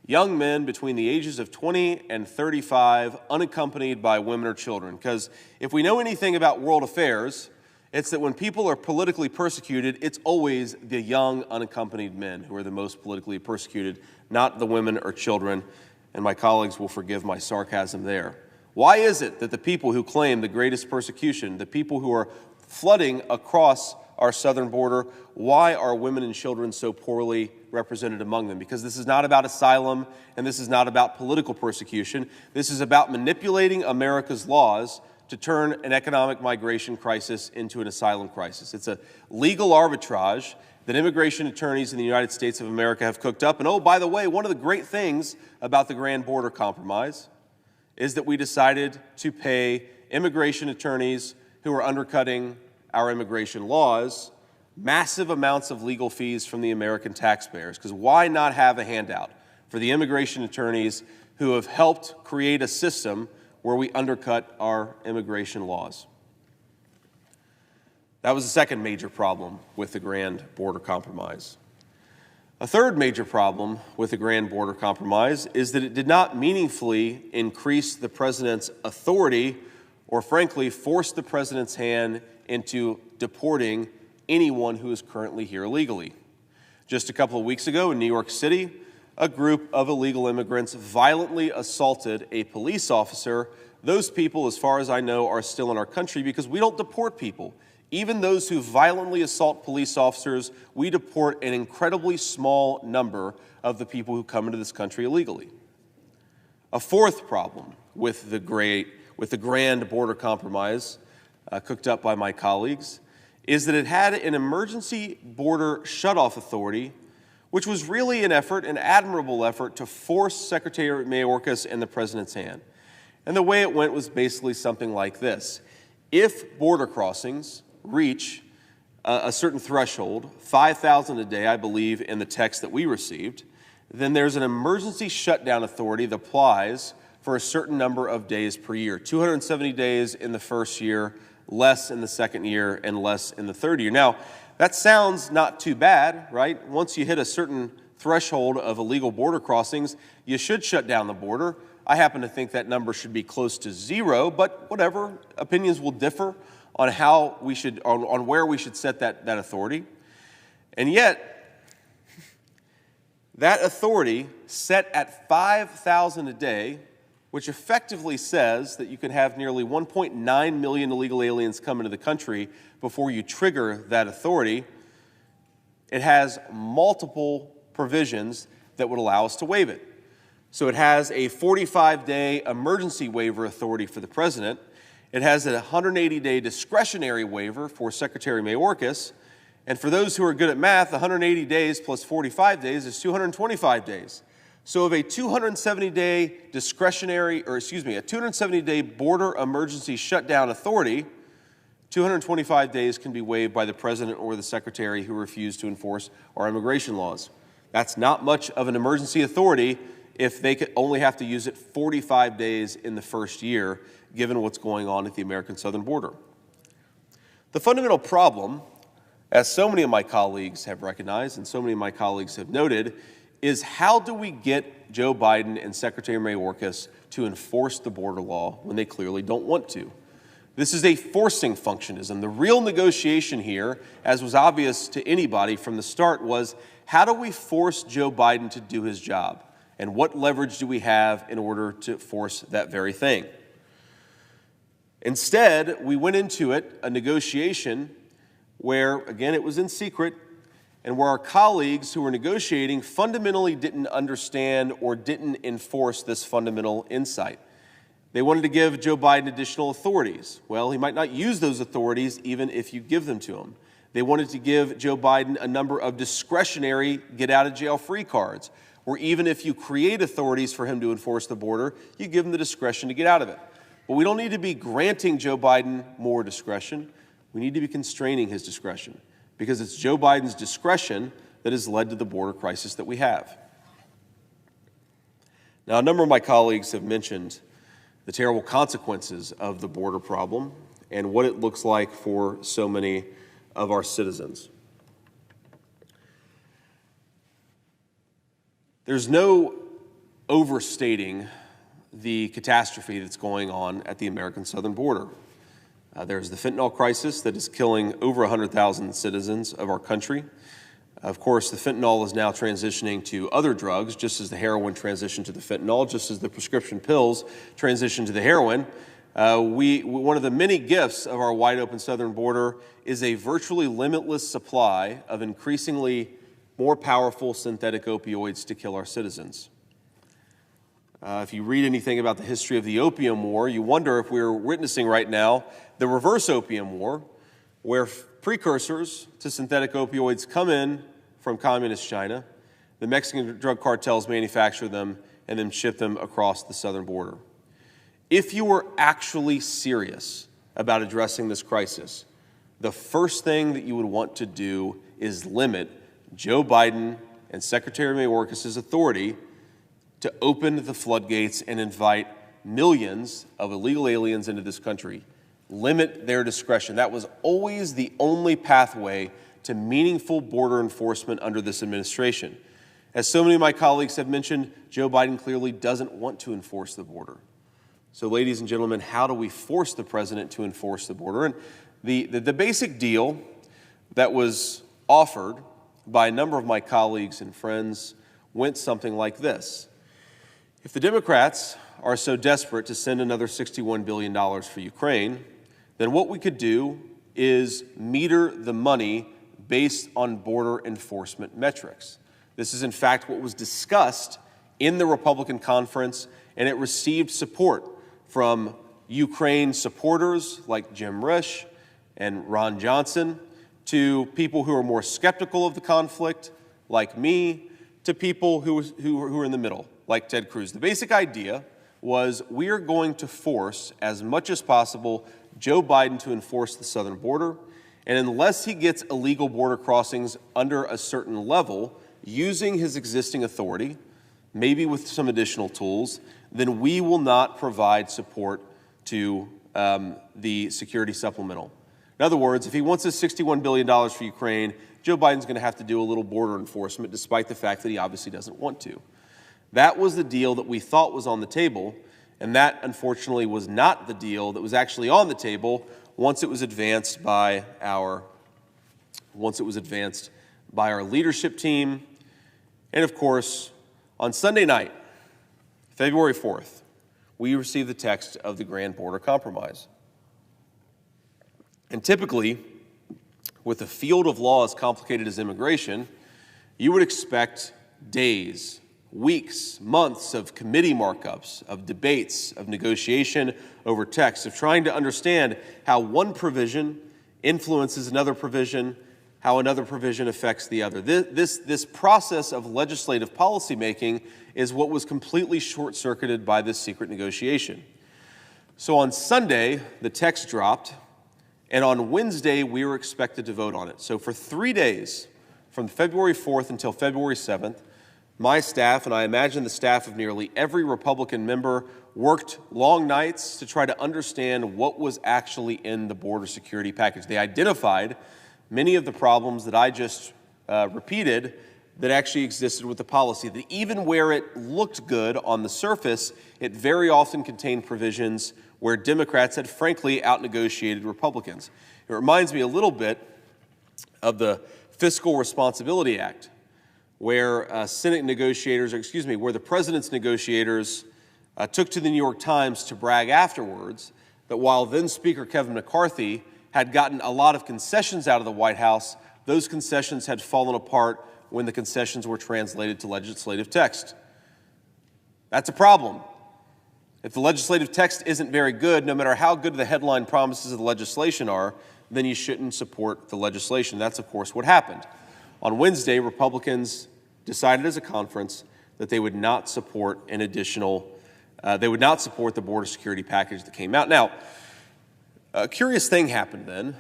young men between the ages of 20 and 35, unaccompanied by women or children. Because if we know anything about world affairs, it's that when people are politically persecuted, it's always the young, unaccompanied men who are the most politically persecuted, not the women or children. And my colleagues will forgive my sarcasm there. Why is it that the people who claim the greatest persecution, the people who are flooding across our southern border, why are women and children so poorly represented among them? Because this is not about asylum and this is not about political persecution. This is about manipulating America's laws to turn an economic migration crisis into an asylum crisis. It's a legal arbitrage that immigration attorneys in the United States of America have cooked up. And oh, by the way, one of the great things about the Grand Border Compromise is that we decided to pay immigration attorneys who are undercutting our immigration laws massive amounts of legal fees from the American taxpayers. Because why not have a handout for the immigration attorneys who have helped create a system where we undercut our immigration laws? That was the second major problem with the Grand Border Compromise. A third major problem with the Grand Border Compromise is that it did not meaningfully increase the president's authority or, frankly, force the president's hand into deporting anyone who is currently here illegally. Just a couple of weeks ago in New York City, a group of illegal immigrants violently assaulted a police officer. Those people, as far as I know, are still in our country because we don't deport people. Even those who violently assault police officers, we deport an incredibly small number of the people who come into this country illegally. A fourth problem with the Grand Border Compromise, cooked up by my colleagues, is that it had an emergency border shutoff authority, which was really an admirable effort to force Secretary Mayorkas and the president's hand. And the way it went was basically something like this. If border crossings reach a certain threshold, 5,000 a day, I believe, in the text that we received, then there's an emergency shutdown authority that applies for a certain number of days per year, 270 days in the first year, less in the second year, and less in the third year. Now, that sounds not too bad, right? Once you hit a certain threshold of illegal border crossings, you should shut down the border. I happen to think that number should be close to zero, but whatever, opinions will differ on how we should, on where we should set that authority. And yet, that authority set at 5,000 a day, which effectively says that you can have nearly 1.9 million illegal aliens come into the country before you trigger that authority, it has multiple provisions that would allow us to waive it. So it has a 45-day emergency waiver authority for the president. It has a 180-day discretionary waiver for Secretary Mayorkas. And for those who are good at math, 180 days plus 45 days is 225 days. So of a 270-day discretionary, or excuse me, a 270-day border emergency shutdown authority, 225 days can be waived by the president or the secretary who refuse to enforce our immigration laws. That's not much of an emergency authority if they could only have to use it 45 days in the first year, given what's going on at the American southern border. The fundamental problem, as so many of my colleagues have recognized and so many of my colleagues have noted, is how do we get Joe Biden and Secretary Mayorkas to enforce the border law when they clearly don't want to? This is a forcing functionism. The real negotiation here, as was obvious to anybody from the start, was how do we force Joe Biden to do his job? And what leverage do we have in order to force that very thing? Instead, we went into it, a negotiation where, again, it was in secret, and where our colleagues who were negotiating fundamentally didn't understand or didn't enforce this fundamental insight. They wanted to give Joe Biden additional authorities. Well, he might not use those authorities even if you give them to him. They wanted to give Joe Biden a number of discretionary get-out-of-jail-free cards, where even if you create authorities for him to enforce the border, you give him the discretion to get out of it. But we don't need to be granting Joe Biden more discretion. We need to be constraining his discretion, because it's Joe Biden's discretion that has led to the border crisis that we have. Now, a number of my colleagues have mentioned the terrible consequences of the border problem and what it looks like for so many of our citizens. There's no overstating the catastrophe that's going on at the American southern border. There's the fentanyl crisis that is killing over 100,000 citizens of our country. Of course, the fentanyl is now transitioning to other drugs, just as the heroin transitioned to the fentanyl, just as the prescription pills transitioned to the heroin. One of the many gifts of our wide open southern border is a virtually limitless supply of increasingly more powerful synthetic opioids to kill our citizens. If you read anything about the history of the Opium War, you wonder if we're witnessing right now the reverse Opium War, where precursors to synthetic opioids come in from communist China, the Mexican drug cartels manufacture them, and then ship them across the southern border. If you were actually serious about addressing this crisis, the first thing that you would want to do is limit Joe Biden and Secretary Mayorkas's authority to open the floodgates and invite millions of illegal aliens into this country. Limit their discretion. That was always the only pathway to meaningful border enforcement under this administration. As so many of my colleagues have mentioned, Joe Biden clearly doesn't want to enforce the border. So, ladies and gentlemen, how do we force the president to enforce the border? And the basic deal that was offered by a number of my colleagues and friends went something like this. If the Democrats are so desperate to send another $61 billion for Ukraine, then what we could do is meter the money based on border enforcement metrics. This is, in fact, what was discussed in the Republican conference, and it received support from Ukraine supporters like Jim Risch and Ron Johnson, to people who are more skeptical of the conflict, like me, to people who are in the middle, like Ted Cruz. The basic idea was we are going to force, as much as possible, Joe Biden to enforce the southern border, and unless he gets illegal border crossings under a certain level, using his existing authority, maybe with some additional tools, then we will not provide support to the security supplemental. In other words, if he wants his $61 billion for Ukraine, Joe Biden's going to have to do a little border enforcement, despite the fact that he obviously doesn't want to. That was the deal that we thought was on the table, and that, unfortunately, was not the deal that was actually on the table once it was advanced by our leadership team. And, of course, on Sunday night, February 4th, we received the text of the Grand Border Compromise. And typically, with a field of law as complicated as immigration, you would expect days, weeks, months of committee markups, of debates, of negotiation over text, of trying to understand how one provision influences another provision, how another provision affects the other. This process of legislative policymaking is what was completely short-circuited by this secret negotiation. So on Sunday, the text dropped, and on Wednesday, we were expected to vote on it. So for 3 days, from February 4th until February 7th, my staff, and I imagine the staff of nearly every Republican member, worked long nights to try to understand what was actually in the border security package. They identified many of the problems that I just repeated that actually existed with the policy, that even where it looked good on the surface, it very often contained provisions where Democrats had frankly out-negotiated Republicans. It reminds me a little bit of the Fiscal Responsibility Act, where where the president's negotiators took to the New York Times to brag afterwards that while then Speaker Kevin McCarthy had gotten a lot of concessions out of the White House, those concessions had fallen apart when the concessions were translated to legislative text. That's a problem. If the legislative text isn't very good, no matter how good the headline promises of the legislation are, then you shouldn't support the legislation. That's, of course, what happened. On Wednesday, Republicans decided as a conference that they would not support the border security package that came out. Now, a curious thing happened then.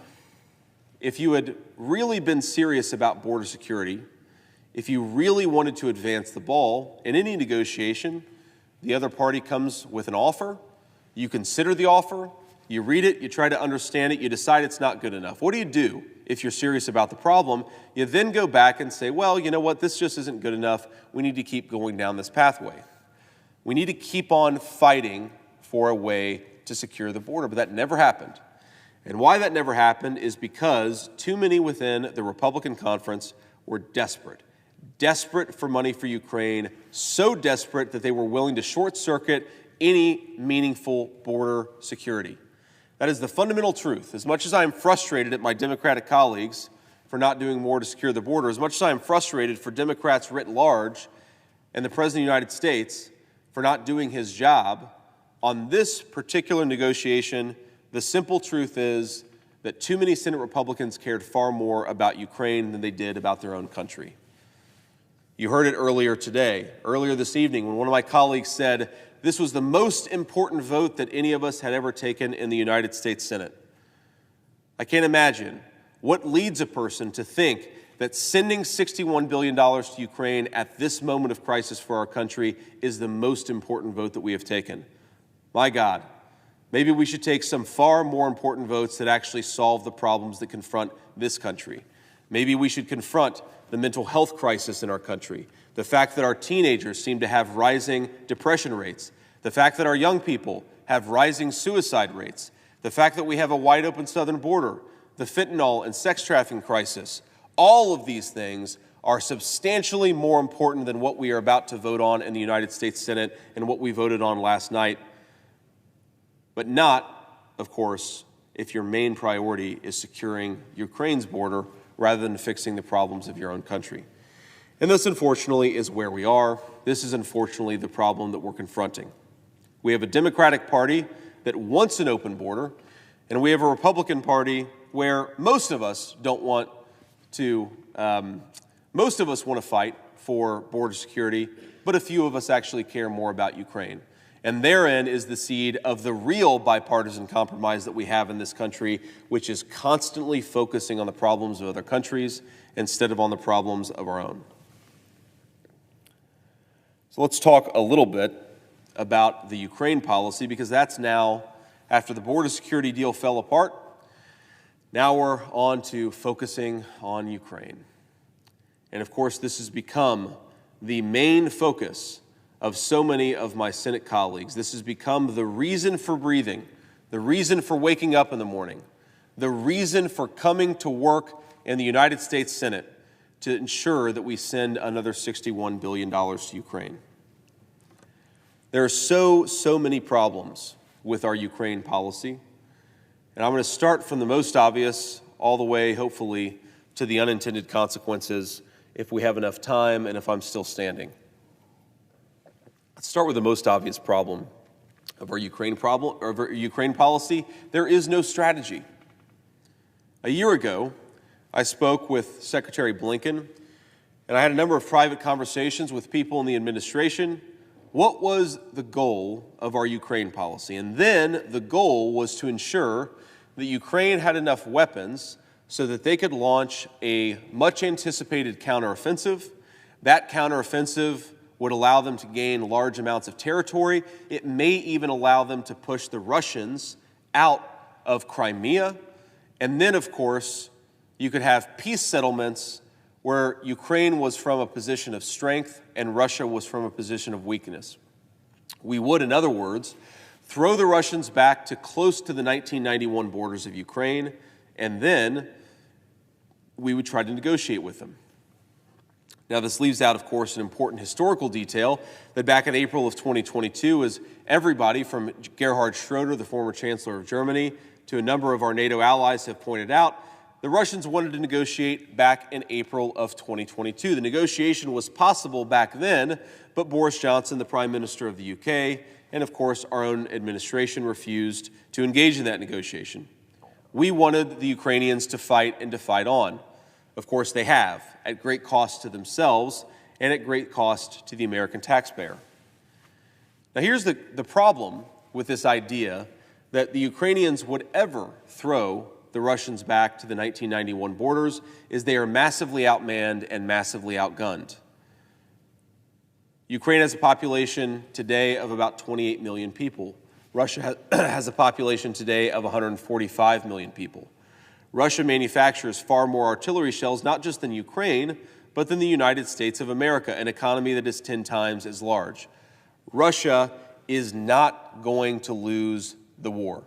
If you had really been serious about border security, if you really wanted to advance the ball in any negotiation, the other party comes with an offer, you consider the offer, you read it, you try to understand it, you decide it's not good enough. What do you do if you're serious about the problem? You then go back and say, well, you know what, this just isn't good enough. We need to keep going down this pathway. We need to keep on fighting for a way to secure the border, but that never happened. And why that never happened is because too many within the Republican conference were desperate for money for Ukraine, so desperate that they were willing to short-circuit any meaningful border security. That is the fundamental truth. As much as I am frustrated at my Democratic colleagues for not doing more to secure the border, as much as I am frustrated for Democrats writ large and the President of the United States for not doing his job. On this particular negotiation, the simple truth is that too many Senate Republicans cared far more about Ukraine than they did about their own country. You heard it earlier this evening, when one of my colleagues said this was the most important vote that any of us had ever taken in the United States Senate. I can't imagine what leads a person to think that sending $61 billion to Ukraine at this moment of crisis for our country is the most important vote that we have taken. My God, maybe we should take some far more important votes that actually solve the problems that confront this country. Maybe we should confront the mental health crisis in our country, the fact that our teenagers seem to have rising depression rates, the fact that our young people have rising suicide rates, the fact that we have a wide open southern border, the fentanyl and sex trafficking crisis. All of these things are substantially more important than what we are about to vote on in the United States Senate and what we voted on last night. But not, of course, if your main priority is securing Ukraine's border rather than fixing the problems of your own country. And this, unfortunately, is where we are. This is, unfortunately, the problem that we're confronting. We have a Democratic Party that wants an open border, and we have a Republican Party where most of us want to fight for border security, but a few of us actually care more about Ukraine. And therein is the seed of the real bipartisan compromise that we have in this country, which is constantly focusing on the problems of other countries instead of on the problems of our own. So let's talk a little bit about the Ukraine policy, because that's now, after the border security deal fell apart, now we're on to focusing on Ukraine. And of course, this has become the main focus of so many of my Senate colleagues. This has become the reason for breathing, the reason for waking up in the morning, the reason for coming to work in the United States Senate to ensure that we send another $61 billion to Ukraine. There are so many problems with our Ukraine policy, and I'm going to start from the most obvious all the way, hopefully, to the unintended consequences if we have enough time and if I'm still standing. Let's start with the most obvious problem of our Ukraine policy. There is no strategy. A year ago, I spoke with Secretary Blinken, and I had a number of private conversations with people in the administration. What was the goal of our Ukraine policy? And then the goal was to ensure that Ukraine had enough weapons so that they could launch a much-anticipated counteroffensive. That counteroffensive would allow them to gain large amounts of territory. It may even allow them to push the Russians out of Crimea. And then, of course, you could have peace settlements where Ukraine was from a position of strength and Russia was from a position of weakness. We would, in other words, throw the Russians back to close to the 1991 borders of Ukraine, and then we would try to negotiate with them. Now, this leaves out, of course, an important historical detail that back in April of 2022, as everybody from Gerhard Schroeder, the former Chancellor of Germany, to a number of our NATO allies have pointed out, the Russians wanted to negotiate back in April of 2022. The negotiation was possible back then, but Boris Johnson, the Prime Minister of the UK, and of course our own administration refused to engage in that negotiation. We wanted the Ukrainians to fight and to fight on. Of course, they have, at great cost to themselves and at great cost to the American taxpayer. Now, here's the problem with this idea that the Ukrainians would ever throw the Russians back to the 1991 borders, is they are massively outmanned and massively outgunned. Ukraine has a population today of about 28 million people. Russia has a population today of 145 million people. Russia manufactures far more artillery shells, not just than Ukraine, but than the United States of America, an economy that is 10 times as large. Russia is not going to lose the war.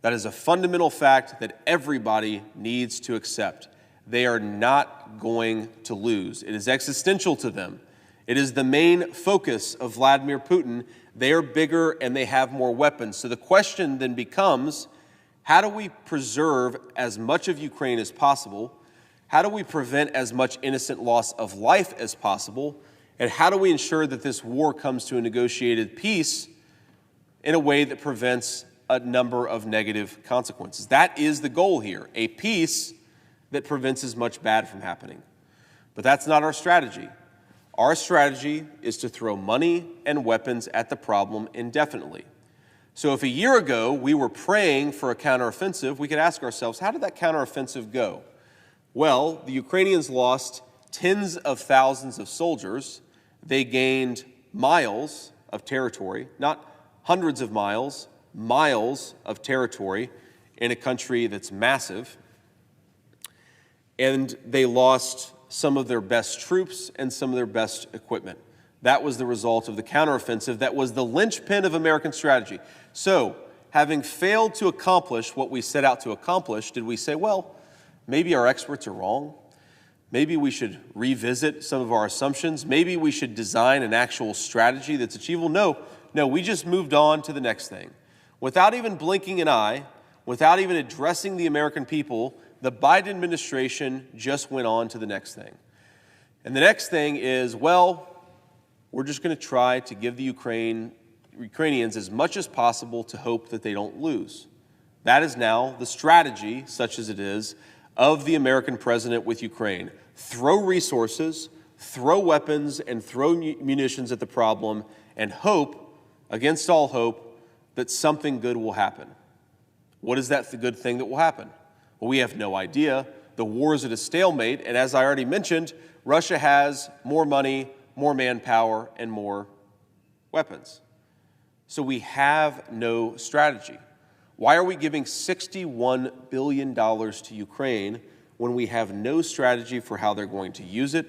That is a fundamental fact that everybody needs to accept. They are not going to lose. It is existential to them. It is the main focus of Vladimir Putin. They are bigger and they have more weapons. So the question then becomes, how do we preserve as much of Ukraine as possible? How do we prevent as much innocent loss of life as possible? And how do we ensure that this war comes to a negotiated peace in a way that prevents a number of negative consequences? That is the goal here, a peace that prevents as much bad from happening. But that's not our strategy. Our strategy is to throw money and weapons at the problem indefinitely. So if a year ago we were praying for a counteroffensive, we could ask ourselves, how did that counteroffensive go? Well, the Ukrainians lost tens of thousands of soldiers. They gained miles of territory, not hundreds of miles, miles of territory in a country that's massive. And they lost some of their best troops and some of their best equipment. That was the result of the counteroffensive that was the linchpin of American strategy. So, having failed to accomplish what we set out to accomplish, did we say, well, maybe our experts are wrong? Maybe we should revisit some of our assumptions? Maybe we should design an actual strategy that's achievable? No, we just moved on to the next thing. Without even blinking an eye, without even addressing the American people, the Biden administration just went on to the next thing. And the next thing is, well, we're just going to try to give the Ukrainians as much as possible to hope that they don't lose. That is now the strategy, such as it is, of the American president with Ukraine. Throw resources, throw weapons, and throw munitions at the problem, and hope, against all hope, that something good will happen. What is that good thing that will happen? Well, we have no idea. The war is at a stalemate, and as I already mentioned, Russia has more money, more manpower, and more weapons. So we have no strategy. Why are we giving $61 billion to Ukraine when we have no strategy for how they're going to use it?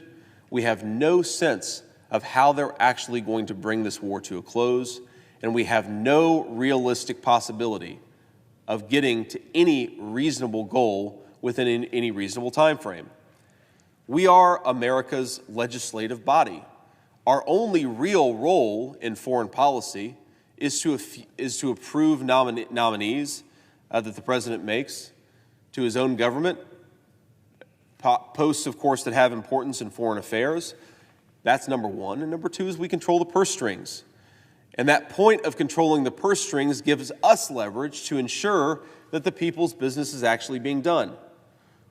We have no sense of how they're actually going to bring this war to a close, and we have no realistic possibility of getting to any reasonable goal within any reasonable time frame. We are America's legislative body. Our only real role in foreign policy is to approve nominees that the president makes to his own government, posts, of course, that have importance in foreign affairs. That's number one. And number two is we control the purse strings. And that point of controlling the purse strings gives us leverage to ensure that the people's business is actually being done.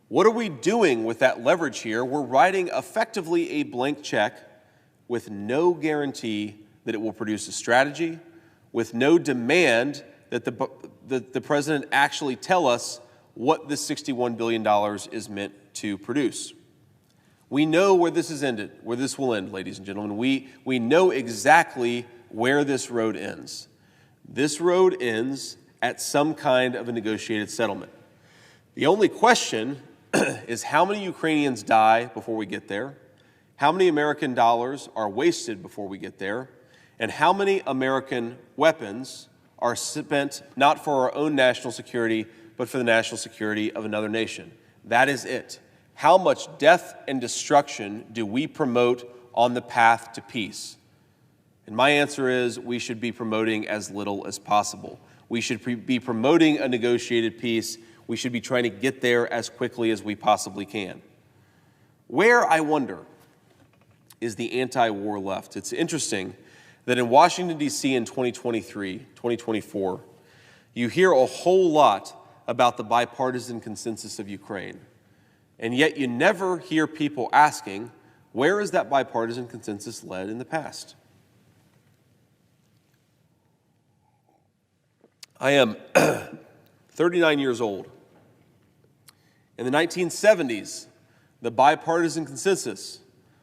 What are we doing with that leverage here? We're writing effectively a blank check with no guarantee that it will produce a strategy, with no demand that the president actually tell us what this $61 billion is meant to produce. We know where this is ended, where this will end, ladies and gentlemen. We know exactly where this road ends. This road ends at some kind of a negotiated settlement. The only question is how many Ukrainians die before we get there, how many American dollars are wasted before we get there, and how many American weapons are spent not for our own national security, but for the national security of another nation. That is it. How much death and destruction do we promote on the path to peace? And my answer is we should be promoting as little as possible. We should be promoting a negotiated peace. We should be trying to get there as quickly as we possibly can. Where, I wonder, is the anti-war left? It's interesting that in Washington, D.C. in 2023, 2024, you hear a whole lot about the bipartisan consensus of Ukraine. And yet you never hear people asking, where is that bipartisan consensus led in the past? I am 39 years old. In the 1970s, the bipartisan consensus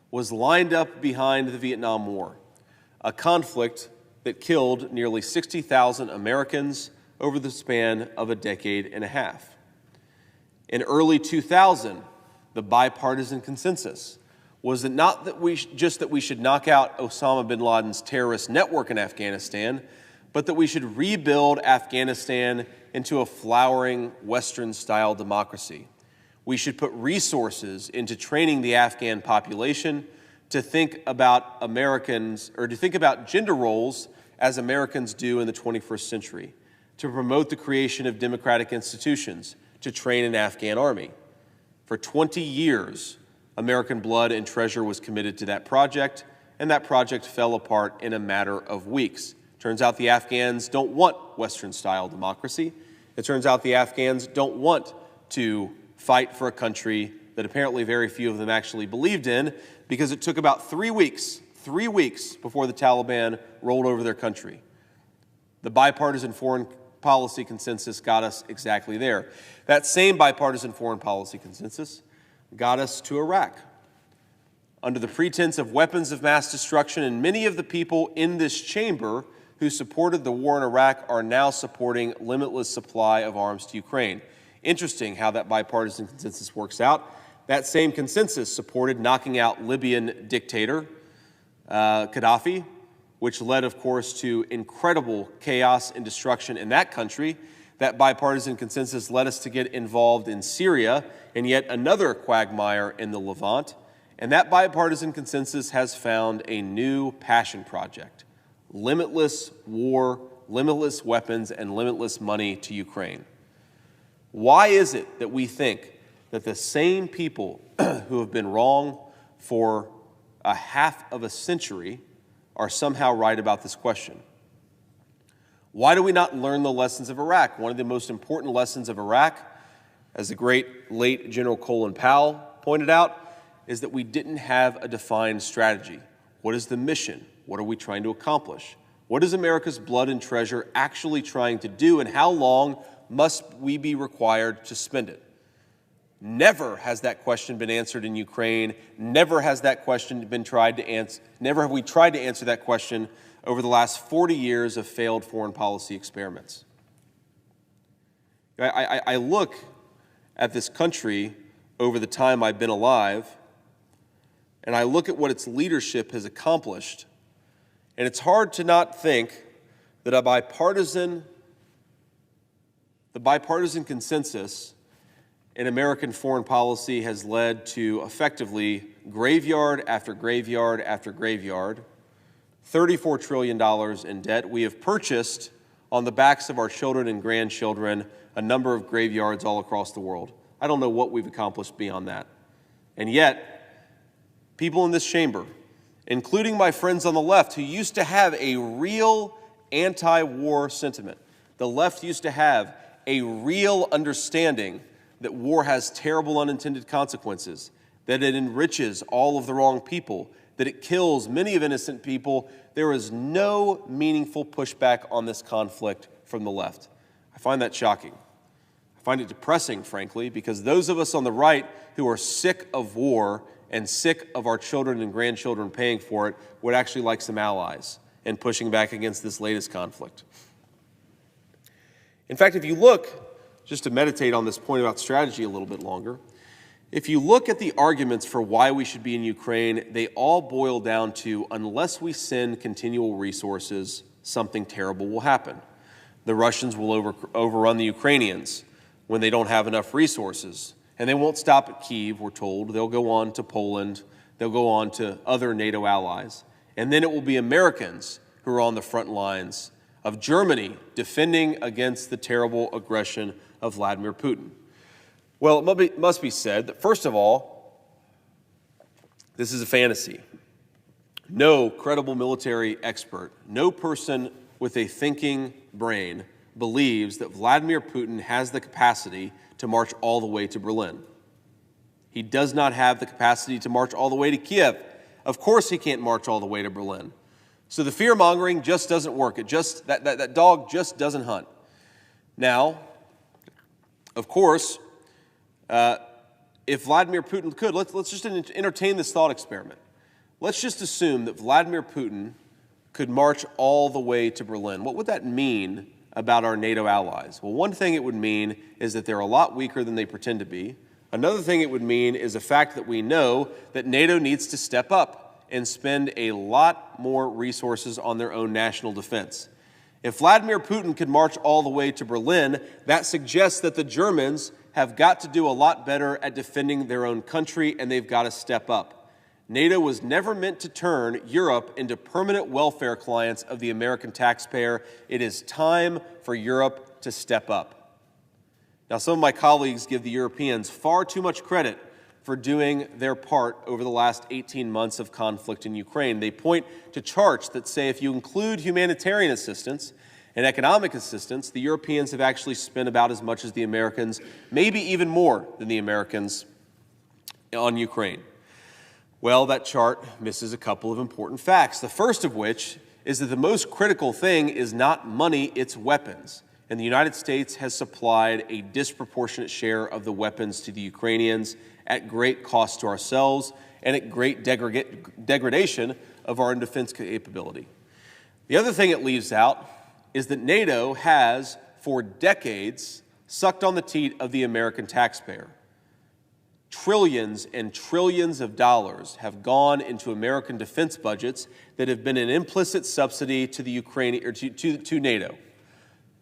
was lined up behind the Vietnam War, a conflict that killed nearly 60,000 Americans over the span of a decade and a half. In early 2000, the bipartisan consensus was that not that we should knock out Osama bin Laden's terrorist network in Afghanistan, but that we should rebuild Afghanistan into a flowering Western-style democracy. We should put resources into training the Afghan population to think about Americans, or to think about gender roles as Americans do in the 21st century, to promote the creation of democratic institutions, to train an Afghan army. For 20 years, American blood and treasure was committed to that project, and that project fell apart in a matter of weeks. Turns out the Afghans don't want Western-style democracy. It turns out the Afghans don't want to fight for a country that apparently very few of them actually believed in, because it took about 3 weeks before the Taliban rolled over their country. The bipartisan foreign policy consensus got us exactly there. That same bipartisan foreign policy consensus got us to Iraq. Under the pretense of weapons of mass destruction, and many of the people in this chamber who supported the war in Iraq are now supporting limitless supply of arms to Ukraine. Interesting how that bipartisan consensus works out. That same consensus supported knocking out Libyan dictator Gaddafi, which led, of course, to incredible chaos and destruction in that country. That bipartisan consensus led us to get involved in Syria and yet another quagmire in the Levant. And that bipartisan consensus has found a new passion project: limitless war, limitless weapons, and limitless money to Ukraine. Why is it that we think that the same people who have been wrong for a half of a century are somehow right about this question? Why do we not learn the lessons of Iraq? One of the most important lessons of Iraq, as the great late General Colin Powell pointed out, is that we didn't have a defined strategy. What is the mission? What are we trying to accomplish? What is America's blood and treasure actually trying to do, and how long must we be required to spend it? Never has that question been answered in Ukraine. Never has that question been tried to answer. Never have we tried to answer that question over the last 40 years of failed foreign policy experiments. I look at this country over the time I've been alive, and I look at what its leadership has accomplished, and it's hard to not think that the bipartisan consensus in American foreign policy has led to effectively graveyard after graveyard after graveyard, $34 trillion in debt. We have purchased on the backs of our children and grandchildren a number of graveyards all across the world. I don't know what we've accomplished beyond that. And yet, people in this chamber, including my friends on the left who used to have a real anti-war sentiment, the left used to have a real understanding that war has terrible unintended consequences, that it enriches all of the wrong people, that it kills many of innocent people. There is no meaningful pushback on this conflict from the left. I find that shocking. I find it depressing, frankly, because those of us on the right who are sick of war and sick of our children and grandchildren paying for it would actually like some allies in pushing back against this latest conflict. In fact, if you look, just to meditate on this point about strategy a little bit longer, if you look at the arguments for why we should be in Ukraine, they all boil down to, unless we send continual resources, something terrible will happen. The Russians will overrun the Ukrainians when they don't have enough resources. And they won't stop at Kyiv, we're told. They'll go on to Poland. They'll go on to other NATO allies. And then it will be Americans who are on the front lines of Germany defending against the terrible aggression of Vladimir Putin. Well, it must be said that, first of all, this is a fantasy. No credible military expert, no person with a thinking brain believes that Vladimir Putin has the capacity to march all the way to Berlin. He does not have the capacity to march all the way to Kiev. Of course he can't march all the way to Berlin. So the fear-mongering just doesn't work. That dog just doesn't hunt. Now, of course, if Vladimir Putin could, let's just entertain this thought experiment. Let's just assume that Vladimir Putin could march all the way to Berlin. What would that mean about our NATO allies? Well, one thing it would mean is that they're a lot weaker than they pretend to be. Another thing it would mean is the fact that we know that NATO needs to step up and spend a lot more resources on their own national defense. If Vladimir Putin could march all the way to Berlin, that suggests that the Germans have got to do a lot better at defending their own country, and they've got to step up. NATO was never meant to turn Europe into permanent welfare clients of the American taxpayer. It is time for Europe to step up. Now, some of my colleagues give the Europeans far too much credit for doing their part over the last 18 months of conflict in Ukraine. They point to charts that say if you include humanitarian assistance and economic assistance, the Europeans have actually spent about as much as the Americans, maybe even more than the Americans, on Ukraine. Well, that chart misses a couple of important facts. The first of which is that the most critical thing is not money, it's weapons. And the United States has supplied a disproportionate share of the weapons to the Ukrainians at great cost to ourselves and at great degradation of our defense capability. The other thing it leaves out is that NATO has, for decades, sucked on the teat of the American taxpayer. Trillions and trillions of dollars have gone into American defense budgets that have been an implicit subsidy to the Ukraine or to NATO.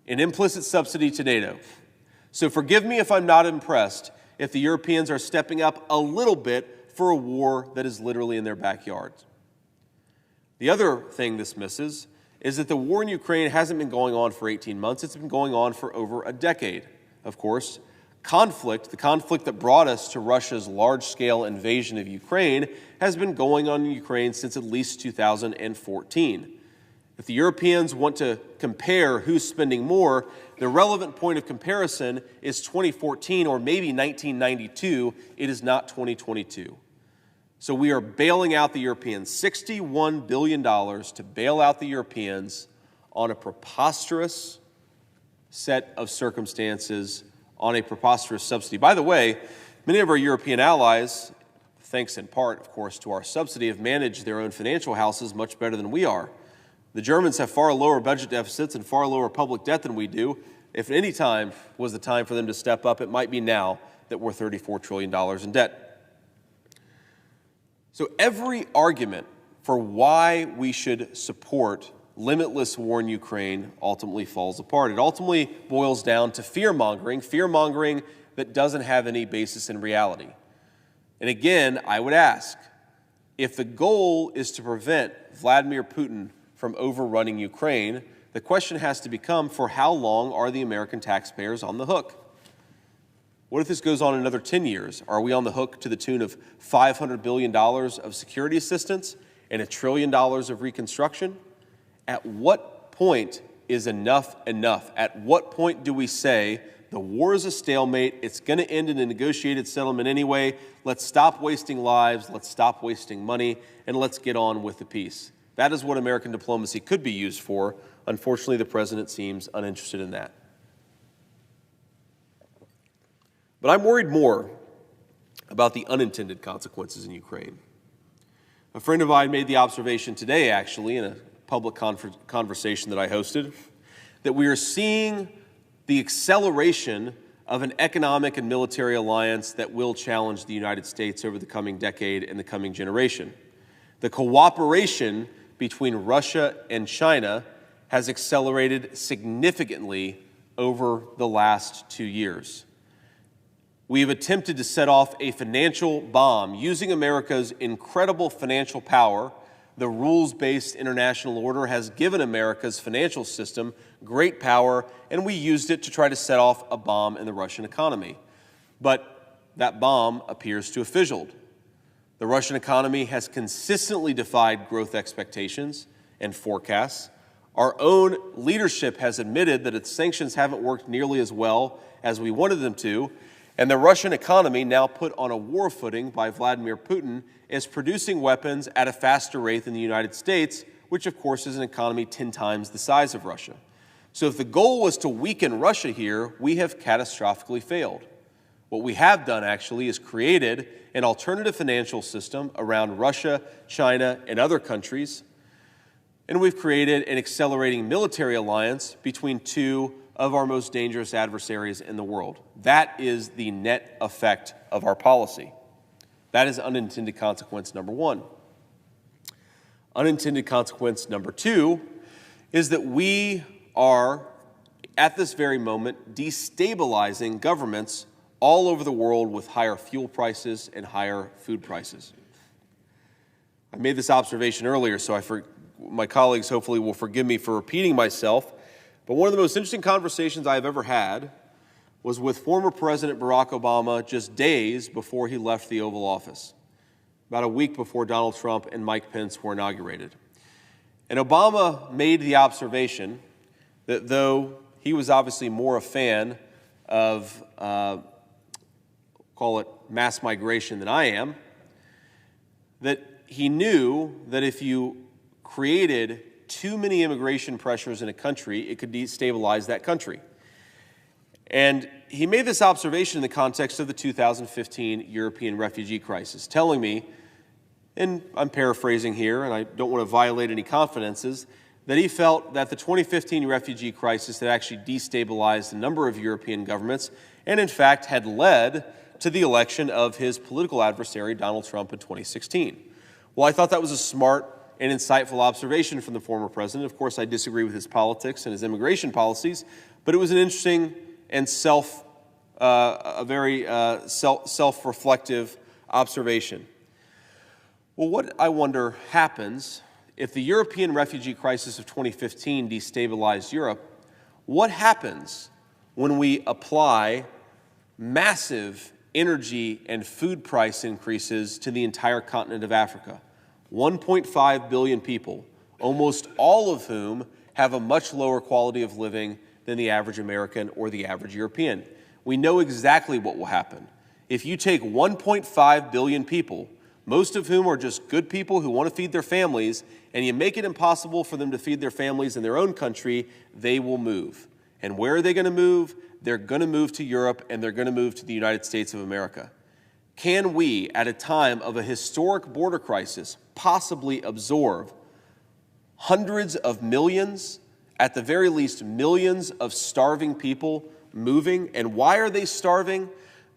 An implicit subsidy to NATO. So forgive me if I'm not impressed if the Europeans are stepping up a little bit for a war that is literally in their backyard. The other thing this misses is that the war in Ukraine hasn't been going on for 18 months. It's been going on for over a decade, of course. The conflict that brought us to Russia's large-scale invasion of Ukraine, has been going on in Ukraine since at least 2014. If the Europeans want to compare who's spending more, the relevant point of comparison is 2014 or maybe 1992. It is not 2022. So we are bailing out the Europeans, $61 billion to bail out the Europeans on a preposterous set of circumstances, on a preposterous subsidy. By the way, many of our European allies, thanks in part, of course, to our subsidy, have managed their own financial houses much better than we are. The Germans have far lower budget deficits and far lower public debt than we do. If any time was the time for them to step up, it might be now that we're $34 trillion in debt. So every argument for why we should support limitless war in Ukraine ultimately falls apart. It ultimately boils down to fear-mongering that doesn't have any basis in reality. And again, I would ask, if the goal is to prevent Vladimir Putin from overrunning Ukraine, the question has to become, for how long are the American taxpayers on the hook? What if this goes on another 10 years? Are we on the hook to the tune of $500 billion of security assistance and $1 trillion of reconstruction? At what point is enough enough? At what point do we say, the war is a stalemate, it's going to end in a negotiated settlement anyway, let's stop wasting lives, let's stop wasting money, and let's get on with the peace? That is what American diplomacy could be used for. Unfortunately, the president seems uninterested in that. But I'm worried more about the unintended consequences in Ukraine. A friend of mine made the observation today, actually, in a public conversation that I hosted, that we are seeing the acceleration of an economic and military alliance that will challenge the United States over the coming decade and the coming generation. The cooperation between Russia and China has accelerated significantly over the last 2 years. We have attempted to set off a financial bomb using America's incredible financial power. The rules-based international order has given America's financial system great power, and we used it to try to set off a bomb in the Russian economy. But that bomb appears to have fizzled. The Russian economy has consistently defied growth expectations and forecasts. Our own leadership has admitted that its sanctions haven't worked nearly as well as we wanted them to, and the Russian economy, now put on a war footing by Vladimir Putin, is producing weapons at a faster rate than the United States, which of course is an economy 10 times the size of Russia. So if the goal was to weaken Russia here, we have catastrophically failed. What we have done, actually, is created an alternative financial system around Russia, China, and other countries, and we've created an accelerating military alliance between two of our most dangerous adversaries in the world. That is the net effect of our policy. That is unintended consequence number one. Unintended consequence number two is that we are, at this very moment, destabilizing governments all over the world with higher fuel prices and higher food prices. I made this observation earlier, so my colleagues hopefully will forgive me for repeating myself, but one of the most interesting conversations I have ever had was with former President Barack Obama just days before he left the Oval Office, about a week before Donald Trump and Mike Pence were inaugurated. And Obama made the observation that though he was obviously more a fan of, call it mass migration than I am, that he knew that if you created too many immigration pressures in a country, it could destabilize that country. And he made this observation in the context of the 2015 European refugee crisis, telling me, and I'm paraphrasing here, and I don't want to violate any confidences, that he felt that the 2015 refugee crisis had actually destabilized a number of European governments and, in fact, had led to the election of his political adversary, Donald Trump, in 2016. Well, I thought that was a smart and insightful observation from the former president. Of course, I disagree with his politics and his immigration policies, but it was an interesting and very self-reflective observation. Well, what I wonder happens if the European refugee crisis of 2015 destabilized Europe, what happens when we apply massive energy and food price increases to the entire continent of Africa? 1.5 billion people, almost all of whom have a much lower quality of living than the average American or the average European. We know exactly what will happen. If you take 1.5 billion people, most of whom are just good people who want to feed their families, and you make it impossible for them to feed their families in their own country, they will move. And where are they going to move? They're going to move to Europe, and they're going to move to the United States of America. Can we, at a time of a historic border crisis, possibly absorb hundreds of millions, at the very least millions of starving people moving? And why are they starving?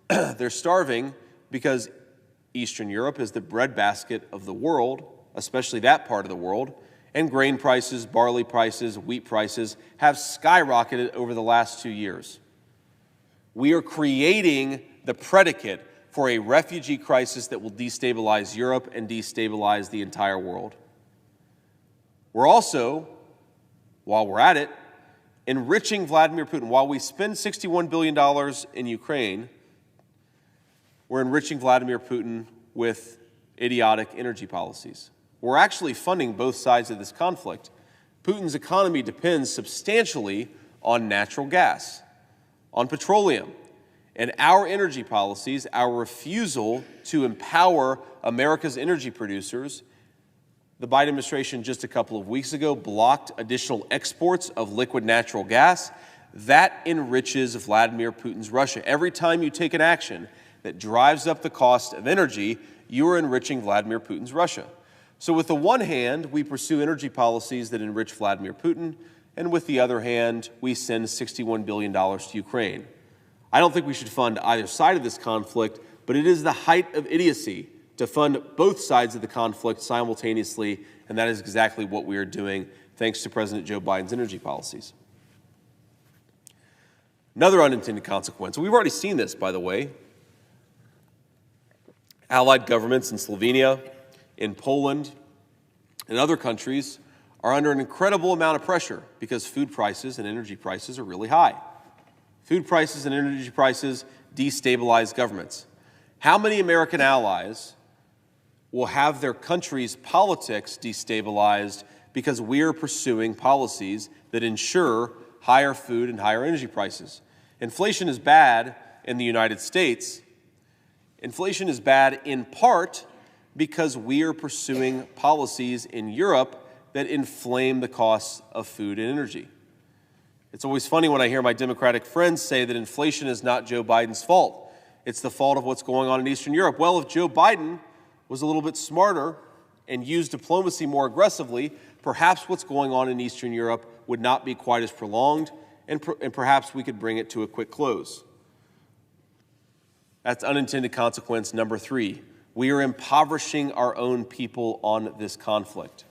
They're starving because Eastern Europe is the breadbasket of the world, especially that part of the world, and grain prices, barley prices, wheat prices have skyrocketed over the last 2 years. We are creating the predicate for a refugee crisis that will destabilize Europe and destabilize the entire world. We're also, while we're at it, enriching Vladimir Putin. While we spend $61 billion in Ukraine, we're enriching Vladimir Putin with idiotic energy policies. We're actually funding both sides of this conflict. Putin's economy depends substantially on natural gas, on petroleum, and our energy policies, our refusal to empower America's energy producers. The Biden administration just a couple of weeks ago blocked additional exports of liquid natural gas. That enriches Vladimir Putin's Russia. Every time you take an action that drives up the cost of energy, you are enriching Vladimir Putin's Russia. So with the one hand, we pursue energy policies that enrich Vladimir Putin, and with the other hand, we send $61 billion to Ukraine. I don't think we should fund either side of this conflict, but it is the height of idiocy to fund both sides of the conflict simultaneously, and that is exactly what we are doing thanks to President Joe Biden's energy policies. Another unintended consequence, we've already seen this, by the way. Allied governments in Slovenia, in Poland, and other countries are under an incredible amount of pressure because food prices and energy prices are really high. Food prices and energy prices destabilize governments. How many American allies will have their country's politics destabilized because we are pursuing policies that ensure higher food and higher energy prices? Inflation is bad in the United States. Inflation is bad in part because we are pursuing policies in Europe that inflame the costs of food and energy. It's always funny when I hear my Democratic friends say that inflation is not Joe Biden's fault. It's the fault of what's going on in Eastern Europe. Well, if Joe Biden was a little bit smarter and used diplomacy more aggressively, perhaps what's going on in Eastern Europe would not be quite as prolonged, and perhaps we could bring it to a quick close. That's unintended consequence number 3. We are impoverishing our own people on this conflict.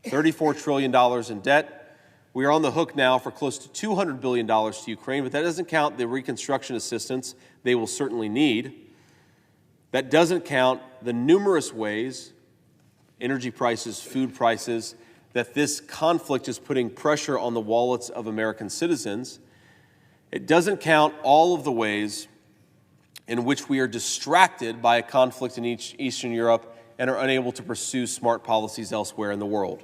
$34 trillion in debt. We are on the hook now for close to $200 billion to Ukraine, but that doesn't count the reconstruction assistance they will certainly need. That doesn't count the numerous ways, energy prices, food prices, that this conflict is putting pressure on the wallets of American citizens. It doesn't count all of the ways in which we are distracted by a conflict in Eastern Europe and are unable to pursue smart policies elsewhere in the world.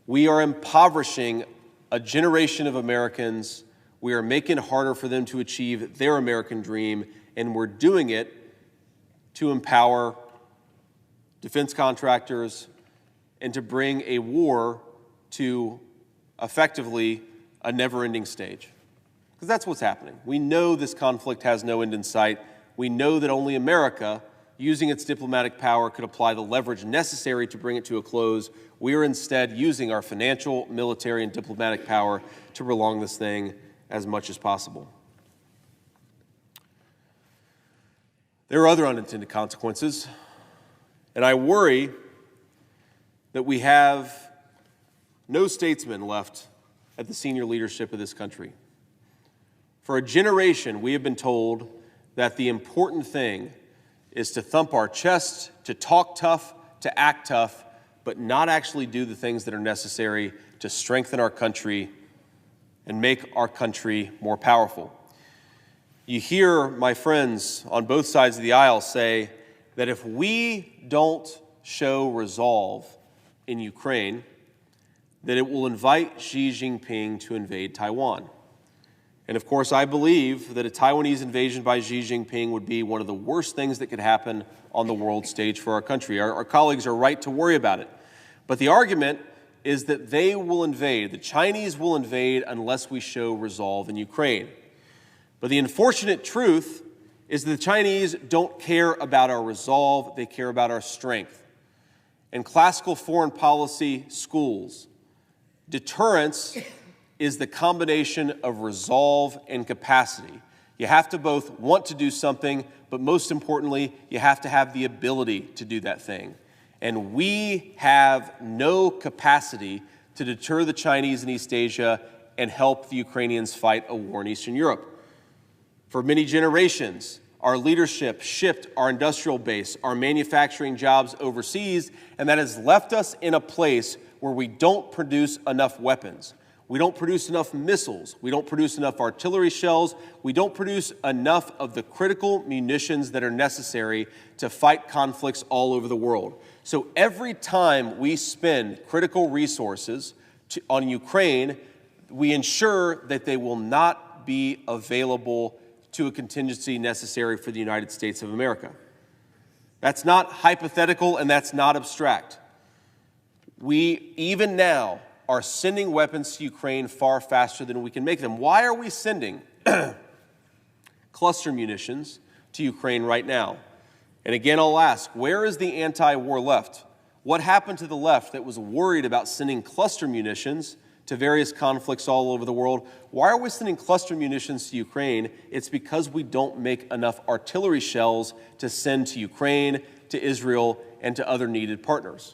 We are impoverishing a generation of Americans. We are making it harder for them to achieve their American dream, and we're doing it to empower defense contractors and to bring a war to effectively a never-ending stage. Because that's what's happening. We know this conflict has no end in sight. We know that only America, using its diplomatic power, could apply the leverage necessary to bring it to a close. We are instead using our financial, military, and diplomatic power to prolong this thing as much as possible. There are other unintended consequences, and I worry that we have no statesmen left at the senior leadership of this country. For a generation, we have been told that the important thing is to thump our chest, to talk tough, to act tough, but not actually do the things that are necessary to strengthen our country and make our country more powerful. You hear my friends on both sides of the aisle say that if we don't show resolve in Ukraine, that it will invite Xi Jinping to invade Taiwan. And of course, I believe that a Taiwanese invasion by Xi Jinping would be one of the worst things that could happen on the world stage for our country. Our colleagues are right to worry about it. But the argument is that they will invade, the Chinese will invade unless we show resolve in Ukraine. But the unfortunate truth is that the Chinese don't care about our resolve, they care about our strength. In classical foreign policy schools, deterrence is the combination of resolve and capacity. You have to both want to do something, but most importantly, you have to have the ability to do that thing. And we have no capacity to deter the Chinese in East Asia and help the Ukrainians fight a war in Eastern Europe. For many generations, our leadership shipped our industrial base, our manufacturing jobs overseas, and that has left us in a place where we don't produce enough weapons. We don't produce enough missiles. We don't produce enough artillery shells. We don't produce enough of the critical munitions that are necessary to fight conflicts all over the world. So every time we spend critical resources on Ukraine, we ensure that they will not be available to a contingency necessary for the United States of America. That's not hypothetical and that's not abstract. We, even now, are sending weapons to Ukraine far faster than we can make them. Why are we sending cluster munitions to Ukraine right now? And again, I'll ask, where is the anti-war left? What happened to the left that was worried about sending cluster munitions to various conflicts all over the world? Why are we sending cluster munitions to Ukraine? It's because we don't make enough artillery shells to send to Ukraine, to Israel, and to other needed partners.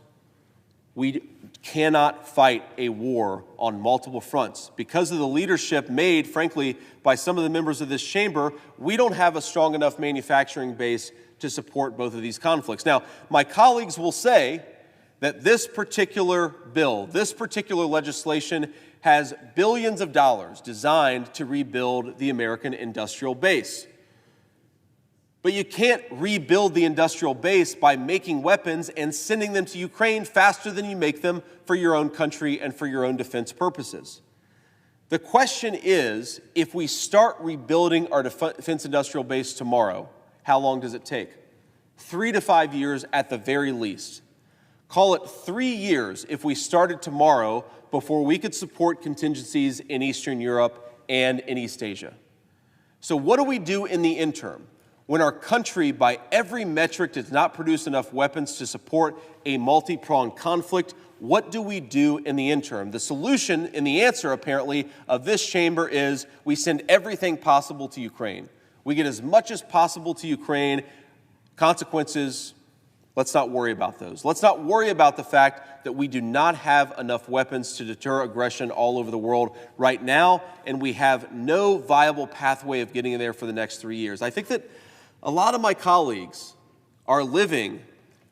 We cannot fight a war on multiple fronts. Because of the leadership made, frankly, by some of the members of this chamber, we don't have a strong enough manufacturing base to support both of these conflicts. Now, my colleagues will say that this particular bill, this particular legislation has billions of dollars designed to rebuild the American industrial base. But you can't rebuild the industrial base by making weapons and sending them to Ukraine faster than you make them for your own country and for your own defense purposes. The question is, if we start rebuilding our defense industrial base tomorrow, how long does it take? 3 to 5 years at the very least. Call it 3 years if we started tomorrow before we could support contingencies in Eastern Europe and in East Asia. So what do we do in the interim? When our country, by every metric, does not produce enough weapons to support a multi-pronged conflict, what do we do in the interim? The solution and the answer, apparently, of this chamber is we send everything possible to Ukraine. We get as much as possible to Ukraine. Consequences, let's not worry about those. Let's not worry about the fact that we do not have enough weapons to deter aggression all over the world right now, and we have no viable pathway of getting there for the next 3 years. I think that a lot of my colleagues are living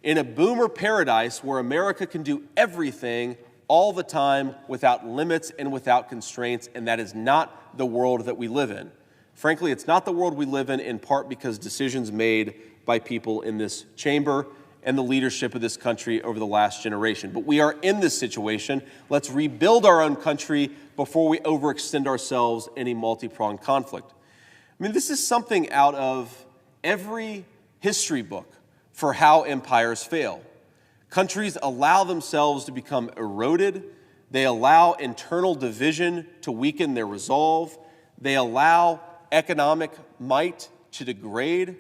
in a boomer paradise where America can do everything all the time without limits and without constraints, and that is not the world that we live in. Frankly, it's not the world we live in part because decisions made by people in this chamber and the leadership of this country over the last generation. But we are in this situation. Let's rebuild our own country before we overextend ourselves in a multi-pronged conflict. I mean, this is something out of every history book for how empires fail. Countries allow themselves to become eroded. They allow internal division to weaken their resolve. They allow economic might to degrade.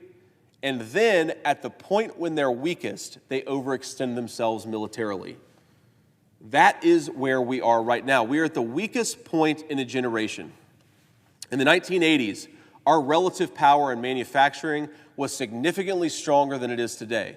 And then, at the point when they're weakest, they overextend themselves militarily. That is where we are right now. We are at the weakest point in a generation. In the 1980s, our relative power in manufacturing was significantly stronger than it is today.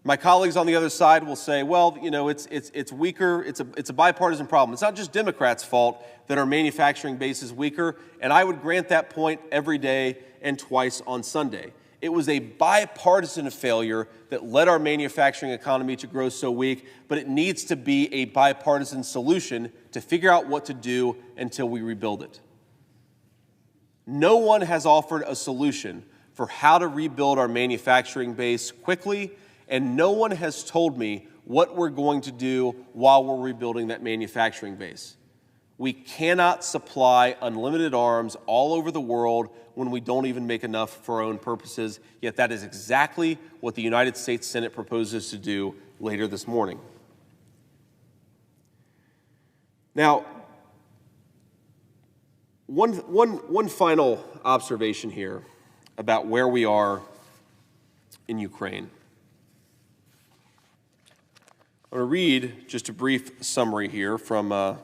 My colleagues on the other side will say, well, you know, it's weaker, it's a bipartisan problem. It's not just Democrats' fault that our manufacturing base is weaker, and I would grant that point every day and twice on Sunday. It was a bipartisan failure that led our manufacturing economy to grow so weak, but it needs to be a bipartisan solution to figure out what to do until we rebuild it. No one has offered a solution for how to rebuild our manufacturing base quickly, and no one has told me what we're going to do while we're rebuilding that manufacturing base. We cannot supply unlimited arms all over the world when we don't even make enough for our own purposes, yet that is exactly what the United States Senate proposes to do later this morning. Now, one final observation here about where we are in Ukraine. I'm going to read just a brief summary here from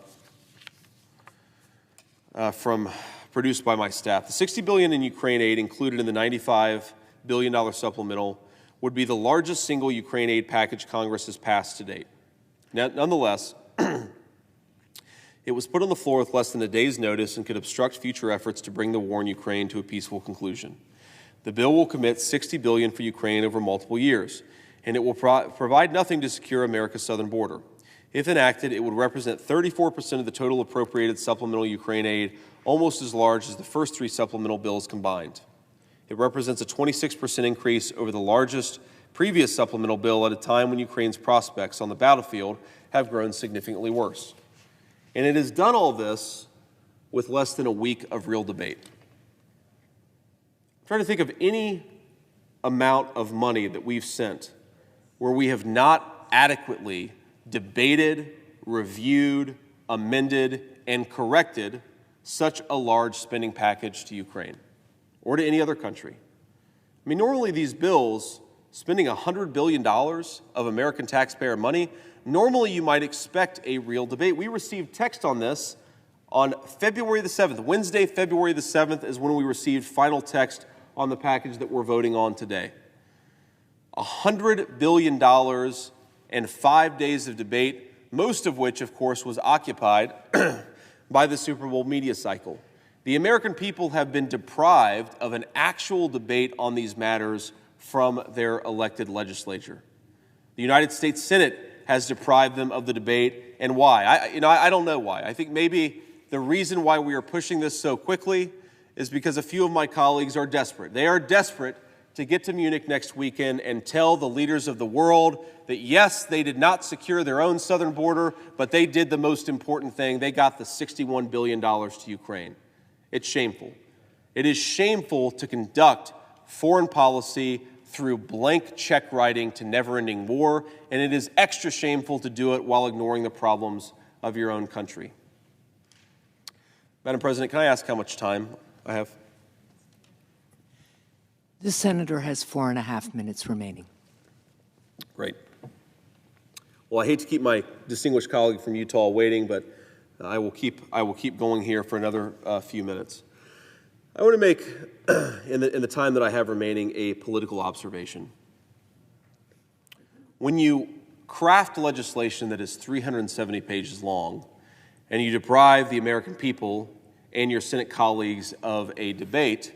produced by my staff. The $60 billion in Ukraine aid included in the $95 billion supplemental would be the largest single Ukraine aid package Congress has passed to date. Nonetheless, it was put on the floor with less than a day's notice and could obstruct future efforts to bring the war in Ukraine to a peaceful conclusion. The bill will commit $60 billion for Ukraine over multiple years, and it will provide nothing to secure America's southern border. If enacted, it would represent 34% of the total appropriated supplemental Ukraine aid, almost as large as the first three supplemental bills combined. It represents a 26% increase over the largest previous supplemental bill at a time when Ukraine's prospects on the battlefield have grown significantly worse. And it has done all this with less than a week of real debate. I'm trying to think of any amount of money that we've sent where we have not adequately debated, reviewed, amended, and corrected such a large spending package to Ukraine or to any other country. I mean, normally these bills, spending $100 billion of American taxpayer money, normally you might expect a real debate. We received text on this on February the 7th. Wednesday, February the 7th is when we received final text on the package that we're voting on today. $100 billion and 5 days of debate, most of which, of course, was occupied by the Super Bowl media cycle. The American people have been deprived of an actual debate on these matters from their elected legislature. The United States Senate has deprived them of the debate, and why? I don't know why. I think maybe the reason why we are pushing this so quickly is because a few of my colleagues are desperate. They are desperate to get to Munich next weekend and tell the leaders of the world that, yes, they did not secure their own southern border, but they did the most important thing. They got the $61 billion to Ukraine. It's shameful. It is shameful to conduct foreign policy through blank check writing to never-ending war, and it is extra shameful to do it while ignoring the problems of your own country. Madam President, can I ask how much time I have? The senator has 4.5 minutes remaining. Great. Well, I hate to keep my distinguished colleague from Utah waiting, but I will keep going here for another few minutes. I want to make, in the time that I have remaining, a political observation. When you craft legislation that is 370 pages long, and you deprive the American people and your Senate colleagues of a debate,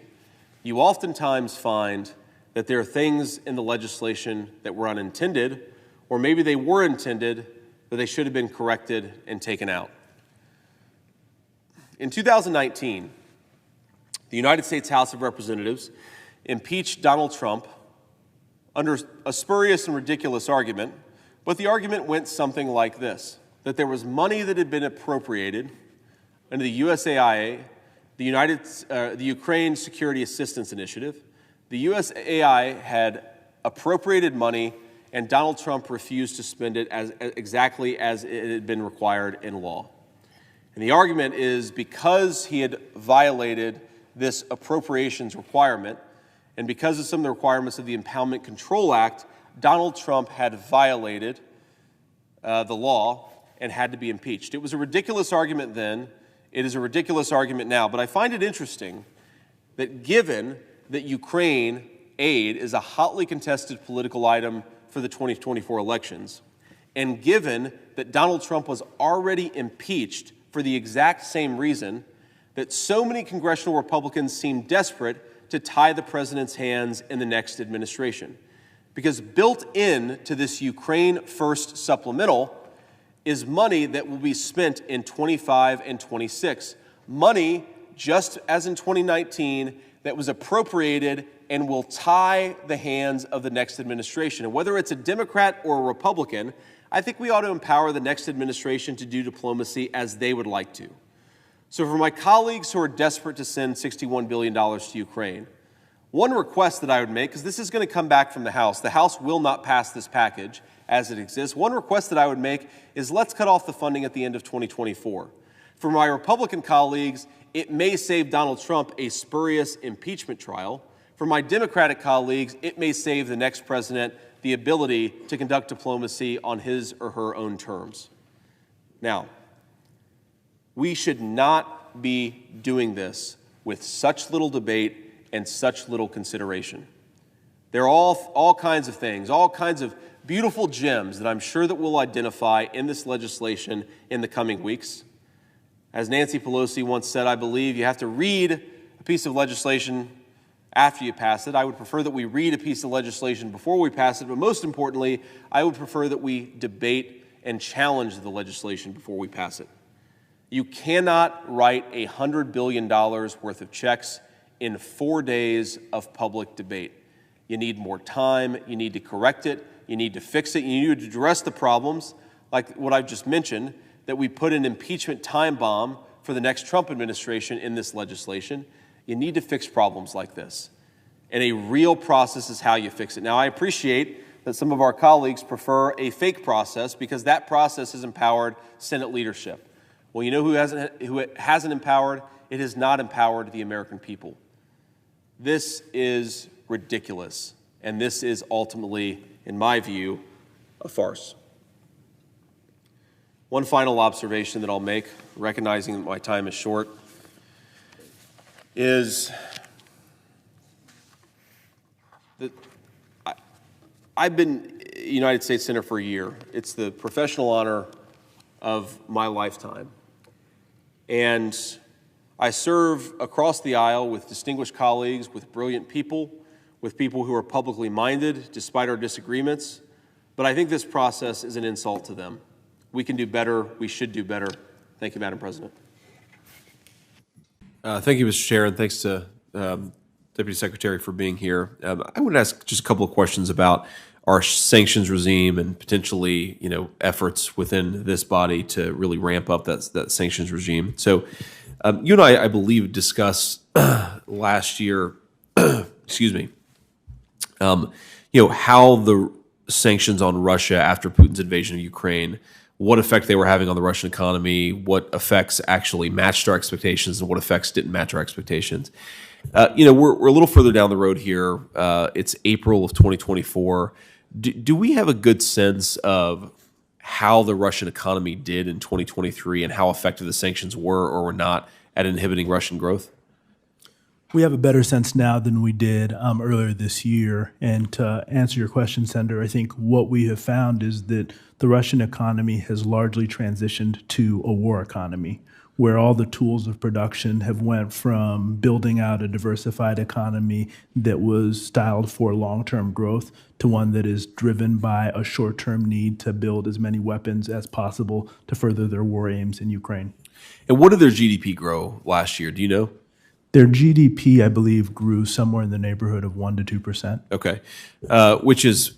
you oftentimes find that there are things in the legislation that were unintended, or maybe they were intended, but they should have been corrected and taken out. In 2019, the United States House of Representatives impeached Donald Trump under a spurious and ridiculous argument, but the argument went something like this: that there was money that had been appropriated under the USAIA, the Ukraine Security Assistance Initiative. The USAI had appropriated money, and Donald Trump refused to spend it exactly as it had been required in law. And the argument is because he had violated this appropriations requirement, and because of some of the requirements of the Impoundment Control Act, Donald Trump had violated the law and had to be impeached. It was a ridiculous argument then. It is a ridiculous argument now. But I find it interesting that given that Ukraine aid is a hotly contested political item for the 2024 elections, and given that Donald Trump was already impeached for the exact same reason, that so many congressional Republicans seem desperate to tie the president's hands in the next administration. Because built in to this Ukraine First supplemental is money that will be spent in 25 and 26. Money, just as in 2019, that was appropriated and will tie the hands of the next administration. And whether it's a Democrat or a Republican, I think we ought to empower the next administration to do diplomacy as they would like to. So for my colleagues who are desperate to send $61 billion to Ukraine, one request that I would make, because this is going to come back from the House will not pass this package as it exists. One request that I would make is let's cut off the funding at the end of 2024. For my Republican colleagues, it may save Donald Trump a spurious impeachment trial. For my Democratic colleagues, it may save the next president the ability to conduct diplomacy on his or her own terms. Now, we should not be doing this with such little debate and such little consideration. There are all kinds of things, all kinds of beautiful gems that I'm sure that we'll identify in this legislation in the coming weeks. As Nancy Pelosi once said, I believe you have to read a piece of legislation after you pass it. I would prefer that we read a piece of legislation before we pass it, but most importantly, I would prefer that we debate and challenge the legislation before we pass it. You cannot write $100 billion worth of checks in 4 days of public debate. You need more time, you need to correct it, you need to fix it, you need to address the problems, like what I've just mentioned, that we put an impeachment time bomb for the next Trump administration in this legislation. You need to fix problems like this. And a real process is how you fix it. Now, I appreciate that some of our colleagues prefer a fake process because that process has empowered Senate leadership. Well, you know who it hasn't empowered? It has not empowered the American people. This is ridiculous, and this is ultimately, in my view, a farce. One final observation that I'll make, recognizing that my time is short, is that I've been a United States Senator for a year. It's the professional honor of my lifetime. And I serve across the aisle with distinguished colleagues, with brilliant people, with people who are publicly minded despite our disagreements. But I think this process is an insult to them. We can do better. We should do better. Thank you, Madam President. Thank you, Mr. Chair, and thanks to Deputy Secretary for being here. I would ask just a couple of questions about our sanctions regime and potentially, efforts within this body to really ramp up that sanctions regime. So, you and I believe, discussed last year, excuse me, how the sanctions on Russia after Putin's invasion of Ukraine, what effect they were having on the Russian economy, what effects actually matched our expectations, and what effects didn't match our expectations. We're a little further down the road here. It's April of 2024. Do we have a good sense of how the Russian economy did in 2023 and how effective the sanctions were or were not at inhibiting Russian growth? We have a better sense now than we did earlier this year. And to answer your question, Senator, I think what we have found is that the Russian economy has largely transitioned to a war economy, where all the tools of production have went from building out a diversified economy that was styled for long-term growth to one that is driven by a short-term need to build as many weapons as possible to further their war aims in Ukraine. And what did their GDP grow last year? Do you know? Their GDP, I believe, grew somewhere in the neighborhood of 1% to 2%. Okay, which is,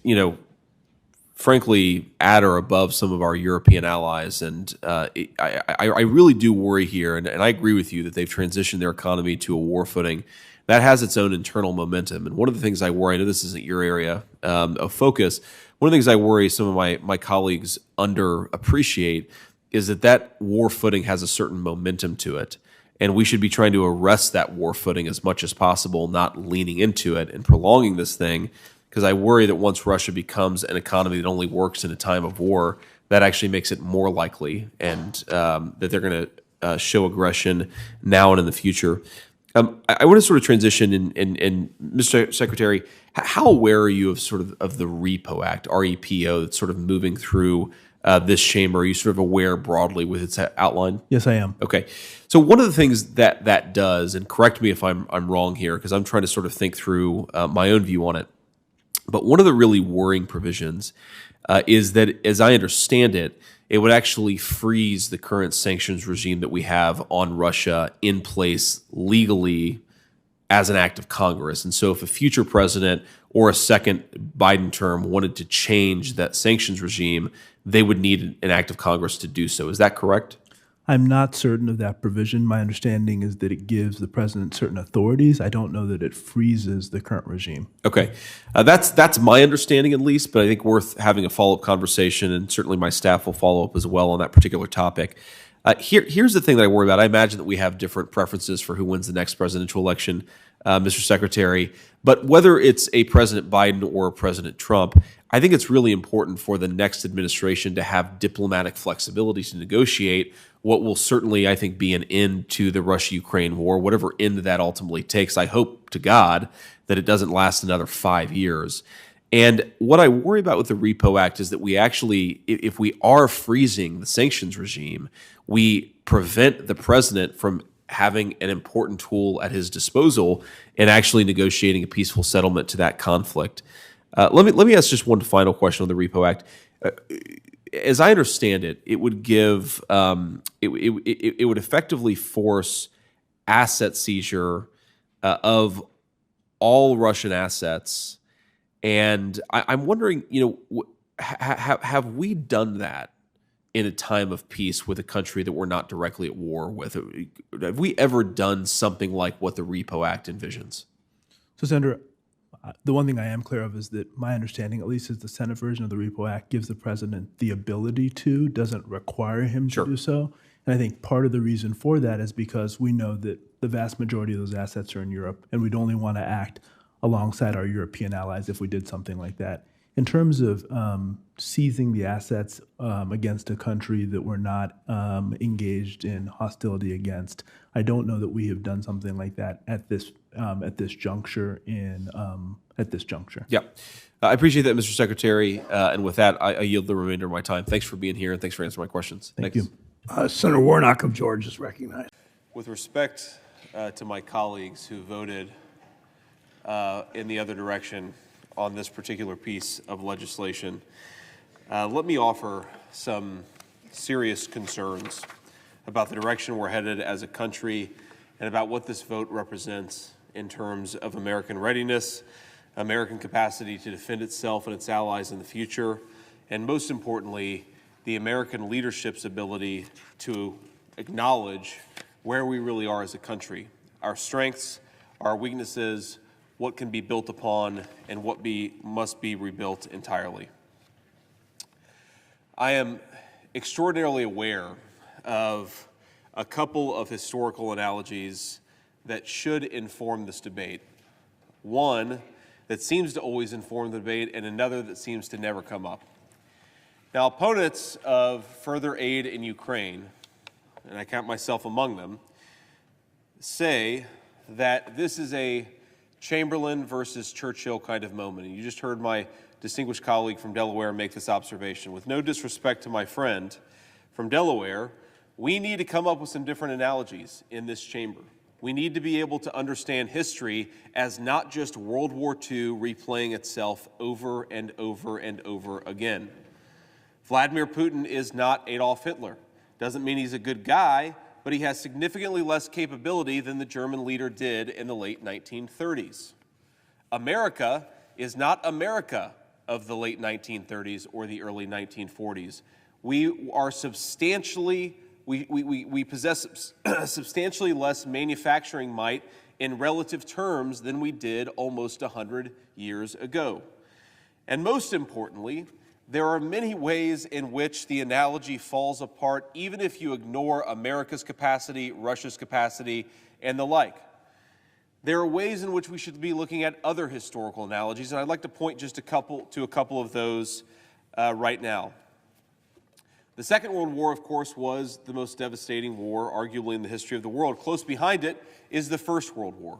frankly, at or above some of our European allies. And I really do worry here, and I agree with you that they've transitioned their economy to a war footing. That has its own internal momentum. And one of the things I worry, I know this isn't your area of focus, one of the things I worry some of my colleagues underappreciate is that war footing has a certain momentum to it. And we should be trying to arrest that war footing as much as possible, not leaning into it and prolonging this thing, because I worry that once Russia becomes an economy that only works in a time of war, that actually makes it more likely and that they're going to show aggression now and in the future. I want to sort of transition, and Mr. Secretary, how aware are you of of the REPO Act, REPO, that's sort of moving through this chamber? Are you sort of aware broadly with its outline? Yes, I am. Okay. So one of the things that does, and correct me if I'm wrong here, because I'm trying to sort of think through my own view on it, but one of the really worrying provisions is that, as I understand it, it would actually freeze the current sanctions regime that we have on Russia in place legally as an act of Congress. And so if a future president or a second Biden term wanted to change that sanctions regime, they would need an act of Congress to do so. Is that correct? I'm not certain of that provision. My understanding is that it gives the president certain authorities. I don't know that it freezes the current regime. Okay. That's my understanding, at least, but I think worth having a follow-up conversation, and certainly my staff will follow up as well on that particular topic. Here's the thing that I worry about. I imagine that we have different preferences for who wins the next presidential election, Mr. Secretary, but whether it's a President Biden or a President Trump, I think it's really important for the next administration to have diplomatic flexibility to negotiate what will certainly, I think, be an end to the Russia-Ukraine war, whatever end that ultimately takes. I hope to God that it doesn't last another 5 years. And what I worry about with the REPO Act is that we actually, if we are freezing the sanctions regime, we prevent the president from having an important tool at his disposal and actually negotiating a peaceful settlement to that conflict. Let me ask just one final question on the REPO Act. As I understand it, it would give it would effectively force asset seizure of all Russian assets, and I'm wondering, have we done that in a time of peace with a country that we're not directly at war with? Have we ever done something like what the REPO Act envisions? So, Senator, the one thing I am clear of is that my understanding, at least as the Senate version of the REPO Act, gives the president the ability to, doesn't require him to do so. And I think part of the reason for that is because we know that the vast majority of those assets are in Europe, and we'd only want to act alongside our European allies if we did something like that. In terms of seizing the assets against a country that we're not engaged in hostility against, I don't know that we have done something like that at this juncture. Yeah, I appreciate that, Mr. Secretary. And with that, I yield the remainder of my time. Thanks for being here, and thanks for answering my questions. Thank you. Senator Warnock of Georgia is recognized. With respect to my colleagues who voted in the other direction on this particular piece of legislation, let me offer some serious concerns about the direction we're headed as a country and about what this vote represents in terms of American readiness, American capacity to defend itself and its allies in the future, and most importantly, the American leadership's ability to acknowledge where we really are as a country, our strengths, our weaknesses, what can be built upon, and what must be rebuilt entirely. I am extraordinarily aware of a couple of historical analogies that should inform this debate. One that seems to always inform the debate, and another that seems to never come up. Now, opponents of further aid in Ukraine, and I count myself among them, say that this is a Chamberlain versus Churchill kind of moment. And you just heard my distinguished colleague from Delaware make this observation. With no disrespect to my friend from Delaware, we need to come up with some different analogies in this chamber. We need to be able to understand history as not just World War II replaying itself over and over and over again. Vladimir Putin is not Adolf Hitler. Doesn't mean he's a good guy, but he has significantly less capability than the German leader did in the late 1930s. America is not America of the late 1930s or the early 1940s. We are we possess substantially less manufacturing might in relative terms than we did almost 100 years ago. And most importantly, there are many ways in which the analogy falls apart, even if you ignore America's capacity, Russia's capacity, and the like. There are ways in which we should be looking at other historical analogies, and I'd like to point just to a couple of those right now. The Second World War, of course, was the most devastating war, arguably, in the history of the world. Close behind it is the First World War.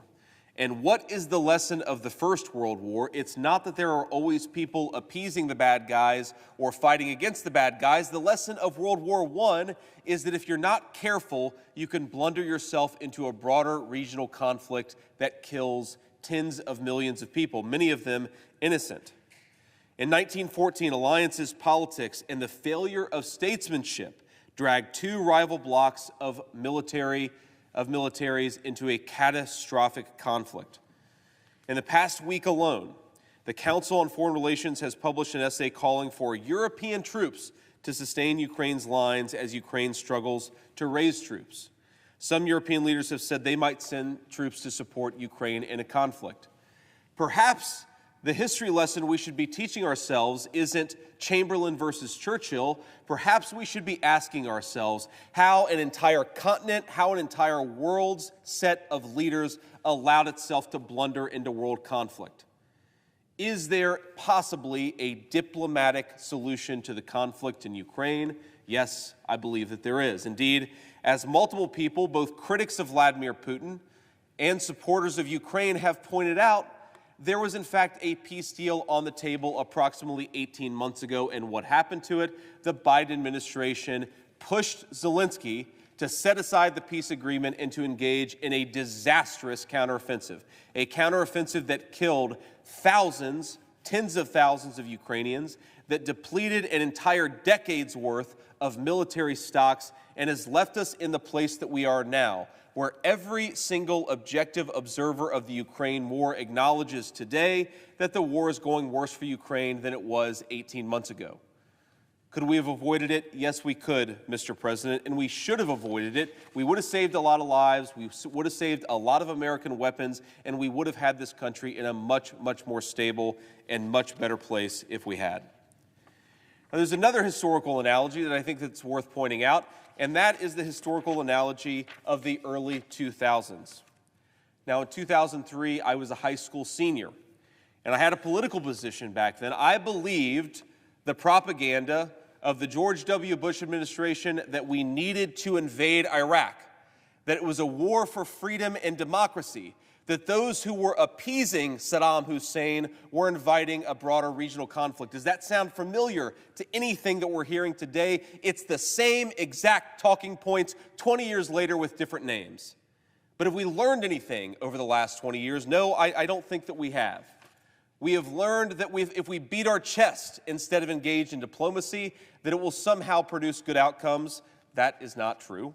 And what is the lesson of the First World War? It's not that there are always people appeasing the bad guys or fighting against the bad guys. The lesson of World War I is that if you're not careful, you can blunder yourself into a broader regional conflict that kills tens of millions of people, many of them innocent. In 1914, alliances, politics, and the failure of statesmanship dragged two rival blocs of militaries into a catastrophic conflict. In the past week alone, the Council on Foreign Relations has published an essay calling for European troops to sustain Ukraine's lines as Ukraine struggles to raise troops. Some European leaders have said they might send troops to support Ukraine in a conflict. Perhaps the history lesson we should be teaching ourselves isn't Chamberlain versus Churchill. Perhaps we should be asking ourselves how an entire continent, how an entire world's set of leaders allowed itself to blunder into world conflict. Is there possibly a diplomatic solution to the conflict in Ukraine? Yes, I believe that there is. Indeed, as multiple people, both critics of Vladimir Putin and supporters of Ukraine, have pointed out, there was, in fact, a peace deal on the table approximately 18 months ago, and what happened to it? The Biden administration pushed Zelensky to set aside the peace agreement and to engage in a disastrous counteroffensive, a counteroffensive that killed thousands, tens of thousands of Ukrainians, that depleted an entire decade's worth of military stocks, and has left us in the place that we are now, where every single objective observer of the Ukraine war acknowledges today that the war is going worse for Ukraine than it was 18 months ago. Could we have avoided it? Yes, we could, Mr. President, and we should have avoided it. We would have saved a lot of lives, we would have saved a lot of American weapons, and we would have had this country in a much, much more stable and much better place if we had. Now, there's another historical analogy that I think that's worth pointing out, and that is the historical analogy of the early 2000s. Now, in 2003, I was a high school senior, and I had a political position back then. I believed the propaganda of the George W. Bush administration that we needed to invade Iraq, that it was a war for freedom and democracy, that those who were appeasing Saddam Hussein were inviting a broader regional conflict. Does that sound familiar to anything that we're hearing today? It's the same exact talking points 20 years later with different names. But have we learned anything over the last 20 years? No, I don't think that we have. We have learned that if we beat our chest instead of engage in diplomacy, that it will somehow produce good outcomes. That is not true.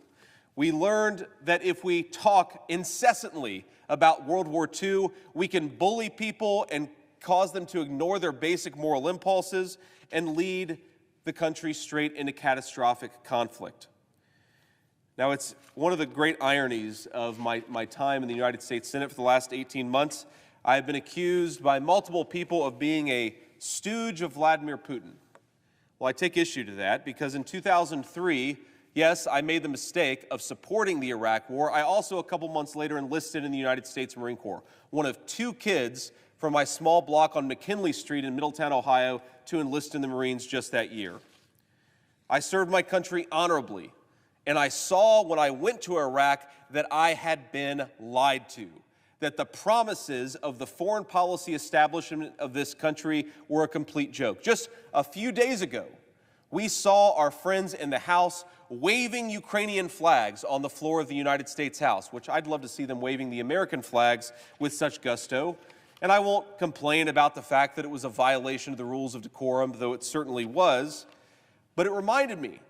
We learned that if we talk incessantly about World War II, we can bully people and cause them to ignore their basic moral impulses and lead the country straight into catastrophic conflict. Now, it's one of the great ironies of my time in the United States Senate for the last 18 months. I have been accused by multiple people of being a stooge of Vladimir Putin. Well, I take issue to that because in 2003, yes, I made the mistake of supporting the Iraq War. I also, a couple months later, enlisted in the United States Marine Corps, one of two kids from my small block on McKinley Street in Middletown, Ohio, to enlist in the Marines just that year. I served my country honorably, and I saw when I went to Iraq that I had been lied to, that the promises of the foreign policy establishment of this country were a complete joke. Just a few days ago, we saw our friends in the House waving Ukrainian flags on the floor of the United States House, which I'd love to see them waving the American flags with such gusto. And I won't complain about the fact that it was a violation of the rules of decorum, though it certainly was. But it reminded me,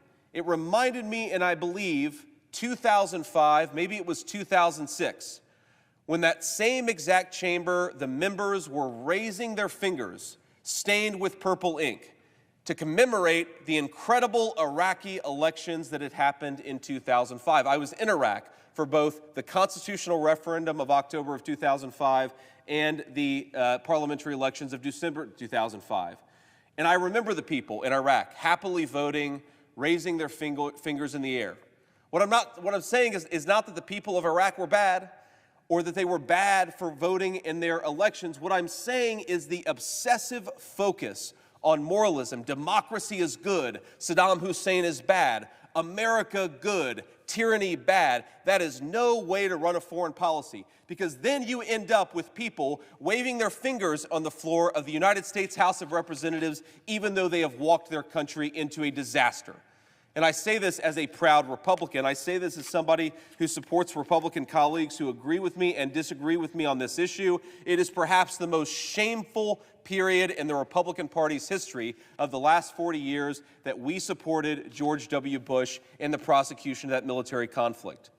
and I believe 2005, maybe it was 2006, when that same exact chamber, the members were raising their fingers stained with purple ink to commemorate the incredible Iraqi elections that had happened in 2005. I was in Iraq for both the constitutional referendum of October of 2005 and the parliamentary elections of December 2005. And I remember the people in Iraq happily voting, raising their fingers in the air. What I'm saying is not that the people of Iraq were bad or that they were bad for voting in their elections. What I'm saying is the obsessive focus on moralism. Democracy is good. Saddam Hussein is bad. America good. Tyranny bad. That is no way to run a foreign policy, because then you end up with people waving their fingers on the floor of the United States House of Representatives, even though they have walked their country into a disaster. And I say this as a proud Republican. I say this as somebody who supports Republican colleagues who agree with me and disagree with me on this issue. It is perhaps the most shameful period in the Republican Party's history of the last 40 years that we supported George W. Bush in the prosecution of that military conflict.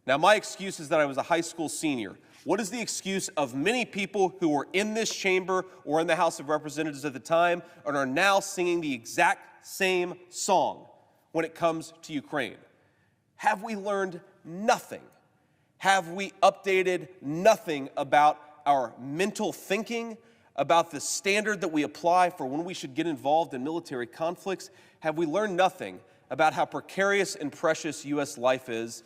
Now, my excuse is that I was a high school senior. What is the excuse of many people who were in this chamber or in the House of Representatives at the time and are now singing the exact same song when it comes to Ukraine? Have we learned nothing? Have we updated nothing about our mental thinking, about the standard that we apply for when we should get involved in military conflicts? Have we learned nothing about how precarious and precious U.S. life is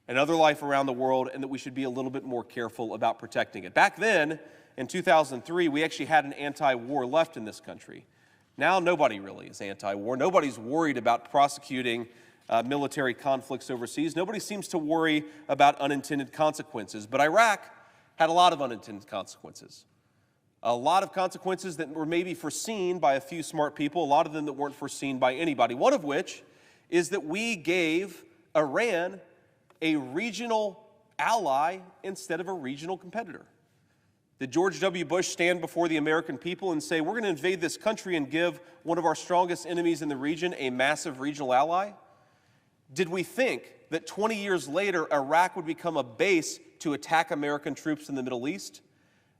and other life around the world, and that we should be a little bit more careful about protecting it? Back then, in 2003, we actually had an anti-war left in this country. Now nobody really is anti-war. Nobody's worried about prosecuting military conflicts overseas. Nobody seems to worry about unintended consequences. But Iraq had a lot of unintended consequences. A lot of consequences that were maybe foreseen by a few smart people, a lot of them that weren't foreseen by anybody. One of which is that we gave Iran a regional ally instead of a regional competitor. Did George W. Bush stand before the American people and say, we're going to invade this country and give one of our strongest enemies in the region a massive regional ally? Did we think that 20 years later, Iraq would become a base to attack American troops in the Middle East?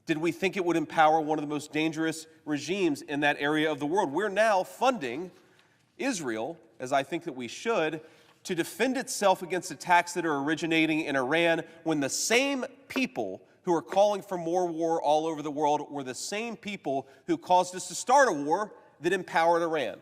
Did we think it would empower one of the most dangerous regimes in that area of the world? We're now funding Israel, as I think that we should, to defend itself against attacks that are originating in Iran, when the same people who are calling for more war all over the world were the same people who caused us to start a war that empowered Iran.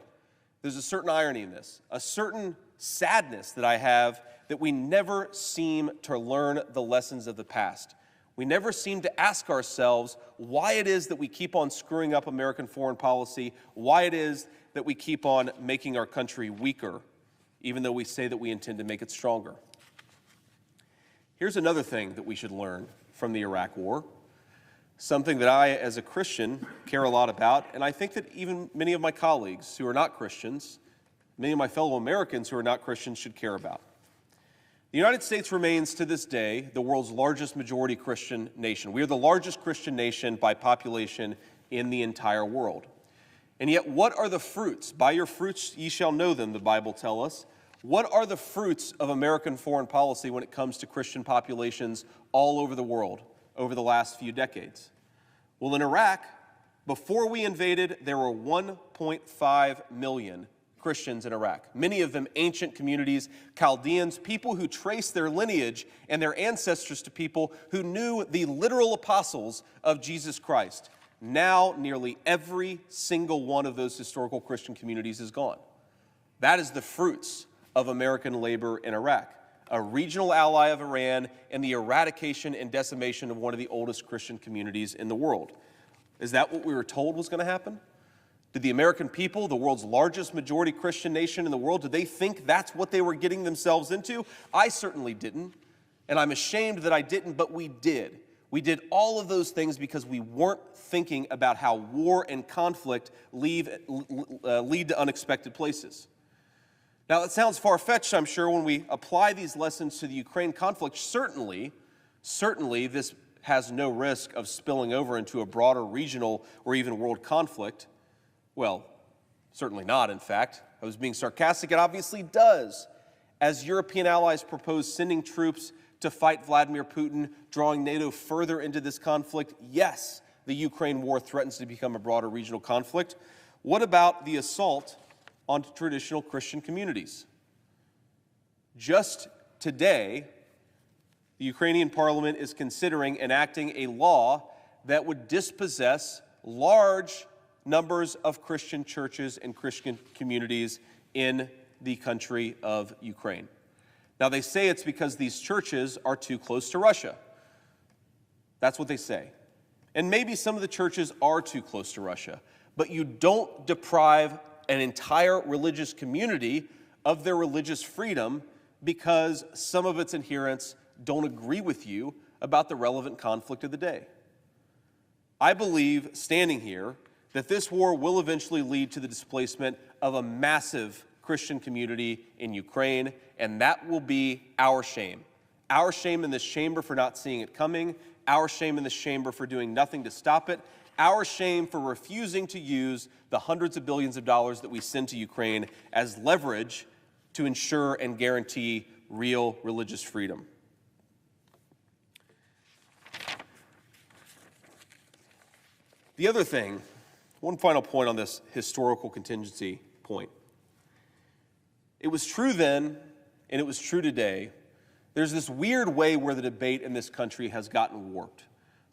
There's a certain irony in this, a certain sadness that I have, that we never seem to learn the lessons of the past. We never seem to ask ourselves why it is that we keep on screwing up American foreign policy, why it is that we keep on making our country weaker, even though we say that we intend to make it stronger. Here's another thing that we should learn from the Iraq War, something that I, as a Christian, care a lot about, and I think that even many of my colleagues who are not Christians, many of my fellow Americans who are not Christians, should care about. The United States remains, to this day, the world's largest majority Christian nation. We are the largest Christian nation by population in the entire world. And yet, what are the fruits? By your fruits ye shall know them, the Bible tells us. What are the fruits of American foreign policy when it comes to Christian populations all over the world over the last few decades? Well, in Iraq, before we invaded, there were 1.5 million Christians in Iraq, many of them ancient communities, Chaldeans, people who trace their lineage and their ancestors to people who knew the literal apostles of Jesus Christ. Now, nearly every single one of those historical Christian communities is gone. That is the fruits of American labor in Iraq, a regional ally of Iran, and the eradication and decimation of one of the oldest Christian communities in the world. Is that what we were told was going to happen? Did the American people, the world's largest majority Christian nation in the world, did they think that's what they were getting themselves into? I certainly didn't, and I'm ashamed that I didn't, but we did. We did all of those things because we weren't thinking about how war and conflict lead to unexpected places. Now, it sounds far-fetched, I'm sure, when we apply these lessons to the Ukraine conflict. Certainly, this has no risk of spilling over into a broader regional or even world conflict. Well, certainly not, in fact. I was being sarcastic. It obviously does. as European allies propose sending troops to fight Vladimir Putin, drawing NATO further into this conflict? Yes, the Ukraine war threatens to become a broader regional conflict. What about the assault on traditional Christian communities? Just today, the Ukrainian parliament is considering enacting a law that would dispossess large numbers of Christian churches and Christian communities in the country of Ukraine. Now, they say it's because these churches are too close to Russia. That's what they say. And maybe some of the churches are too close to Russia, but you don't deprive an entire religious community of their religious freedom because some of its adherents don't agree with you about the relevant conflict of the day. I believe, standing here, that this war will eventually lead to the displacement of a massive Christian community in Ukraine, and that will be our shame. Our shame in this chamber for not seeing it coming, our shame in this chamber for doing nothing to stop it, our shame for refusing to use the hundreds of billions of dollars that we send to Ukraine as leverage to ensure and guarantee real religious freedom. The other thing, one final point on this historical contingency point. It was true then, and it was true today. There's this weird way where the debate in this country has gotten warped,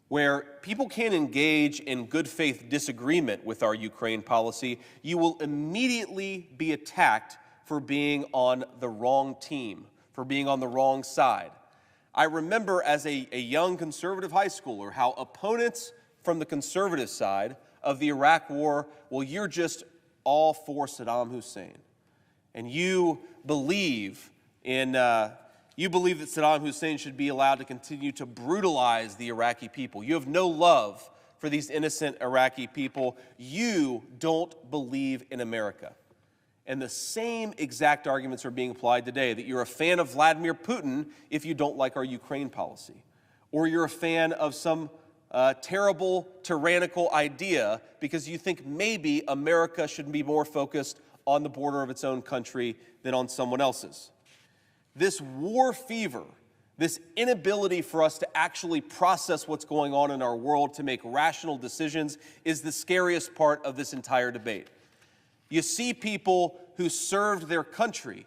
where people can't engage in good faith disagreement with our Ukraine policy. You will immediately be attacked for being on the wrong team, for being on the wrong side. I remember as a young conservative high schooler how opponents from the conservative side of the Iraq War, well, you're just all for Saddam Hussein. And you believe that Saddam Hussein should be allowed to continue to brutalize the Iraqi people. You have no love for these innocent Iraqi people. You don't believe in America. And the same exact arguments are being applied today, that you're a fan of Vladimir Putin if you don't like our Ukraine policy, or you're a fan of some terrible, tyrannical idea because you think maybe America should be more focused on the border of its own country than on someone else's. This war fever, this inability for us to actually process what's going on in our world to make rational decisions is the scariest part of this entire debate. You see people who served their country,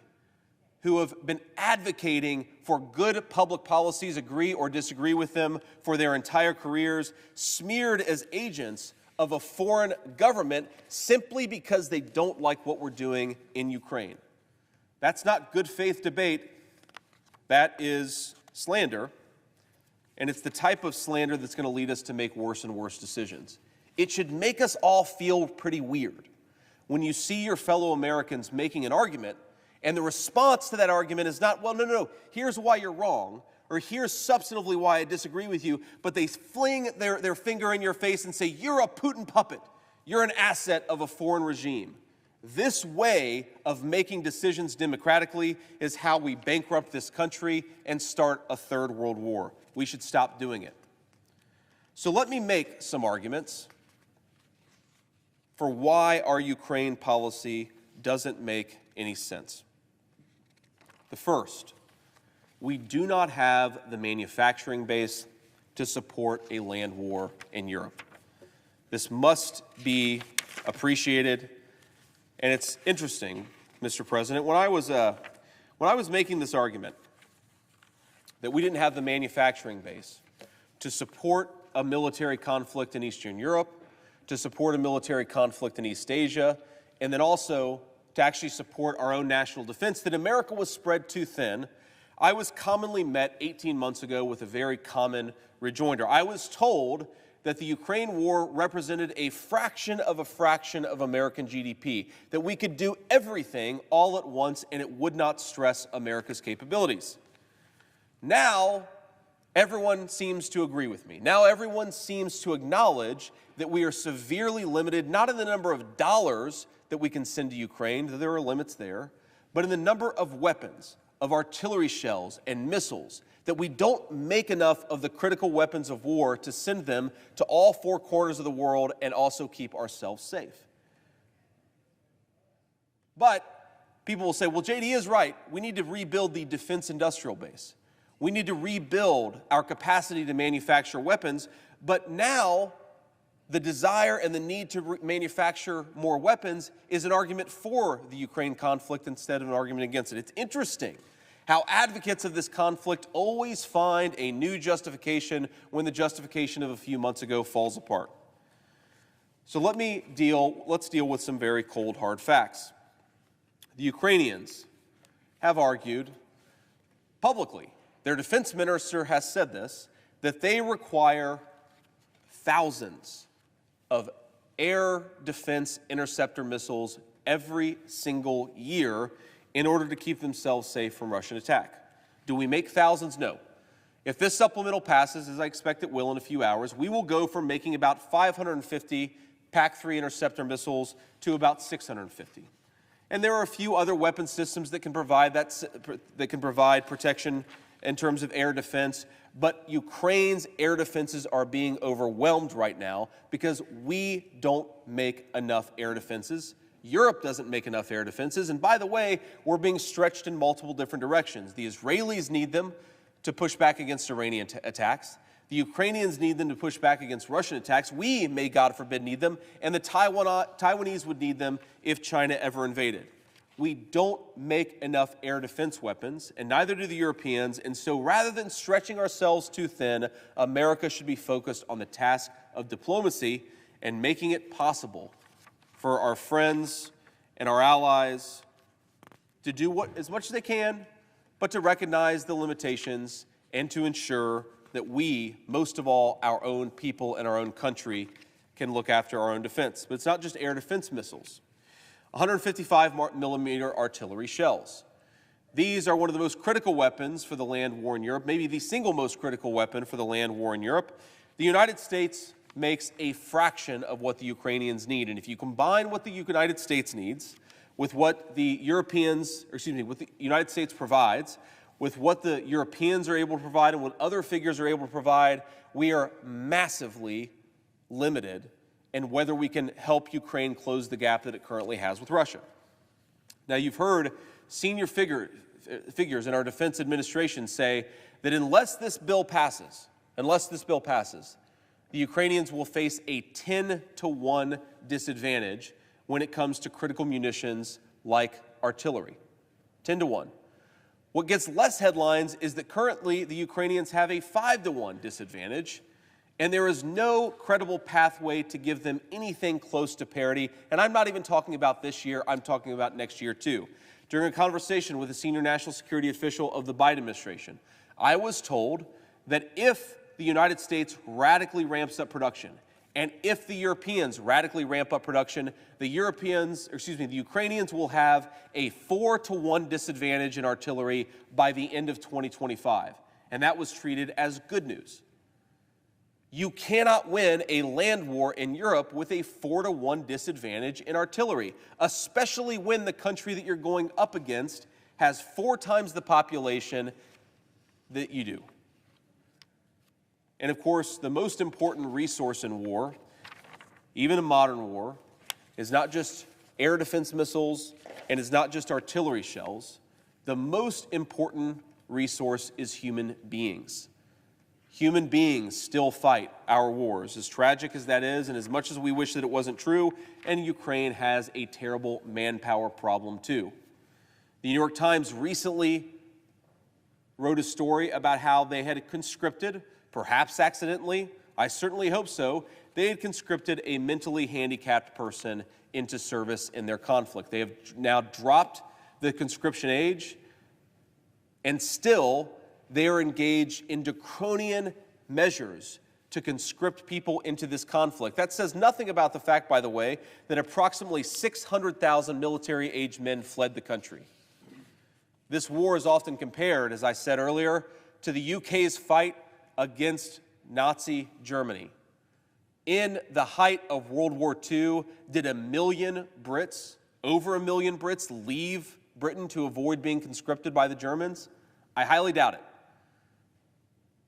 who have been advocating for good public policies, agree or disagree with them for their entire careers, smeared as agents of a foreign government simply because they don't like what we're doing in Ukraine. That's not good faith debate. That is slander, and it's the type of slander that's going to lead us to make worse and worse decisions. It should make us all feel pretty weird when you see your fellow Americans making an argument, and the response to that argument is not, well, no, here's why you're wrong, or here's substantively why I disagree with you, but they fling their finger in your face and say, you're a Putin puppet. You're an asset of a foreign regime. This way of making decisions democratically is how we bankrupt this country and start a third world war. We should stop doing it. So let me make some arguments for why our Ukraine policy doesn't make any sense. The first, we do not have the manufacturing base to support a land war in Europe. This must be appreciated. And it's interesting, Mr. President, when I was making this argument that we didn't have the manufacturing base to support a military conflict in Eastern Europe, to support a military conflict in East Asia, and then also to actually support our own national defense, that America was spread too thin, I was commonly met 18 months ago with a very common rejoinder. I was told that the Ukraine war represented a fraction of American GDP, that we could do everything all at once and it would not stress America's capabilities. Now, everyone seems to agree with me. Now, everyone seems to acknowledge that we are severely limited, not in the number of dollars that we can send to Ukraine, though there are limits there, but in the number of weapons, of artillery shells and missiles, that we don't make enough of the critical weapons of war to send them to all four corners of the world and also keep ourselves safe. But people will say, well, JD is right. We need to rebuild the defense industrial base. We need to rebuild our capacity to manufacture weapons. But now the desire and the need to manufacture more weapons is an argument for the Ukraine conflict instead of an argument against it. It's interesting how advocates of this conflict always find a new justification when the justification of a few months ago falls apart. So let's deal with some very cold, hard facts. The Ukrainians have argued publicly, their defense minister has said this, that they require thousands of air defense interceptor missiles every single year in order to keep themselves safe from Russian attack. Do we make thousands? No. If this supplemental passes, as I expect it will in a few hours, we will go from making about 550 PAC-3 interceptor missiles to about 650. And there are a few other weapon systems that can provide protection in terms of air defense, but Ukraine's air defenses are being overwhelmed right now because we don't make enough air defenses. Europe doesn't make enough air defenses, and by the way, we're being stretched in multiple different directions. The Israelis need them to push back against Iranian attacks. The Ukrainians need them to push back against Russian attacks. We, may God forbid, need them, and the Taiwanese would need them if China ever invaded. We don't make enough air defense weapons, and neither do the Europeans, and so rather than stretching ourselves too thin, America should be focused on the task of diplomacy and making it possible for our friends and our allies to do as much as they can, but to recognize the limitations and to ensure that we, most of all, our own people and our own country, can look after our own defense. But it's not just air defense missiles. 155mm artillery shells. These are one of the most critical weapons for the land war in Europe, maybe the single most critical weapon for the land war in Europe. The United States makes a fraction of what the Ukrainians need. And if you combine what the United States needs with what the what the United States provides, with what the Europeans are able to provide and what other figures are able to provide, we are massively limited in whether we can help Ukraine close the gap that it currently has with Russia. Now, you've heard senior figures in our defense administration say that unless this bill passes, the Ukrainians will face a 10-to-1 disadvantage when it comes to critical munitions like artillery. 10-to-1. What gets less headlines is that currently the Ukrainians have a 5-to-1 disadvantage, and there is no credible pathway to give them anything close to parity. And I'm not even talking about this year, I'm talking about next year too. During a conversation with a senior national security official of the Biden administration, I was told that if the United States radically ramps up production, and if the Europeans radically ramp up production, the Ukrainians will have a 4-to-1 disadvantage in artillery by the end of 2025. And that was treated as good news. You cannot win a land war in Europe with a 4-to-1 disadvantage in artillery, especially when the country that you're going up against has 4 times the population that you do. And of course, the most important resource in war, even in modern war, is not just air defense missiles and is not just artillery shells. The most important resource is human beings. Human beings still fight our wars, as tragic as that is, and as much as we wish that it wasn't true, and Ukraine has a terrible manpower problem too. The New York Times recently wrote a story about how they had conscripted, perhaps accidentally, I certainly hope so, they had conscripted a mentally handicapped person into service in their conflict. They have now dropped the conscription age, and still they are engaged in draconian measures to conscript people into this conflict. That says nothing about the fact, by the way, that approximately 600,000 military-aged men fled the country. This war is often compared, as I said earlier, to the UK's fight against Nazi Germany. In the height of World War II, did over 1 million Brits leave Britain to avoid being conscripted by the Germans? I highly doubt it.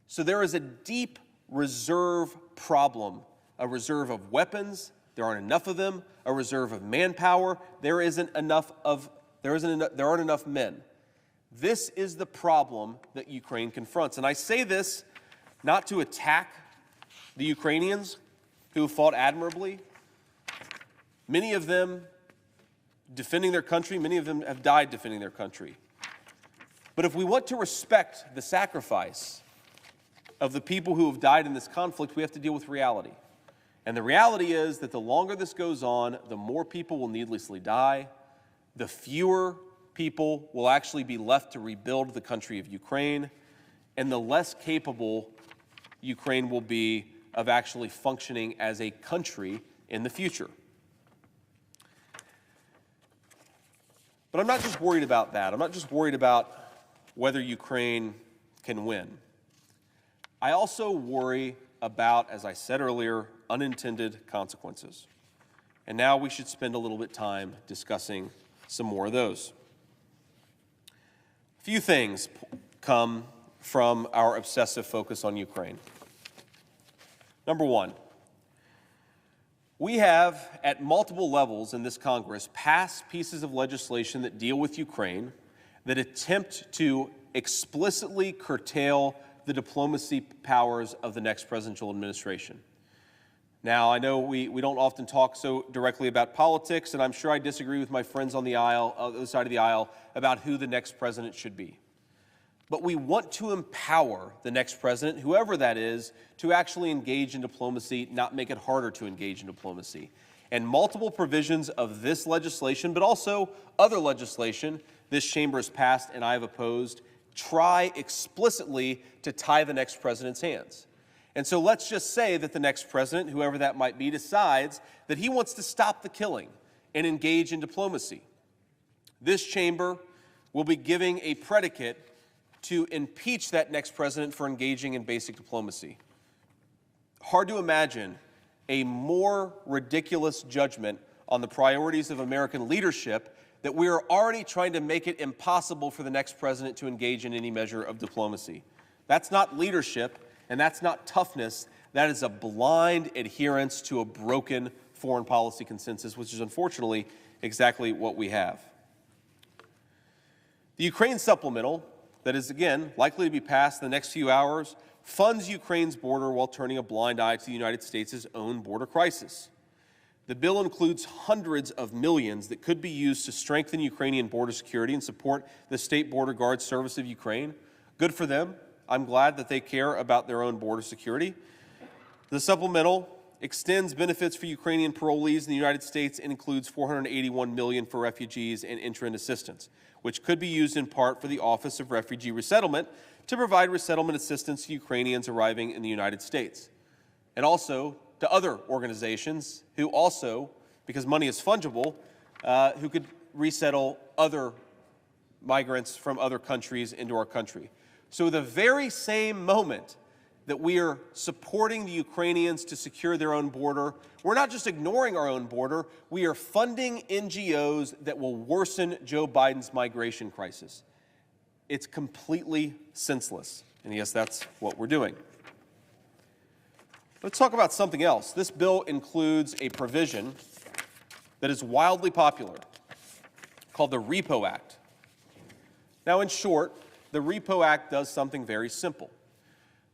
So there is a deep reserve problem, a reserve of weapons, there aren't enough of them, a reserve of manpower, there isn't enough of there aren't enough men. This is the problem that Ukraine confronts. And I say this not to attack the Ukrainians who have fought admirably. Many of them defending their country, many of them have died defending their country. But if we want to respect the sacrifice of the people who have died in this conflict, we have to deal with reality. And the reality is that the longer this goes on, the more people will needlessly die, the fewer people will actually be left to rebuild the country of Ukraine, and the less capable Ukraine will be of actually functioning as a country in the future. But I'm not just worried about that. I'm not just worried about whether Ukraine can win. I also worry about, as I said earlier, unintended consequences. And now we should spend a little bit of time discussing some more of those. A few things come from our obsessive focus on Ukraine. Number one, we have, at multiple levels in this Congress, passed pieces of legislation that deal with Ukraine that attempt to explicitly curtail the diplomacy powers of the next presidential administration. Now, I know we don't often talk so directly about politics, and I'm sure I disagree with my friends on the other side of the aisle, about who the next president should be. But we want to empower the next president, whoever that is, to actually engage in diplomacy, not make it harder to engage in diplomacy. And multiple provisions of this legislation, but also other legislation this chamber has passed and I have opposed, try explicitly to tie the next president's hands. And so let's just say that the next president, whoever that might be, decides that he wants to stop the killing and engage in diplomacy. This chamber will be giving a predicate to impeach that next president for engaging in basic diplomacy. Hard to imagine a more ridiculous judgment on the priorities of American leadership that we are already trying to make it impossible for the next president to engage in any measure of diplomacy. That's not leadership, and that's not toughness. That is a blind adherence to a broken foreign policy consensus, which is unfortunately exactly what we have. The Ukraine supplemental, that is, again, likely to be passed in the next few hours, funds Ukraine's border while turning a blind eye to the United States' own border crisis. The bill includes hundreds of millions that could be used to strengthen Ukrainian border security and support the State Border Guard Service of Ukraine. Good for them. I'm glad that they care about their own border security. The supplemental extends benefits for Ukrainian parolees in the United States and includes $481 million for refugees and entrant assistance, which could be used in part for the Office of Refugee Resettlement to provide resettlement assistance to Ukrainians arriving in the United States. And also to other organizations who also, because money is fungible, who could resettle other migrants from other countries into our country. So the very same moment that we are supporting the Ukrainians to secure their own border, we're not just ignoring our own border, we are funding NGOs that will worsen Joe Biden's migration crisis. It's completely senseless. And yes, that's what we're doing. Let's talk about something else. This bill includes a provision that is wildly popular called the Repo Act. Now, in short, the Repo Act does something very simple.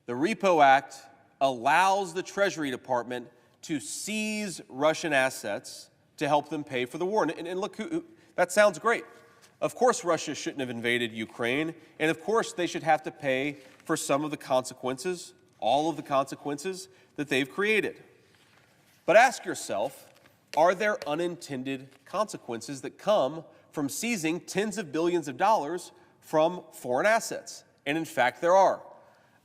The Repo Act allows the Treasury Department to seize Russian assets to help them pay for the war. And look, that sounds great. Of course, Russia shouldn't have invaded Ukraine, and of course, they should have to pay for some of the consequences, all of the consequences that they've created. But ask yourself, are there unintended consequences that come from seizing tens of billions of dollars from foreign assets? And in fact, there are.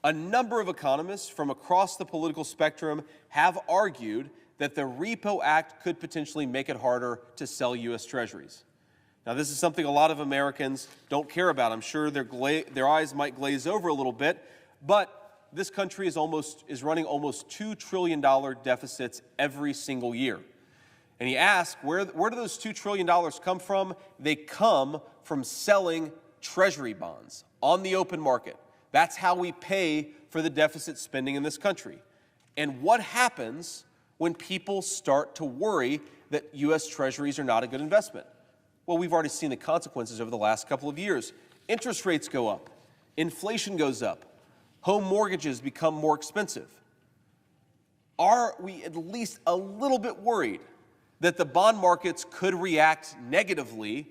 A number of economists from across the political spectrum have argued that the Repo Act could potentially make it harder to sell U.S. Treasuries. Now, this is something a lot of Americans don't care about. I'm sure their eyes might glaze over a little bit, but this country is running almost $2 trillion deficits every single year. And you ask, where do those $2 trillion come from? They come from selling Treasury bonds on the open market. That's how we pay for the deficit spending in this country. And what happens when people start to worry that U.S. Treasuries are not a good investment? Well, we've already seen the consequences over the last couple of years. Interest rates go up, inflation goes up, home mortgages become more expensive. Are we at least a little bit worried that the bond markets could react negatively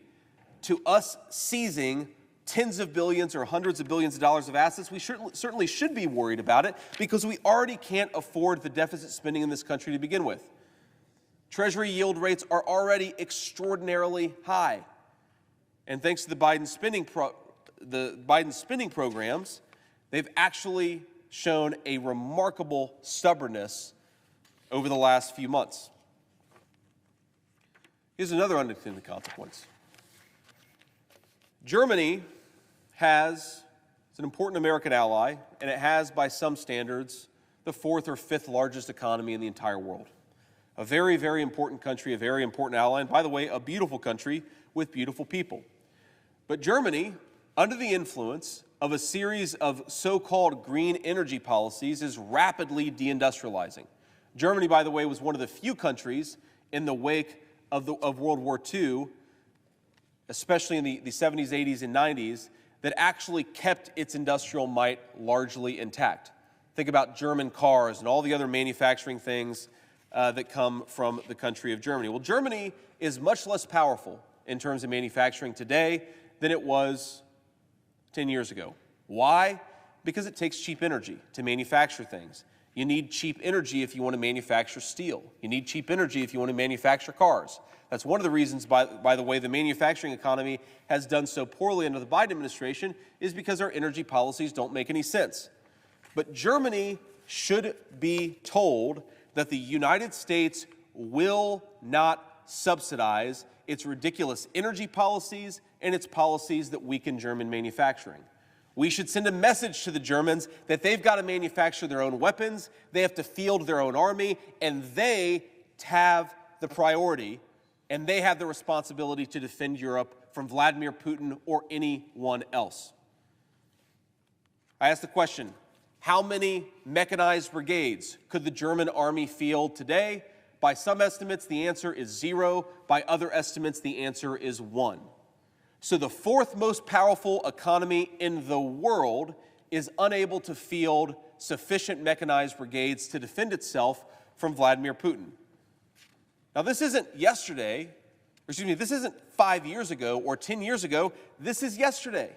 to us seizing tens of billions or hundreds of billions of dollars of assets? We certainly should be worried about it because we already can't afford the deficit spending in this country to begin with. Treasury yield rates are already extraordinarily high. And thanks to the Biden spending programs, they've actually shown a remarkable stubbornness over the last few months. Here's another unintended consequence. Germany it's an important American ally, and it has, by some standards, the fourth or fifth largest economy in the entire world. A very, very important country, a very important ally, and by the way, a beautiful country with beautiful people. But Germany, under the influence of a series of so-called green energy policies, is rapidly deindustrializing. Germany, by the way, was one of the few countries in the wake of World War II, especially in the 70s, 80s, and 90s, that actually kept its industrial might largely intact. Think about German cars and all the other manufacturing things that come from the country of Germany. Well, Germany is much less powerful in terms of manufacturing today than it was 10 years ago. Why? Because it takes cheap energy to manufacture things. You need cheap energy if you want to manufacture steel. You need cheap energy if you want to manufacture cars. That's one of the reasons, by the way, the manufacturing economy has done so poorly under the Biden administration, is because our energy policies don't make any sense. But Germany should be told that the United States will not subsidize its ridiculous energy policies and its policies that weaken German manufacturing. We should send a message to the Germans that they've got to manufacture their own weapons, they have to field their own army, and they have the priority, and they have the responsibility to defend Europe from Vladimir Putin or anyone else. I asked the question, how many mechanized brigades could the German army field today? By some estimates, the answer is 0. By other estimates, the answer is 1. So the fourth most powerful economy in the world is unable to field sufficient mechanized brigades to defend itself from Vladimir Putin. Now, this isn't yesterday, this isn't 5 years ago or 10 years ago. This is yesterday.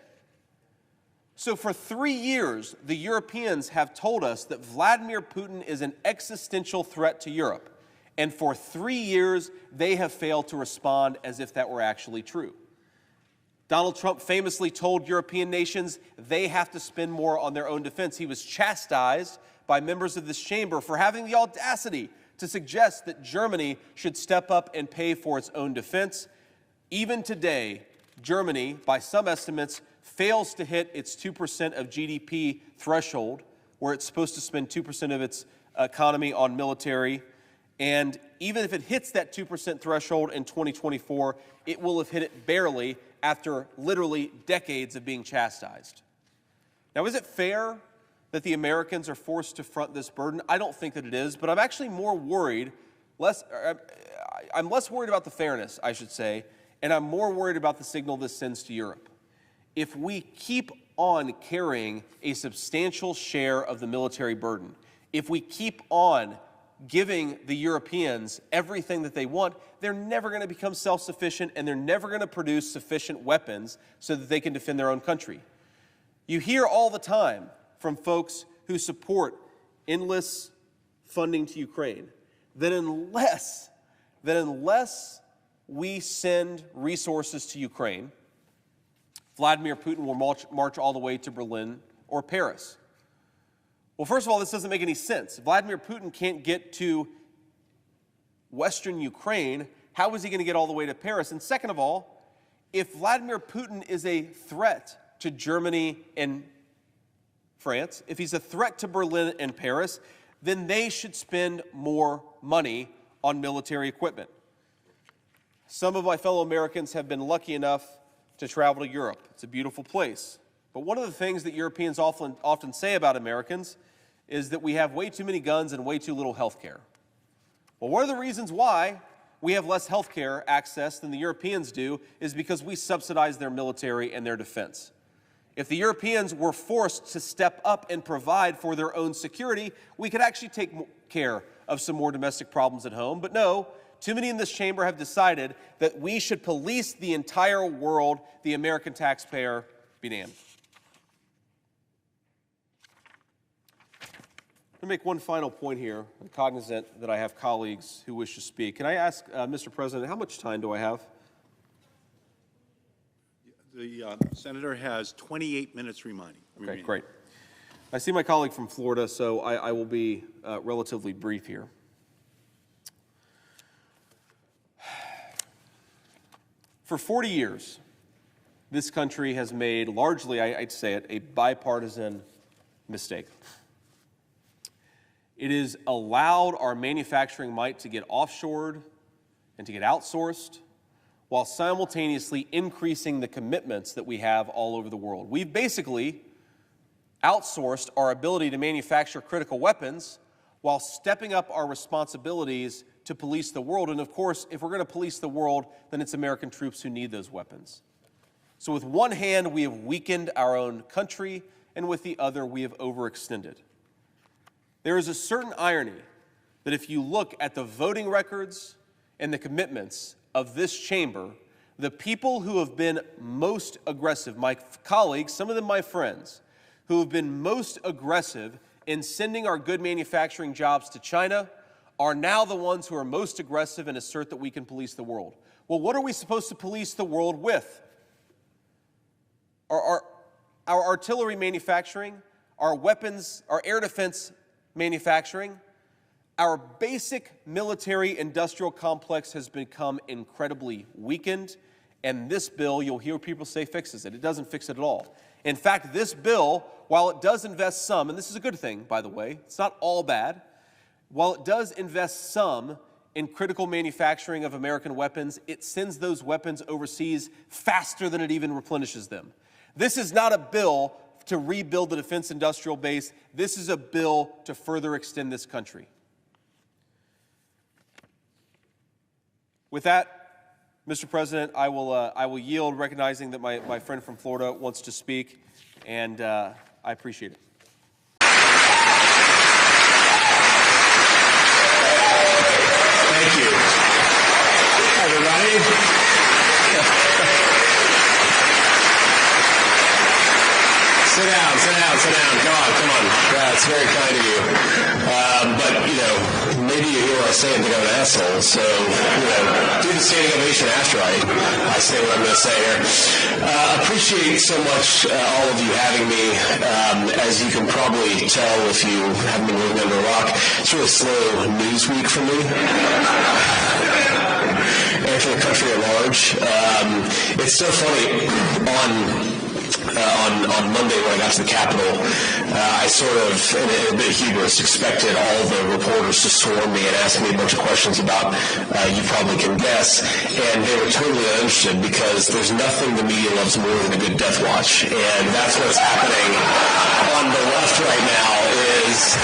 So for 3 years, the Europeans have told us that Vladimir Putin is an existential threat to Europe. And for 3 years, they have failed to respond as if that were actually true. Donald Trump famously told European nations they have to spend more on their own defense. He was chastised by members of this chamber for having the audacity to suggest that Germany should step up and pay for its own defense. Even today, Germany, by some estimates, fails to hit its 2% of GDP threshold, where it's supposed to spend 2% of its economy on military. And even if it hits that 2% threshold in 2024, it will have hit it barely after literally decades of being chastised. Now, is it fair that the Americans are forced to front this burden? I don't think that it is, but I'm actually more worried, I'm less worried about the fairness, I should say, and I'm more worried about the signal this sends to Europe. If we keep on carrying a substantial share of the military burden, if we keep on giving the Europeans everything that they want, they're never going to become self-sufficient and they're never going to produce sufficient weapons so that they can defend their own country. You hear all the time from folks who support endless funding to Ukraine that unless we send resources to Ukraine, Vladimir Putin will march all the way to Berlin or Paris. Well, first of all, this doesn't make any sense. If Vladimir Putin can't get to Western Ukraine, how is he going to get all the way to Paris? And second of all, if Vladimir Putin is a threat to Germany and France, if he's a threat to Berlin and Paris, then they should spend more money on military equipment. Some of my fellow Americans have been lucky enough to travel to Europe. It's a beautiful place. But one of the things that Europeans often say about Americans is that we have way too many guns and way too little health care. Well, one of the reasons why we have less health care access than the Europeans do is because we subsidize their military and their defense. If the Europeans were forced to step up and provide for their own security, we could actually take care of some more domestic problems at home. But no, too many in this chamber have decided that we should police the entire world, the American taxpayer be damned. Let me make one final point here. I'm cognizant that I have colleagues who wish to speak. Can I ask, Mr. President, how much time do I have? The senator has 28 minutes remaining. Okay, great. I see my colleague from Florida, so I will be relatively brief here. For 40 years, this country has made largely, I'd say it, a bipartisan mistake. It has allowed our manufacturing might to get offshored and to get outsourced, while simultaneously increasing the commitments that we have all over the world. We've basically outsourced our ability to manufacture critical weapons while stepping up our responsibilities to police the world. And of course, if we're going to police the world, then it's American troops who need those weapons. So with one hand, we have weakened our own country, and with the other, we have overextended. There is a certain irony that if you look at the voting records and the commitments of this chamber, the people who have been most aggressive, my colleagues, some of them my friends, who have been most aggressive in sending our good manufacturing jobs to China are now the ones who are most aggressive and assert that we can police the world. Well, what are we supposed to police the world with? Our artillery manufacturing, our weapons, our air defense manufacturing, our basic military industrial complex has become incredibly weakened, and this bill, you'll hear people say, fixes it. It doesn't fix it at all. In fact, this bill, while it does invest some, and this is a good thing, by the way, it's not all bad, while it does invest some in critical manufacturing of American weapons, it sends those weapons overseas faster than it even replenishes them. This is not a bill to rebuild the defense industrial base. This is a bill to further extend this country. With that, Mr. President, I will yield, recognizing that my friend from Florida wants to speak, and I appreciate it. Thank you. Everybody. Sit down, sit down, sit down. Come on. That's very kind of you. But, maybe you hear what I say and think I'm an asshole. So, do the standing ovation after I say what I'm going to say here. Appreciate so much all of you having me. As you can probably tell if you haven't been living under a rock, it's really slow news week for me. And for the country at large. It's so funny, on Monday when I got to the Capitol, I sort of, in a bit of hubris, expected all the reporters to swarm me and ask me a bunch of questions about, you probably can guess, and they were totally uninterested because there's nothing the media loves more than a good death watch, and that's what's happening on the left right now is...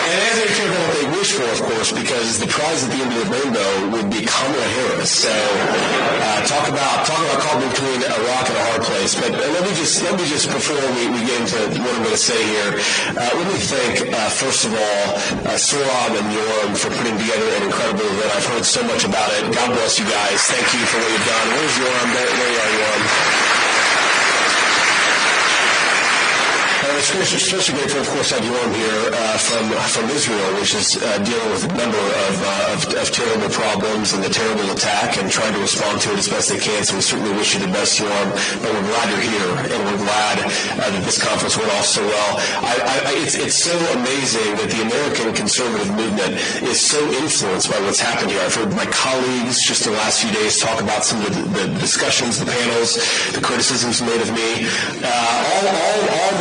And as they care about what they wish for, of course, because the prize at the end of the rainbow would be Kamala Harris. So talk about caught between a rock and a hard place. But let me just before we get into what I'm going to say here, let me thank first of all Sohrab and Yoram for putting together an incredible event. I've heard so much about it. God bless you guys. Thank you for what you've done. Where's Yoram? There you are, Yoram. Especially grateful, of course, to have Yoram here from Israel, which is dealing with a number of terrible problems and the terrible attack and trying to respond to it as best they can. So we certainly wish you the best, Yoram. But we're glad you're here, and we're glad that this conference went off so well. It's so amazing that the American conservative movement is so influenced by what's happened here. I've heard my colleagues just the last few days talk about some of the discussions, the panels, the criticisms made of me, all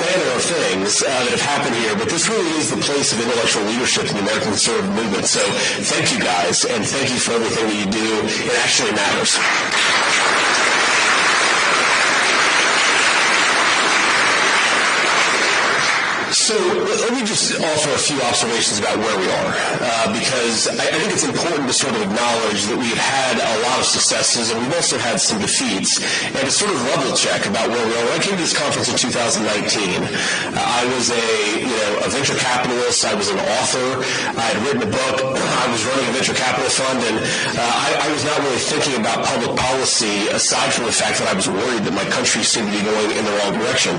manner of things that have happened here, but this really is the place of intellectual leadership in the American conservative movement. So thank you guys, and thank you for everything that you do. It actually matters. So let me just offer a few observations about where we are, because I think it's important to sort of acknowledge that we've had a lot of successes and we've also had some defeats, and to sort of level check about where we are. When I came to this conference in 2019, I was a venture capitalist. I was an author. I had written a book. I was running a venture capital fund, and I was not really thinking about public policy aside from the fact that I was worried that my country seemed to be going in the wrong direction.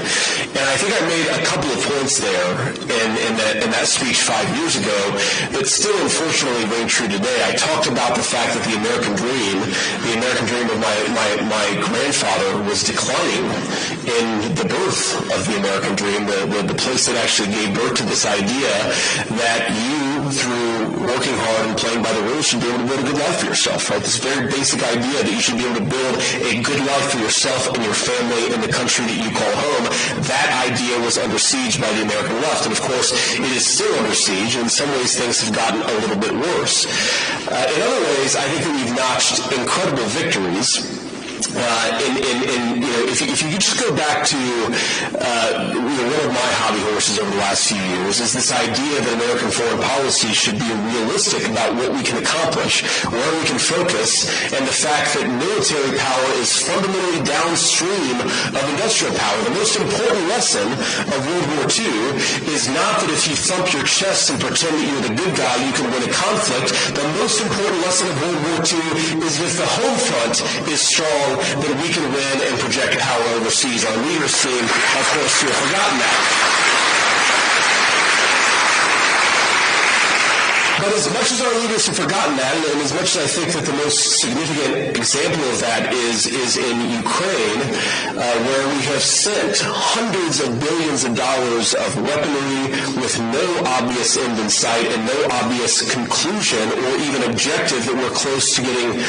And I think I made a couple of points there in that speech 5 years ago that still unfortunately ring true today. I talked about the fact that the American dream of my grandfather was declining in the birth of the American dream, the place that actually gave birth to this idea that you, through working hard and playing by the rules, should be able to build a good life for yourself, right? This very basic idea that you should be able to build a good life for yourself and your family in the country that you call home. That idea was under siege by the American left, and of course it is still under siege. In some ways things have gotten a little bit worse. In other ways, I think that we've notched incredible victories. If you just go back to one of my hobby horses over the last few years is this idea that American foreign policy should be realistic about what we can accomplish, where we can focus, and the fact that military power is fundamentally downstream of industrial power. The most important lesson of World War II is not that if you thump your chest and pretend that you're the good guy, you can win a conflict. The most important lesson of World War II is if the home front is strong, that we can win and project power overseas. Our leaders seem, of course, to have forgotten that. But as much as our leaders have forgotten that, and as much as I think that the most significant example of that is in Ukraine, where we have sent hundreds of billions of dollars of weaponry with no obvious end in sight and no obvious conclusion or even objective that we're close to getting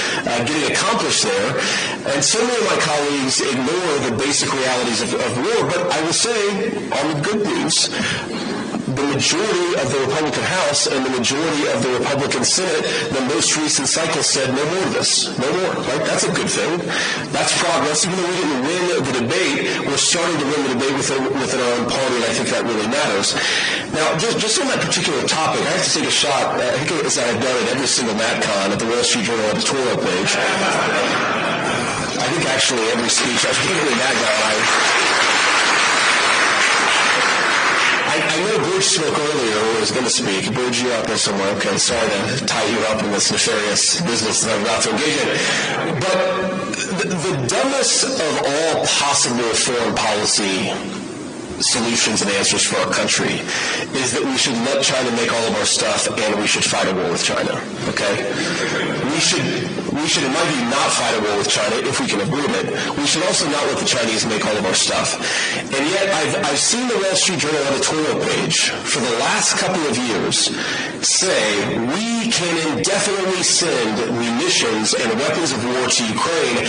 accomplished there. And so many of my colleagues ignore the basic realities of war, but I will say, on the good news, the majority of the Republican House and the majority of the Republican Senate, the most recent cycle said no more of this, no more, right? That's a good thing. That's progress. Even though we didn't win the debate, we're starting to win the debate within our own party, and I think that really matters. Now, just on that particular topic, I have to take a shot, I think as I've done at every single MatCon at the Wall Street Journal editorial page. I think actually every speech, particularly MatCon, I know Bridge spoke earlier, or was going to speak. Bridge, you're out there somewhere. Okay, sorry to tie you up in this nefarious business that I'm about to engage in. But the dumbest of all possible foreign policy solutions and answers for our country is that we should let China make all of our stuff and we should fight a war with China, okay? We should, in my view, not fight a war with China if we can avoid it. We should also not let the Chinese make all of our stuff. And yet, I've seen the Wall Street Journal editorial page for the last couple of years say we can indefinitely send munitions and weapons of war to Ukraine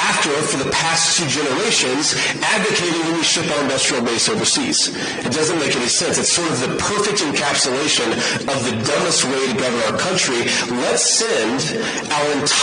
after, for the past 2 generations, advocating that we ship our industrial base overseas. It doesn't make any sense. It's sort of the perfect encapsulation of the dumbest way to govern our country. Let's send our entire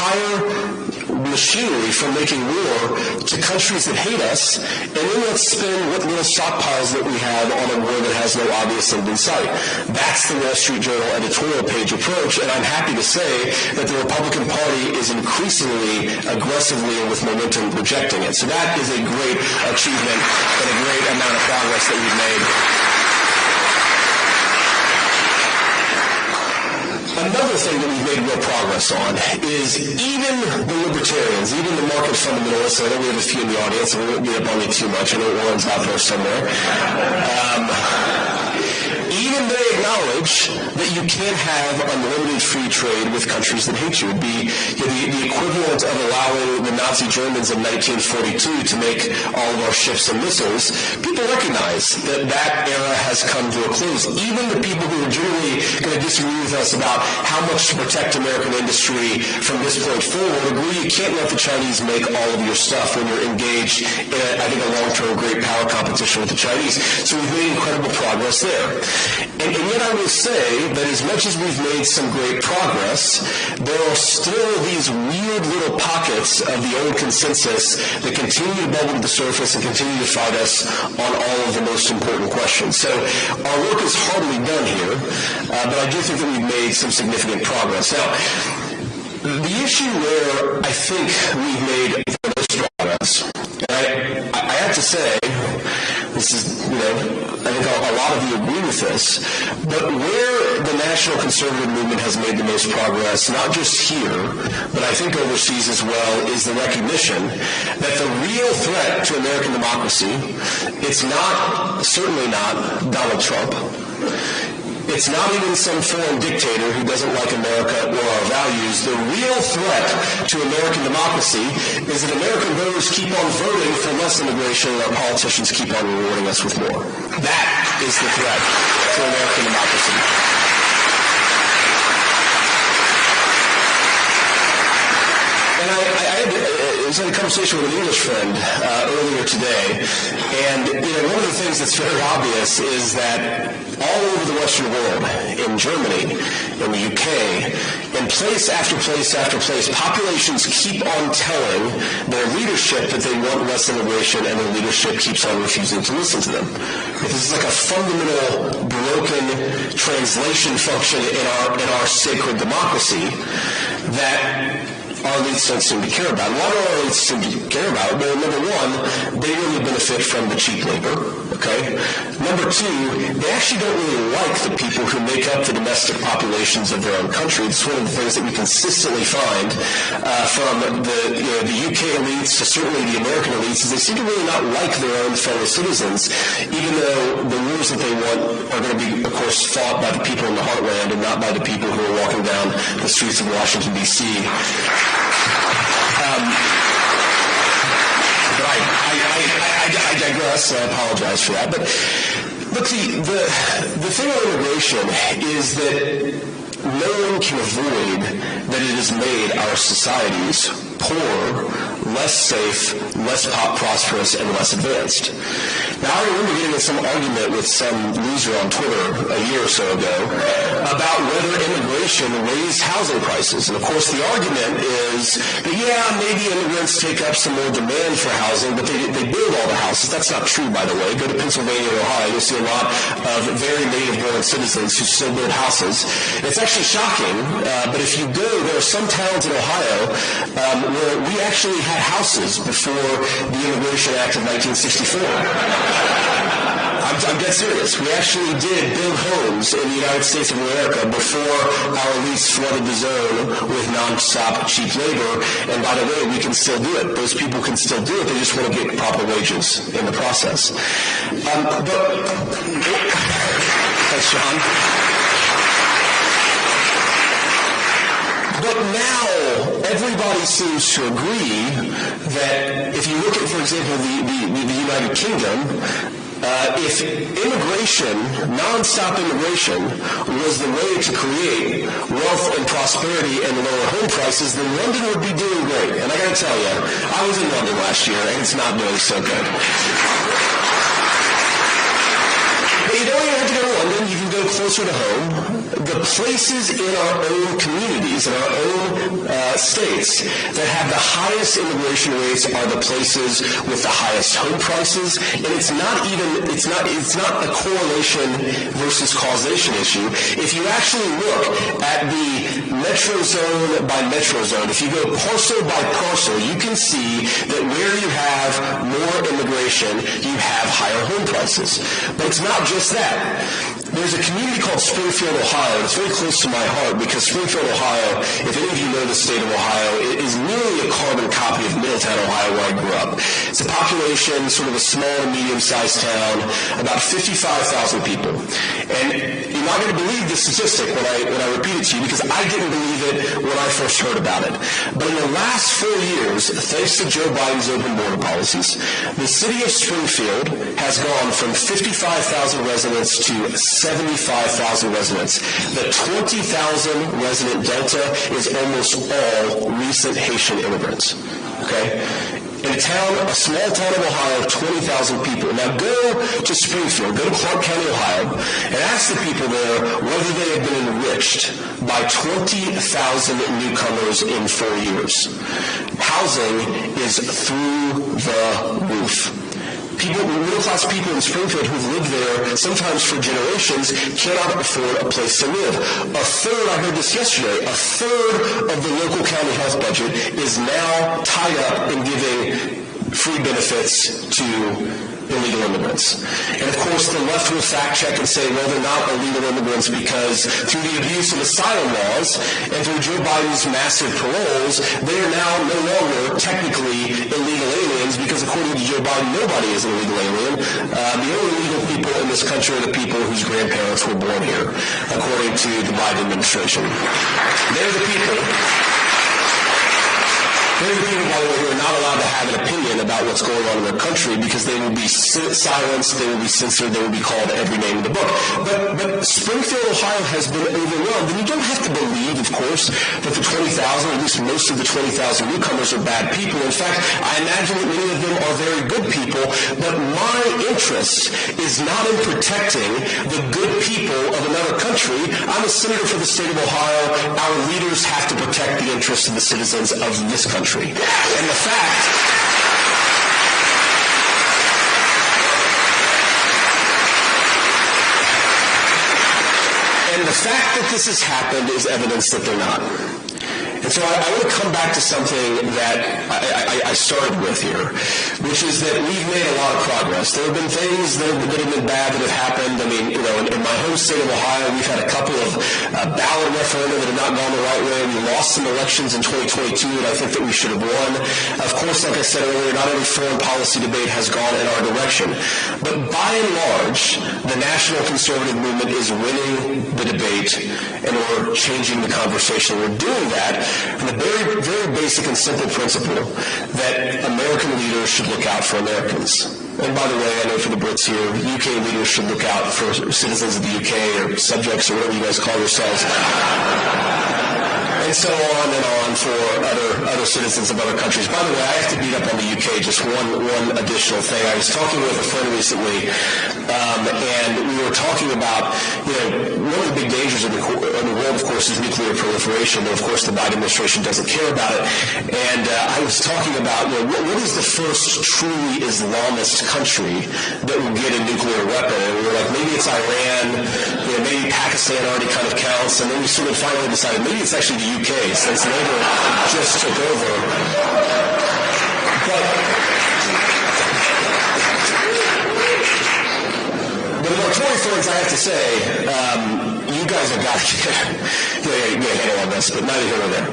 machinery for making war to countries that hate us, and then let's spend what little stockpiles that we have on a war that has no obvious end in sight. That's the Wall Street Journal editorial page approach, and I'm happy to say that the Republican Party is increasingly aggressively and with momentum rejecting it. So that is a great achievement and a great amount of progress that we've made. Another thing that we've made real progress on is even the libertarians, even the market fundamentalists, I know we have a few in the audience, and we won't beat up on you too much, I know Warren's out there somewhere. Even they acknowledge that you can't have unlimited free trade with countries that hate you. It'd be the equivalent of allowing the Nazi Germans in 1942 to make all of our ships and missiles. People recognize that that era has come to a close. Even the people who are generally going to disagree with us about how much to protect American industry from this point forward agree you can't let the Chinese make all of your stuff when you're engaged in, I think, a long-term great power competition with the Chinese. So we've made incredible progress there. And yet yet I will say that as much as we've made some great progress, there are still these weird little pockets of the old consensus that continue to bubble to the surface and continue to fight us on all of the most important questions. So our work is hardly done here, but I do think that we've made some significant progress. Now, the issue where I think we've made the most progress, and I have to say, this is, I think a lot of you agree with this, but where the national conservative movement has made the most progress, not just here, but I think overseas as well, is the recognition that the real threat to American democracy, it's not, certainly not, Donald Trump. It's not even some foreign dictator who doesn't like America or our values. The real threat to American democracy is that American voters keep on voting for less immigration and our politicians keep on rewarding us with more. That is the threat to American democracy. And I was in a conversation with an English friend earlier today, and one of the things that's very obvious is that all over the Western world, in Germany, in the UK, in place after place after place, populations keep on telling their leadership that they want less immigration, and their leadership keeps on refusing to listen to them. This is like a fundamental broken translation function in our sacred democracy that our elites don't seem to care about. Why do our elites seem to care about it? Well, number one, they really benefit from the cheap labor, okay? Number two, they actually don't really like the people who make up the domestic populations of their own country. It's one of the things that we consistently find from the UK elites to certainly the American elites is they seem to really not like their own fellow citizens, even though the wars that they want are going to be, of course, fought by the people in the heartland and not by the people who are walking down the streets of Washington, D.C. But I digress. I apologize for that. But look, the thing on immigration is that no one can avoid that it has made our societies poorer, less safe, less prosperous, and less advanced. Now, I remember getting in some argument with some loser on Twitter a year or so ago about whether immigration raised housing prices. And of course, the argument is that, yeah, maybe immigrants take up some more demand for housing, but they build all the houses. That's not true, by the way. Go to Pennsylvania or Ohio, you'll see a lot of very native-born citizens who still build houses. It's actually shocking, but if you go, there are some towns in Ohio where we actually had houses before the Immigration Act of 1964. I'm dead serious. We actually did build homes in the United States of America before our elites flooded the zone with nonstop cheap labor. And by the way, we can still do it. Those people can still do it. They just want to get proper wages in the process. Thanks, John. But now everybody seems to agree that if you look at, for example, the United Kingdom, if immigration, non-stop immigration, was the way to create wealth and prosperity and lower home prices, then London would be doing great. And I got to tell you, I was in London last year, and it's not doing so good. But you don't even have to go to London. You can go closer to home. The places in our own communities, in our own states, that have the highest immigration rates are the places with the highest home prices. And it's not a correlation versus causation issue. If you actually look at the metro zone by metro zone, if you go parcel by parcel, you can see that where you have more immigration, you have higher home prices. But it's not just that. There's a community called Springfield, Ohio. It's very close to my heart because Springfield, Ohio, if any of you know the state of Ohio, it is nearly a carbon copy of Middletown, Ohio, where I grew up. It's a population, sort of a small to medium-sized town, about 55,000 people. And you're not going to believe this statistic when I repeat it to you because I didn't believe it when I first heard about it. But in the last 4 years, thanks to Joe Biden's open border policies, the city of Springfield has gone from 55,000 residents to 75,000 residents. The 20,000 resident delta is almost all recent Haitian immigrants. Okay? in a small town of Ohio of 20,000 people. Now go to Springfield, go to Clark County, Ohio, and ask the people there whether they have been enriched by 20,000 newcomers in 4 years. Housing is through the roof. Middle-class people in Springfield who've lived there sometimes for generations cannot afford a place to live. A third, I heard this yesterday, a third of the local county health budget is now tied up in giving free benefits to illegal immigrants. And of course, the left will fact check and say, well, they're not illegal immigrants because through the abuse of asylum laws and through Joe Biden's massive paroles, they are now no longer technically illegal aliens because according to Joe Biden, nobody is an illegal alien. The only illegal people in this country are the people whose grandparents were born here, according to the Biden administration. They're the people. They're the people, by the way, who are not allowed to have an opinion about what's going on in their country because they will be silenced, they will be censored, they will be called every name in the book. But Springfield, Ohio has been overwhelmed. And you don't have to believe, of course, that the 20,000, or at least most of the 20,000 newcomers are bad people. In fact, I imagine that many of them are very good people. But my interest is not in protecting the good people of another country. I'm a senator for the state of Ohio. Our leaders have to protect the interests of the citizens of this country. And the fact that this has happened is evidence that they're not. And so I want to come back to something that I started with here, which is that we've made a lot of progress. There have been things that have been bad that have happened. I mean, you know, in my home state of Ohio, we've had a couple of ballot referenda that have not gone the right way. We lost some elections in 2022 that I think that we should have won. Of course, like I said earlier, not every foreign policy debate has gone in our direction. But by and large, the national conservative movement is winning the debate and we're changing the conversation. We're doing that from the very, very basic and simple principle that American leaders should look out for Americans. And by the way, I know for the Brits here, UK leaders should look out for citizens of the UK or subjects or whatever you guys call yourselves. And so on for other citizens of other countries. By the way, I have to beat up on the UK just one additional thing. I was talking with a friend recently, and we were talking about, you know, one of the big dangers in the world, of course, is nuclear proliferation. Though, of course, the Biden administration doesn't care about it. And I was talking about, you know, what is the first truly Islamist country that will get a nuclear weapon? And we were like, maybe it's Iran, you know, maybe Pakistan already kind of counts, and then we sort of finally decided maybe it's actually the UK, since NATO just took over. But about 20 friends, I have to say, you guys have got to get a handle on this, but neither here nor there.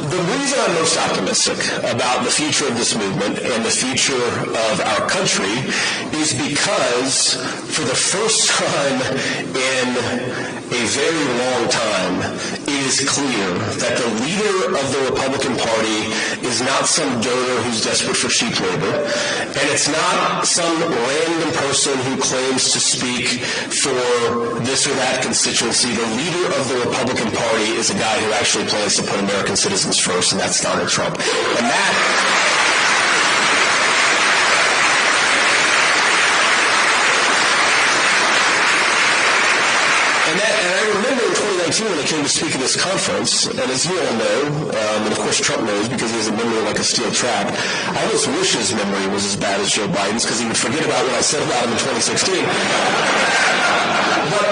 The reason I'm most optimistic about the future of this movement and the future of our country is because for the first time in a very long time, it is clear that the leader of the Republican Party is not some donor who's desperate for cheap labor, and it's not some random person who claims to speak for this or that constituency. The leader of the Republican Party is a guy who actually plans to put American citizens first, and that's Donald Trump. And I remember in 2019 when I came to speak at this conference, and as you all know, and of course Trump knows because he has a memory like a steel trap, I almost wish his memory was as bad as Joe Biden's because he would forget about what I said about him in 2016. But,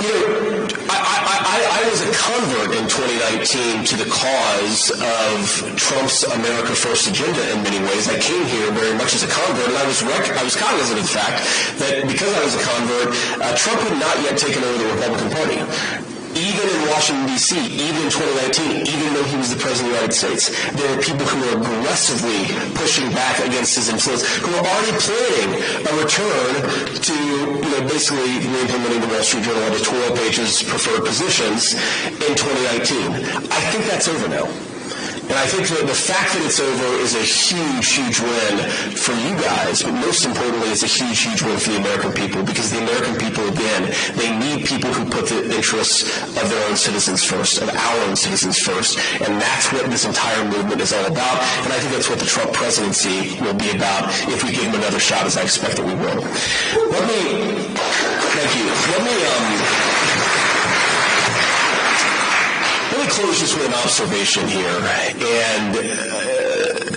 you know, I was a convert in 2019 to the cause of Trump's America First agenda in many ways. I came here very much as a convert, and I was cognizant of the fact that because I was a convert, Trump had not yet taken over the Republican Party. Even in Washington, D.C., even in 2019, even though he was the President of the United States, there are people who are aggressively pushing back against his influence, who are already planning a return to, you know, basically re-implementing the Wall Street Journal editorial pages, preferred positions in 2019. I think that's over now. And I think that the fact that it's over is a huge, huge win for you guys, but most importantly, it's a huge, huge win for the American people, because the American people, again, they need people who put the interests of their own citizens first, of our own citizens first, and that's what this entire movement is all about, and I think that's what the Trump presidency will be about if we give him another shot, as I expect that we will. Thank you. Let me close just with an observation here, and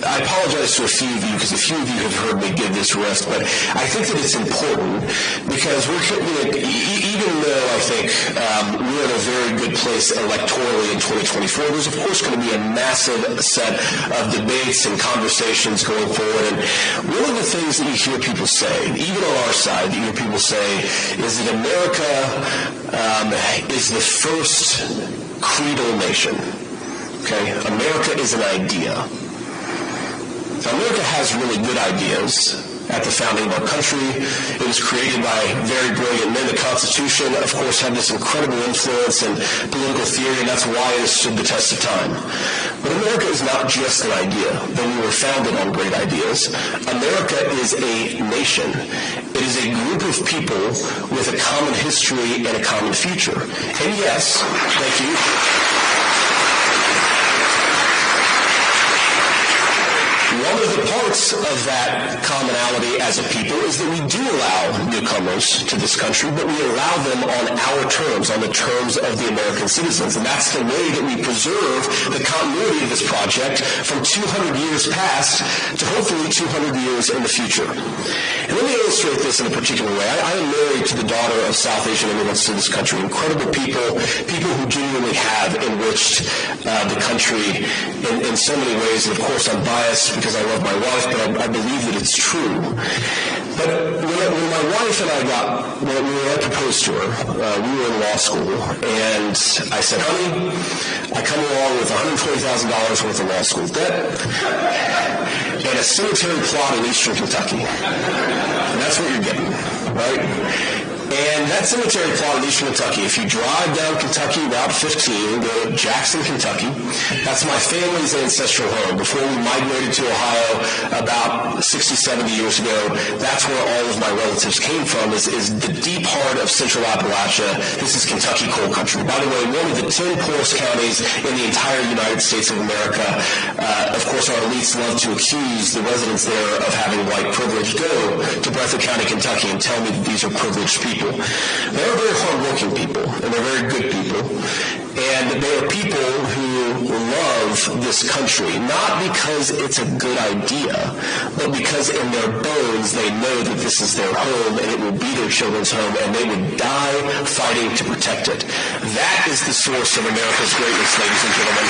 I apologize to a few of you because a few of you have heard me give this risk, but I think that it's important because even though I think we're in a very good place electorally in 2024, there's of course going to be a massive set of debates and conversations going forward, and one of the things that you hear people say, even on our side, you hear people say, is that America is the first creedal nation. Okay? America is an idea. Now, America has really good ideas. At the founding of our country, it was created by very brilliant men. The Constitution, of course, had this incredible influence in political theory, and that's why it has stood the test of time. But America is not just an idea, though we were founded on great ideas. America is a nation. It is a group of people with a common history and a common future. And yes, thank you. One of the parts of that commonality as a people is that we do allow newcomers to this country, but we allow them on our terms, on the terms of the American citizens. And that's the way that we preserve the continuity of this project from 200 years past to hopefully 200 years in the future. And let me illustrate this in a particular way. I am married to the daughter of South Asian immigrants to this country, incredible people who genuinely have enriched the country in so many ways. And of course, I'm biased because I love my wife, but I believe that it's true. But when my wife and when I proposed to her, we were in law school, and I said, honey, I come along with $120,000 worth of law school debt and a cemetery plot in eastern Kentucky. And that's what you're getting, right? And that cemetery plot in eastern Kentucky, if you drive down Kentucky Route 15, go to Jackson, Kentucky, that's my family's ancestral home. Before we migrated to Ohio about 60, 70 years ago, that's where all of my relatives came from, is the deep heart of central Appalachia. This is Kentucky coal country. By the way, one of the 10 poorest counties in the entire United States of America. Of course, our elites love to accuse the residents there of having white privilege. Go to Breathitt County, Kentucky, and tell me that these are privileged people. They are very hardworking people, and they're very good people. And they are people who love this country, not because it's a good idea, but because in their bones they know that this is their home and it will be their children's home, and they would die fighting to protect it. That is the source of America's greatness, ladies and gentlemen.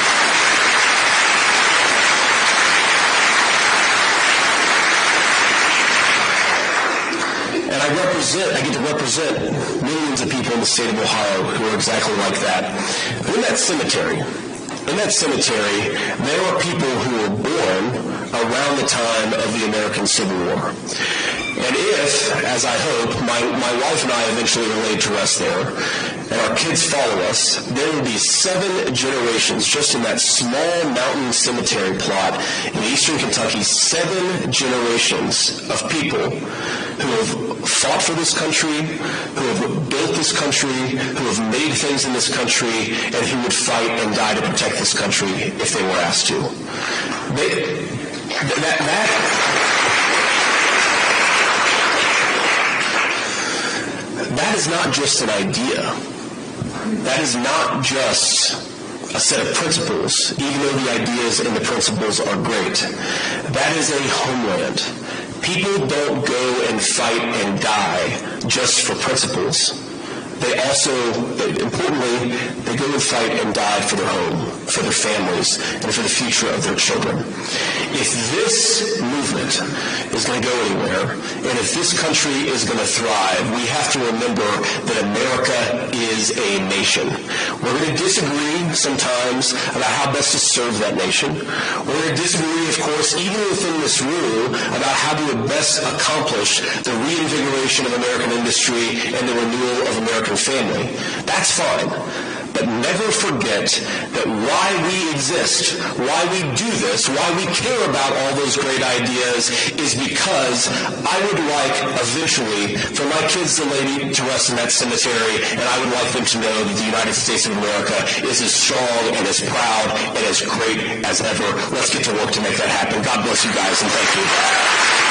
And I get to represent millions of people in the state of Ohio who are exactly like that. But in that cemetery, there are people who were born around the time of the American Civil War. And if, as I hope, my wife and I eventually are laid to rest there, and our kids follow us, there will be 7 generations just in that small mountain cemetery plot in eastern Kentucky, 7 generations of people who have fought for this country, who have built this country, who have made things in this country, and who would fight and die to protect this country if they were asked to. That is not just an idea. That is not just a set of principles, even though the ideas and the principles are great. That is a homeland. People don't go and fight and die just for principles. They also, importantly, they go and fight and die for their home, for their families, and for the future of their children. If this movement is going to go anywhere, and if this country is going to thrive, we have to remember that America is a nation. We're going to disagree sometimes about how best to serve that nation. We're going to disagree, of course, even within this room, about how to best accomplish the reinvigoration of American industry and the renewal of American family. That's fine. But but never forget that why we exist, why we do this, why we care about all those great ideas is because I would like eventually for my kids to rest in that cemetery, and I would like them to know that the United States of America is as strong and as proud and as great as ever. Let's get to work to make that happen. God bless you guys, and thank you.